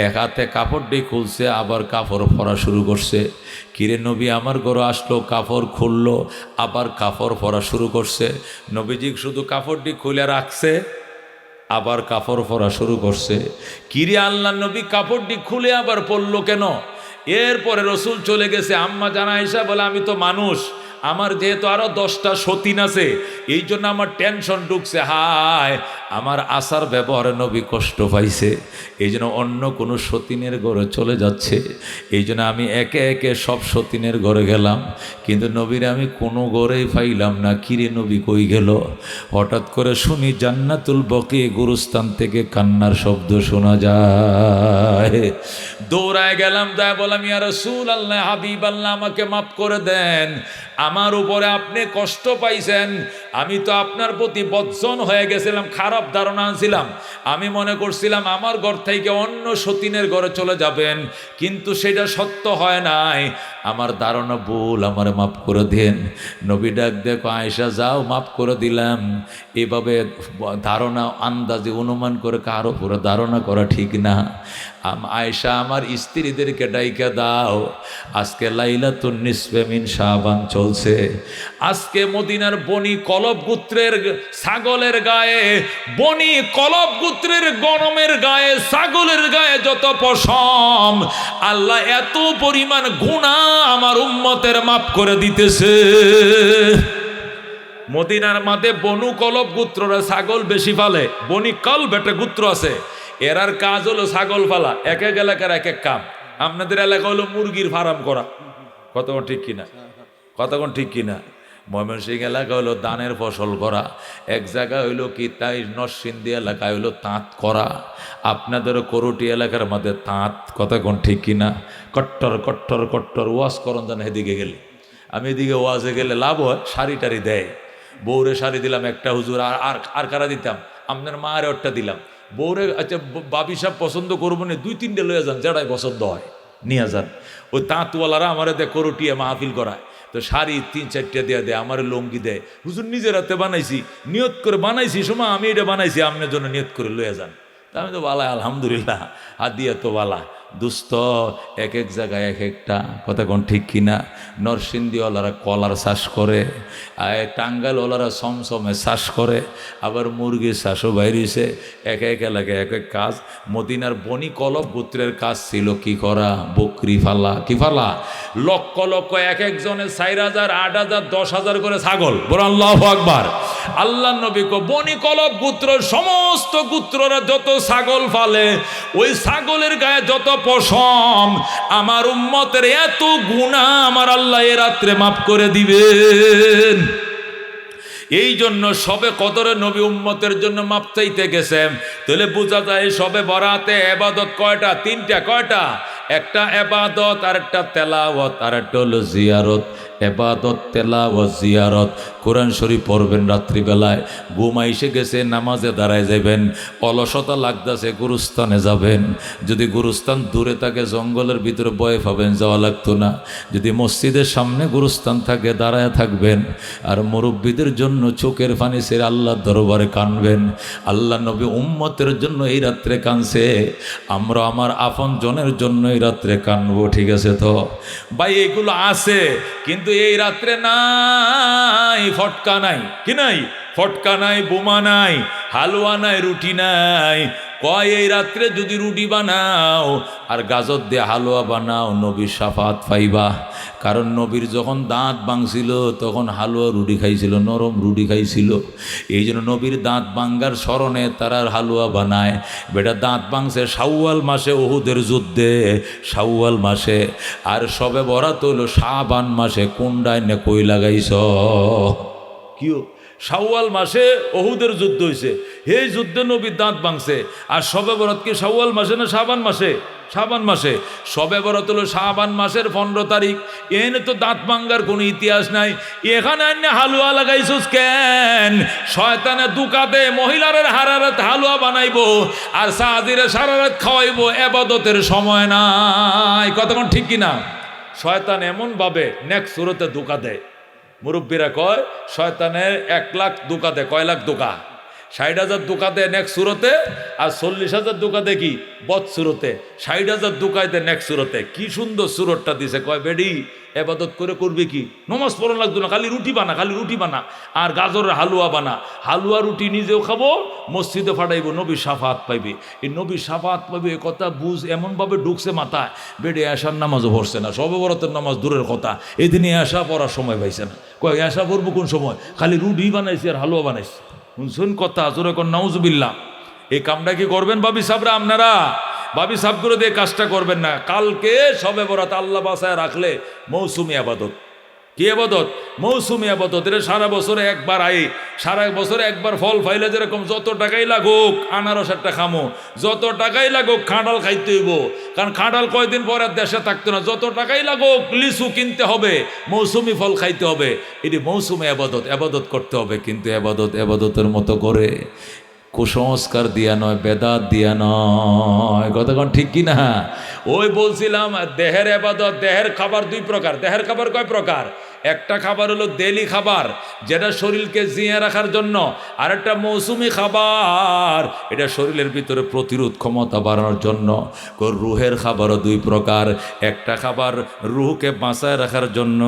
A: এক হাতে কাপড়টি খুলছে, আবার কাপড় পরা শুরু করছে। কিরে নবী আমার ঘরে আসলো, কাপড় খুললো, আবার কাপড় পরা শুরু করছে। নবীজি শুধু কাপড়টি খুলে রাখছে, আবার কাপড় পরা শুরু করছে। কিরে আল্লাহ নবী কাপড়টি খুলে আবার পরলো কেন? এরপরে রসুল চলে গেছে। আম্মা জান আয়েশা বলে, আমি তো মানুষ, আমার যেহেতু আরো 10টা সতীন আছে, এই জন্য আমার টেনশন ঢুকছে। হায়, আমার আসার ব্যবহারে নবী কষ্ট পাইছে, এই জন্য অন্য কোনো সতীনের ঘরে চলে যাচ্ছে। এই জন্য আমি একে একে সব সতীনের ঘরে গেলাম, কিন্তু নবীর আমি কোনো ঘরেই পাইলাম না। কিরে নবী কই গেল? হঠাৎ করে শুনি জান্নাতুল বকি গুরুস্থান থেকে কান্নার শব্দ শোনা যায়। দৌড়ায় গেলাম, যায় বললাম, ইয়া রাসূলুল্লাহ, হাবিব আল্লাহ, আমাকে মাফ করে দেন, আমার উপরে আপনি কষ্ট পাইছেন। আমি তো আপনার প্রতি বজ্জন হয়ে গেছিলাম, খারাপ ধারণা আনছিলাম। আমি মনে করছিলাম আমার ঘর থেকে অন্য সতীনের ঘরে চলে যাবেন, কিন্তু সেটা সত্য হয় নাই। আমার ধারণা ভুল, আমার মাফ করে দেন। নবী ডাক দেখো, আয়েশা যাও, মাফ করে দিলাম। এভাবে ধারণা, আন্দাজে, অনুমান করে কারো উপরে ধারণা করা ঠিক না। আয়েশা, আমার স্ত্রীদেরকে ডাইকা দাও, আজকে লাইলাতুন নিসফে মিন শাবান চলছে। আজকে মদিনার বনি কলব গোত্রের ছাগলের গায়ে, বনি কলব গোত্রের গণমের গায়ে, ছাগলের গায়ে যত পশম, আল্লাহ এত পরিমাণ গুনাহ আমার উম্মতের মাফ করে দিতেছে। মদিনার মাঝে বনু কলব গোত্ররা ছাগল বেশি ফালে। বনি কলব একটা গোত্র আছে, এরার কাজ হলো ছাগল ফালা। এক এক এলাকার এক এক কাম। আপনাদের এলাকা হলো মুরগির ফার্ম করা। কতক্ষণ ঠিক কিনা? কতক্ষণ ঠিক কিনা? ময়মনসিংহ এলাকা হলো ধানের ফসল করা। এক জায়গায় হইলো কি, তাই নরসিংদী এলাকায় হইলো তাঁত করা। আপনাদেরও করুটি এলাকার মধ্যে তাঁত। কতক্ষণ ঠিক কিনা? কট্টর কট্টর কট্টর ওয়াজ করন যেন এদিকে গেলে। আমি এদিকে ওয়াজে গেলে লাভ হয়, শাড়ি টাড়ি দেয়। বউরে শাড়ি দিলাম একটা, হুজুর আর কারা দিতাম, আপনার মায়ের ওরটা দিলাম। বউরে, আচ্ছা বাবি সাহেব পছন্দ করবো না, 2-3টে লয়ে যান, যেটাই পছন্দ হয় নিয়ে যান। ওই তাঁতওয়ালারা আমার এতে করুটিয়ে মাহফিল করায়। তো শাড়ি 3-4টা দিয়ে দেয়, আমার লুঙ্গি দেয়। হুজুর নিজের হাতে বানাইছি, নিয়ত করে বানাইছি, সময় আমি এটা বানাইছি, আপনার জন্য নিয়ত করে লয়ে যান। তা আমি তো বালা, আলহামদুলিল্লাহ, হাদিয়া তো বালা। দুস্থ এক এক জায়গায় এক একটা, কথা কোন ঠিক কিনা? নরসিংদীওয়ালারা কলার চাষ করে, টাঙ্গাইলওয়ালারা সমসমে চাষ করে, আবার মুরগির চাষও বাইরেছে। এক এক এলাকায় এক এক কাজ। মদিনার বনি কলব গোত্রের কাজ ছিল কি করা? বকরি ফালা। কি ফালা? লক্ষ লক্ষ এক একজনের 4,000, 8,000, 10,000 করে ছাগল। বড় আল্লাহু আকবার। আল্লাহ নবী কো বনি কলব গোত্র সমস্ত গোত্ররা যত ছাগল ফালে, ওই ছাগলের গায়ে যত পশম, আমার উম্মতের এত গুনাহ আমার আল্লাহ এ রাত্রে মাফ করে দিবেন। এই জন্য সবে কদরে নবী উম্মতের জন্য মাপ চাইতে গেছেন। তাহলে বোঝা যায় সবে বরাতে ইবাদত কয়টা? 3টা। কয়টা? একটা ইবাদত, আর একটা তেলাওয়াত, আর একটা হলো জিয়ারত। ইবাদত, তেলাওয়াত, জিয়ারত। কোরআন শরীফ পড়বেন রাত্রিবেলায়, ঘুম এসে গেছে নামাজে দাঁড়ায় যাবেন, অলসতা লাগতেছে গুরুস্থানে যাবেন। যদি গুরুস্থান দূরে থাকে, জঙ্গলের ভিতরে ভয় পাবেন, যাওয়া লাগতো না। যদি মসজিদের সামনে গুরুস্থান থাকে, দাঁড়ায় থাকবেন। আর মুরব্বীদের জন্য চোখের পানি ছেড়ে আল্লাহর দরবারে কানবেন। আল্লাহ নবী উম্মতের জন্য এই রাত্রে কানছে, আমরা আমার আপন জনের জন্য এই রাত্রে কানবো। ঠিক আছে তো ভাই? এগুলো আছে, কিন্তু এই রাত্রে নাই, ফটকা নাই। কি নাই? ফটকা নাই, বোমা নাই, হালুয়া নাই, রুটি নাই। কয় এই রাত্রে যদি রুটি বানাও আর গাজর দিয়ে হালুয়া বানাও, নবীর শাফাত পাইবা। কারণ নবীর যখন দাঁত ভাঙছিল তখন হালুয়া রুটি খাইছিল, নরম রুটি খাইছিল। এই জন্য নবীর দাঁত ভাঙ্গার স্মরণে তারা হালুয়া বানায়। বেটা দাঁত ভাঙছে শাওয়াল মাসে, উহুদের যুদ্ধে শাওয়াল মাসে। আর সবে বরাত হইল শাবান মাসে। কোনটায় নে কই লাগাইছ? কিও শাওয়াল মাসে উহুদের যুদ্ধ হয়েছে, এই যুদ্ধে নবীর দাঁত ভাঙছে। আর সবে বরাত কি শাওয়াল মাসে না শাবান মাসে? শাবান মাসে। সবে বরাত হলো শাবান মাসের 15 তারিখ। এনে তো দাঁত ভাঙ্গার কোনো ইতিহাস নাই। এখানে আন্য হালুয়া লাগাইছস কেন? শয়তানে দুকাতে মহিলারের হারারাত হালুয়া বানাইবো আর সাহাজিরে সারারাত খাওয়াইবো, ইবাদতের সময় নাই। কতক্ষণ ঠিক কিনা? শয়তান এমনভাবে নেক্সট সুরতে দুকা দেয়। মুরব্বীরা কয় শয়তানের 1 লাখ দুকা দেয়। কয় লাখ দুকা? 60,000 দুকা দেয় নেক্সট সুরতে, আর 40,000 দুকা দেয় কি বদ সুরতে। 60,000 দুকায় দেয় নেক্সট সুরতে। কি সুন্দর সুরতটা দিছে। কয় বেডি এবাদত করে করবে কি? নমাজ পড়া লাগতো না, খালি রুটি বানা, খালি রুটি বানা, আর গাজরের হালুয়া বানা। হালুয়া রুটি নিজেও খাবো, মসজিদে ফাটাইবো, নবীর শাফাত পাইবে। এই নবীর শাফাত পাইবে এ কথা বুঝ এমনভাবে ঢুকছে মাথায়, বেডে আসার নামাজও পড়ছে না, সবে বরাতের নামাজ দূরের কথা, এদিনে আসা পড়ার সময় পাইছে না। কয় আসা পড়বো কোন সময়? খালি রুটি বানাইছি আর হালুয়া বানাইছি। শুনছেন কথা? জোরে কোন নাউজুবিল্লাহ। এই কামটা কি করবেন ভাবি সাবরা? আপনারা ভাবি সাবগুলো দিয়ে কাজটা করবেন না। কালকে সবে বরাত আল্লাহ বাসায় রাখলে মৌসুমি আবাদত। কি আবাদত? মৌসুমি আবাদত। এটা সারা বছরে একবার আই, সারা বছরে একবার ফল ফাইলে যেরকম যত টাকাই লাগুক আনারস একটা খামো, যত টাকাই লাগুক খাঁড়াল খাইতে হইব। কারণ খাঁড়াল কয়দিন পর আর দেশে থাকতো না। যত টাকাই লাগুক লিচু কিনতে হবে, মৌসুমি ফল খাইতে হবে। এটি মৌসুমি আবাদত, আবাদত করতে হবে। কিন্তু আবাদত আবাদতের মতো করে কুসংস্কার দিয়া নয়, বেদাত দিয়া নয়। কতক্ষণ ঠিক কি না? ওই বলছিলাম দেহের আবাদত, দেহের খাবার 2 প্রকার। দেহের খাবার কয় প্রকার? একটা খাবার হলো দেলি খাবার, যেটা শরীরকে জিয়ে রাখার জন্য। আর একটা মৌসুমি খাবার, এটা শরীরের ভিতরে প্রতিরোধ ক্ষমতা বাড়ানোর জন্য। রুহের খাবারও 2 প্রকার। একটা খাবার রুহকে বাঁচায় রাখার জন্য,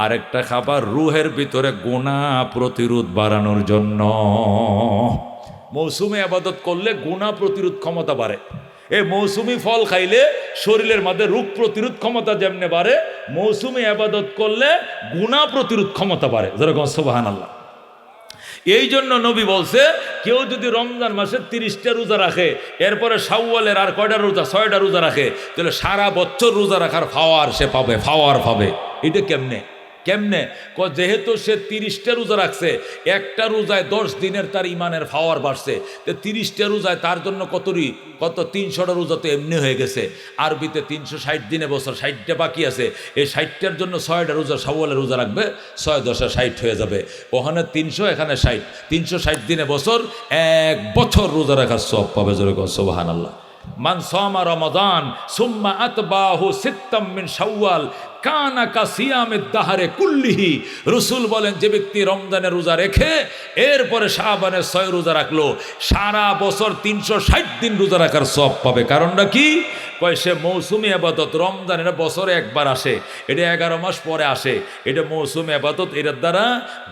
A: আর একটা খাবার রুহের ভিতরে গুনাহ প্রতিরোধ বাড়ানোর জন্য। মৌসুমি আবাদত করলে গুনাহ প্রতিরোধ ক্ষমতা বাড়ে। এই মৌসুমি ফল খাইলে শরীরের মধ্যে রোগ প্রতিরোধ ক্ষমতা যেমনে বাড়ে, মৌসুমি আবাদত করলে গুনাহ প্রতিরোধ ক্ষমতা বাড়ে। যেরকম সুবহানাল্লাহ। এই জন্য নবী বলছে, কেউ যদি রমজান মাসে 30টা রোজা রাখে, এরপরে শাওয়ালের আর কয়টা রোজা? 6টা রোজা রাখে, তাহলে সারা বছর রোজা রাখার ফাওয়ার সে পাবে, ফাওয়ার পাবে। এটা কেমনে? কেমনে? যেহেতু সে 30টা রোজা রাখছে, একটা রোজায় 10 দিনের তার ইমানের পাওয়ার বাড়ছে। তো 30টা রোজায় তার জন্য কত 300টা রোজা তো এমনি হয়ে গেছে। আরবিতে 360 দিনে বছর, 60টা বাকি আছে। এই 60টার জন্য 6টা রোজা শাওয়ালের রোজা রাখবে, 6 10 60 হয়ে যাবে। ওখানে 300, এখানে 60, 360 দিনে বছর, 1 বছর রোজা রাখার সওয়াব পাবে। জোরে কও সুবহানাল্লাহ। মান সামা রমাদান সুম্মা আতবাহু সিত্তাম মিন শাওয়াল কানা কাসিয়ামেদ দাহারে কুল্লিহি, রসুল বলেন যে ব্যক্তি রমজানের রোজা রেখে এরপরে শাবানের 6 রোজা রাখলো, সারা বছর 360 দিন রোজা রাখার সওয়াব পাবে। কারণটা কি? কয় সে মৌসুমি আবাদত, রমজান এটা বছরে একবার আসে, এটা 11 মাস পরে আসে, এটা মৌসুমি আবাদত, এটার দ্বারা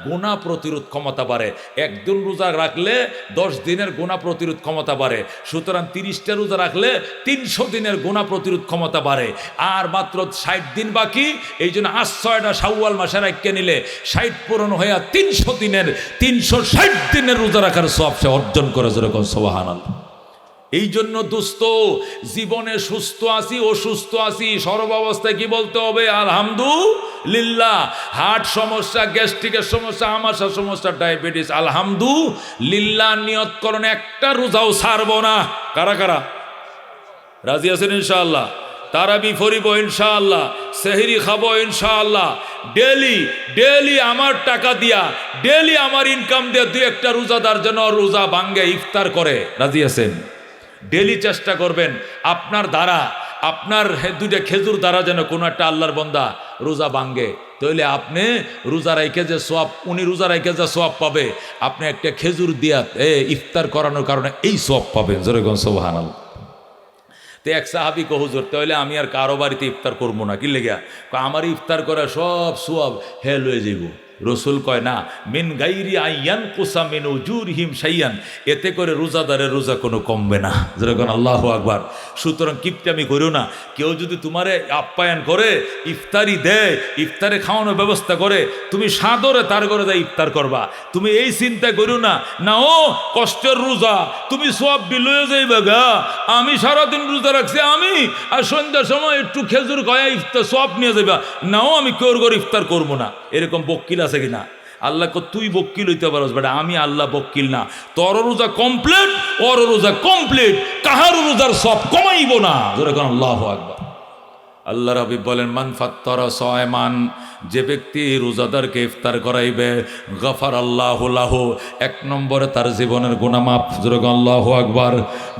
A: গুনাহ প্রতিরোধ ক্ষমতা বাড়ে। একদিন রোজা রাখলে 10 দিনের গুনাহ প্রতিরোধ ক্ষমতা বাড়ে, সুতরাং 30টা রোজা রাখলে 300 দিনের গুনাহ প্রতিরোধ ক্ষমতা বাড়ে। আর মাত্র 60 দিন বাকি, এই জন্য 6টা শাওয়াল মাসে রাখতে নিলে 60 পূরণ হয়ে 300 দিনের 360 দিনের রোজা রাখার সওয়াব সে অর্জন করে। যেরকম সুবহানাল্লাহ। এই জন্য দোস্ত, জীবনে সুস্থ আছি অসুস্থ আছি সর্বাবস্থায় কি বলতে হবে? আলহামদুলিল্লাহ। হার্ট সমস্যা, গ্যাস্ট্রিকের সমস্যা, আমাশা সমস্যা, ডায়াবেটিস, আলহামদুলিল্লাহ নিয়ত করুন একটা রোজাও ছাড়বো না। কারা কারা রাজি আছেন? ইনশাআল্লাহ। তারাবি ফরিব ইনশাআল্লাহ, সেহরি খাবো ইনশাআল্লাহ। ডেলি আমার টাকা দিয়া, ডেলি আমার ইনকাম দিয়ে 2-1টা রোজাদার যেন রোজা ভাঙ্গে ইফতার করে। রাজি আছেন? ডেলি চেষ্টা করবেন আপনার দ্বারা, আপনার 2টা খেজুর দ্বারা যেন কোনো একটা আল্লাহর বান্দা রোজা ভাঙ্গে। তাহলে আপনি রোজা রাইখে যে সওয়াব, উনি রোজা রাইখে যে সওয়াব পাবে, আপনি একটা খেজুর দিয়া ইফতার করানোর কারণে এই সওয়াব পাবেন। যেরকম সুবহানাল্লাহ। তো এক সাহাবী কো হুজুর, তাহলে আমি আর কারো বাড়িতে ইফতার করবো না, কি লেগা? আমার ইফতার করা সব সওয়াব হেল হয়ে যাইব। রসুল কয় না, মিন গাইরি আইয়ান কুসা মিন উজুরহিম শাইয়ান, এতে করে রোজাদারের রোজা কোনো কমবে না। যেরকম আল্লাহু আকবার। সুতরাং কিপটামি করো না। কেউ যদি তোমারে আপ্যায়ন করে, ইফতারি দেয়, ইফতারে খাওয়ানোর ব্যবস্থা করে, তুমি সাদরে তার ঘরে যাই ইফতার করবা। তুমি এই চিন্তা করো না, না ও কষ্টের রোজা, তুমি সওয়াব বিলয়ে যাইবা গা, আমি সারাদিন রোজা রাখছি, আমি আর সন্ধ্যার সময় একটু খেজুর খাওয়া ইফতার সওয়াব নিয়ে যাইবা, না ও আমি কেউর ঘরে ইফতার করবো না। এরকম বক্কিল আছে কিনা? আল্লাহ তুই বক্কিল হইতে পারস, বেটা আমি আল্লাহ বক্কিল না। তোর রোজা কমপ্লিট, ওর রোজা কমপ্লিট, কাহার রোজার সব কমাইব না। যেরকম আল্লাহু আকবার। আল্লাহ রাব্বি বলেন, মান ফাত্তারা সায়মান, যে ব্যক্তি রোজাদারকে ইফতার করাইবে, গফার আল্লাহু লাহু, 1 নম্বরে তার জীবনের গুনাহ মাফ। যেরকম আল্লাহু আকবার।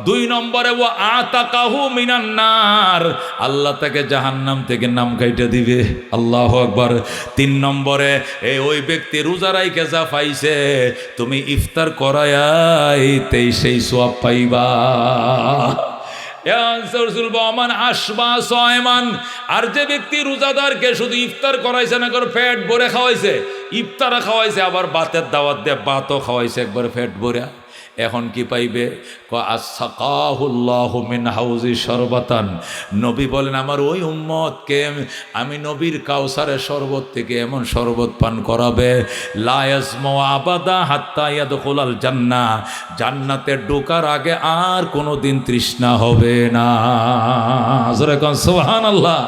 A: 2 নম্বরে ওয়া আতাকাহু মিনান নার, আল্লাহ তাকে জাহান্নাম থেকে নাম কাইটা দিবে। আল্লাহু আকবার। 3 নম্বরে ওই ব্যক্তি রোজা রাইখে যা পাইছে, তুমি ইফতার করাইতেই সেই সওয়াব পাইবা। আর যে ব্যক্তি রোজাদারকে শুধু ইফতার করাইছে না, করে পেট ভরে খাওয়াইছে, ইফতারা খাওয়াইছে, আবার বাতের দাওয়াত দিয়ে বাতও খাওয়াইছে একবার পেট ভরে, এখন কি পাইবে? আসসাকাহুল্লাহু মিন হাউজি শরবাতান, নবী বলেন আমার ওই উম্মতকে আমি নবীর কাউসারের শরবত থেকে এমন শরবত পান করাবে, লা ইয়াজমু আবাদা হাত্তা ইয়াদখুলাল জান্নাহ, জান্নাতে ঢোকার আগে আর কোনোদিন তৃষ্ণা হবে না। যেরকম সুবহানাল্লাহ।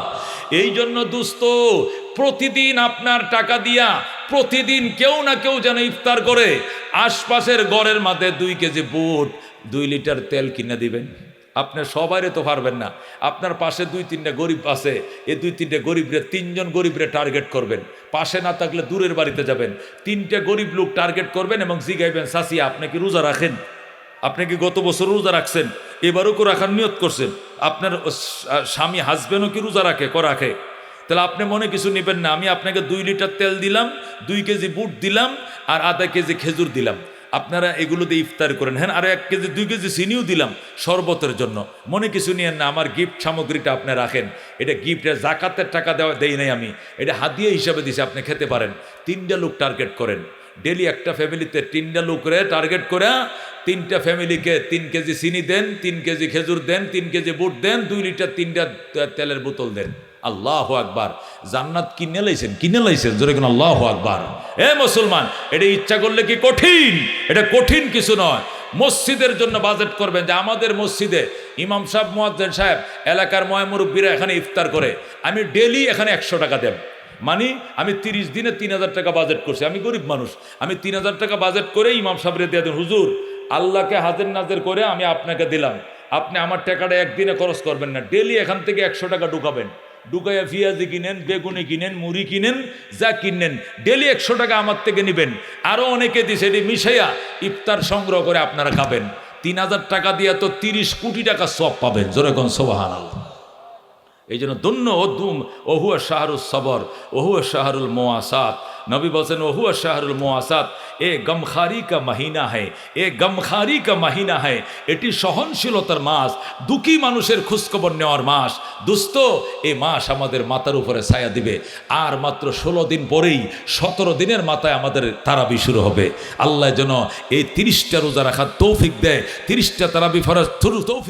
A: এই জন্য দোস্ত, প্রতিদিন আপনার টাকা দিয়া প্রতিদিন কেউ না কেউ যেন ইফতার করে। আশপাশের ঘরের মাঝে 2 কেজি বুট, 2 লিটার তেল কিনে দিবেন। আপনি সবাইরে তো পারবেন না, আপনার পাশে 2-3টা গরিব আছে, এই 2-3টে গরিবরে, 3 জন গরিবরে টার্গেট করবেন। পাশে না থাকলে দূরের বাড়িতে যাবেন, 3টে গরিব লোক টার্গেট করবেন এবং জিগাইবেন, চাচি আপনি কি রোজা রাখেন? আপনি কি গত বছর রোজা রাখছেন? এবারও কি রাখার নিয়ত করছেন? আপনার স্বামী হাজবেন্ডও কি রোজা রাখে? রাখে। তাহলে আপনি মনে কিছু নেবেন না, আমি আপনাকে 2 লিটার তেল দিলাম, 2 কেজি বুট দিলাম, আর আধা কেজি খেজুর দিলাম, আপনারা এগুলো দিয়ে ইফতার করেন। হ্যাঁ, আর 1 কেজি 2 কেজি চিনিও দিলাম শরবতের জন্য। মনে কিছু নিয়েন না, আমার গিফট সামগ্রীটা আপনি রাখেন, এটা গিফটের জাকাতের টাকা দেই নাই আমি, এটা হাদিয়া হিসাবে দিছি, আপনি খেতে পারেন। 3টা লোক টার্গেট করেন ডেলি, একটা ফ্যামিলিতে 3টা লোকরে টার্গেট করে 3টা ফ্যামিলিকে 3 কেজি চিনি দেন, 3 কেজি খেজুর দেন, 3 কেজি বুট দেন, 2 লিটার 3টা তেলের বোতল দেন। আল্লাহু আকবার। জান্নাত কিনে লাইছেন। জোরে কোন আল্লাহু আকবার। মুসলমান, এটা ইচ্ছা করলে কি কঠিন? এটা কঠিন কিছু নয়। মসজিদের জন্য বাজেট করবেন, যে আমাদের মসজিদে ইমাম সাহেব, মুয়াজ্জিন সাহেব, এলাকার মুরব্বীরা এখানে ইফতার করে, আমি ডেলি এখানে 100 টাকা দেব। মানে আমি 30 দিনে 3000 টাকা বাজেট করছি, আমি গরিব মানুষ, আমি 3000 টাকা বাজেট করে ইমাম সাহেবরে দিয়ে দেন, হুজুর আল্লাহকে হাজির নাজির করে আমি আপনাকে দিলাম, আপনি আমার টাকাটা একদিনে খরচ করবেন না, ডেলি এখান থেকে 100 টাকা ঢুকাবেন, ঢুকাইয়া পেঁয়াজি কিনেন, বেগুনি কিনেন, মুড়ি কিনেন, যা কিনেন, ডেলি 100 টাকা আমার থেকে নেবেন। আরও অনেকে দিছে, এটি মিশাইয়া ইফতার সংগ্রহ করে আপনারা খাবেন। 3000 টাকা দিয়ে তো 30 কোটি টাকা সওয়াব পাবেন। জোরে কোন সুবহানাল্লাহ। এই জন্য দুন্য ও দুম ওহুয়া শাহরুল সবর ওহুয়া শাহরুল মোয়াসাত। নবী বলছেন ওহুয়া শাহরুল মোয়াসাত, এ গমখারি কা মহিনা হ্যায়, এ গমখারি কা মহিনা হ্যায়, এটি সহনশীলতার মাস, দুঃখী মানুষের খোঁজখবর নেওয়ার মাস। দোস্ত, এই মাস আমাদের মাথার উপরে ছায়া দিবে। আর মাত্র 16 দিন পরেই 17 দিনের মাথায় আমাদের তারাবি শুরু হবে। আল্লাহ যেন এই 30টা রোজা রাখার তৌফিক দেয়, 30টা তারাবি ফরজ তৌফিক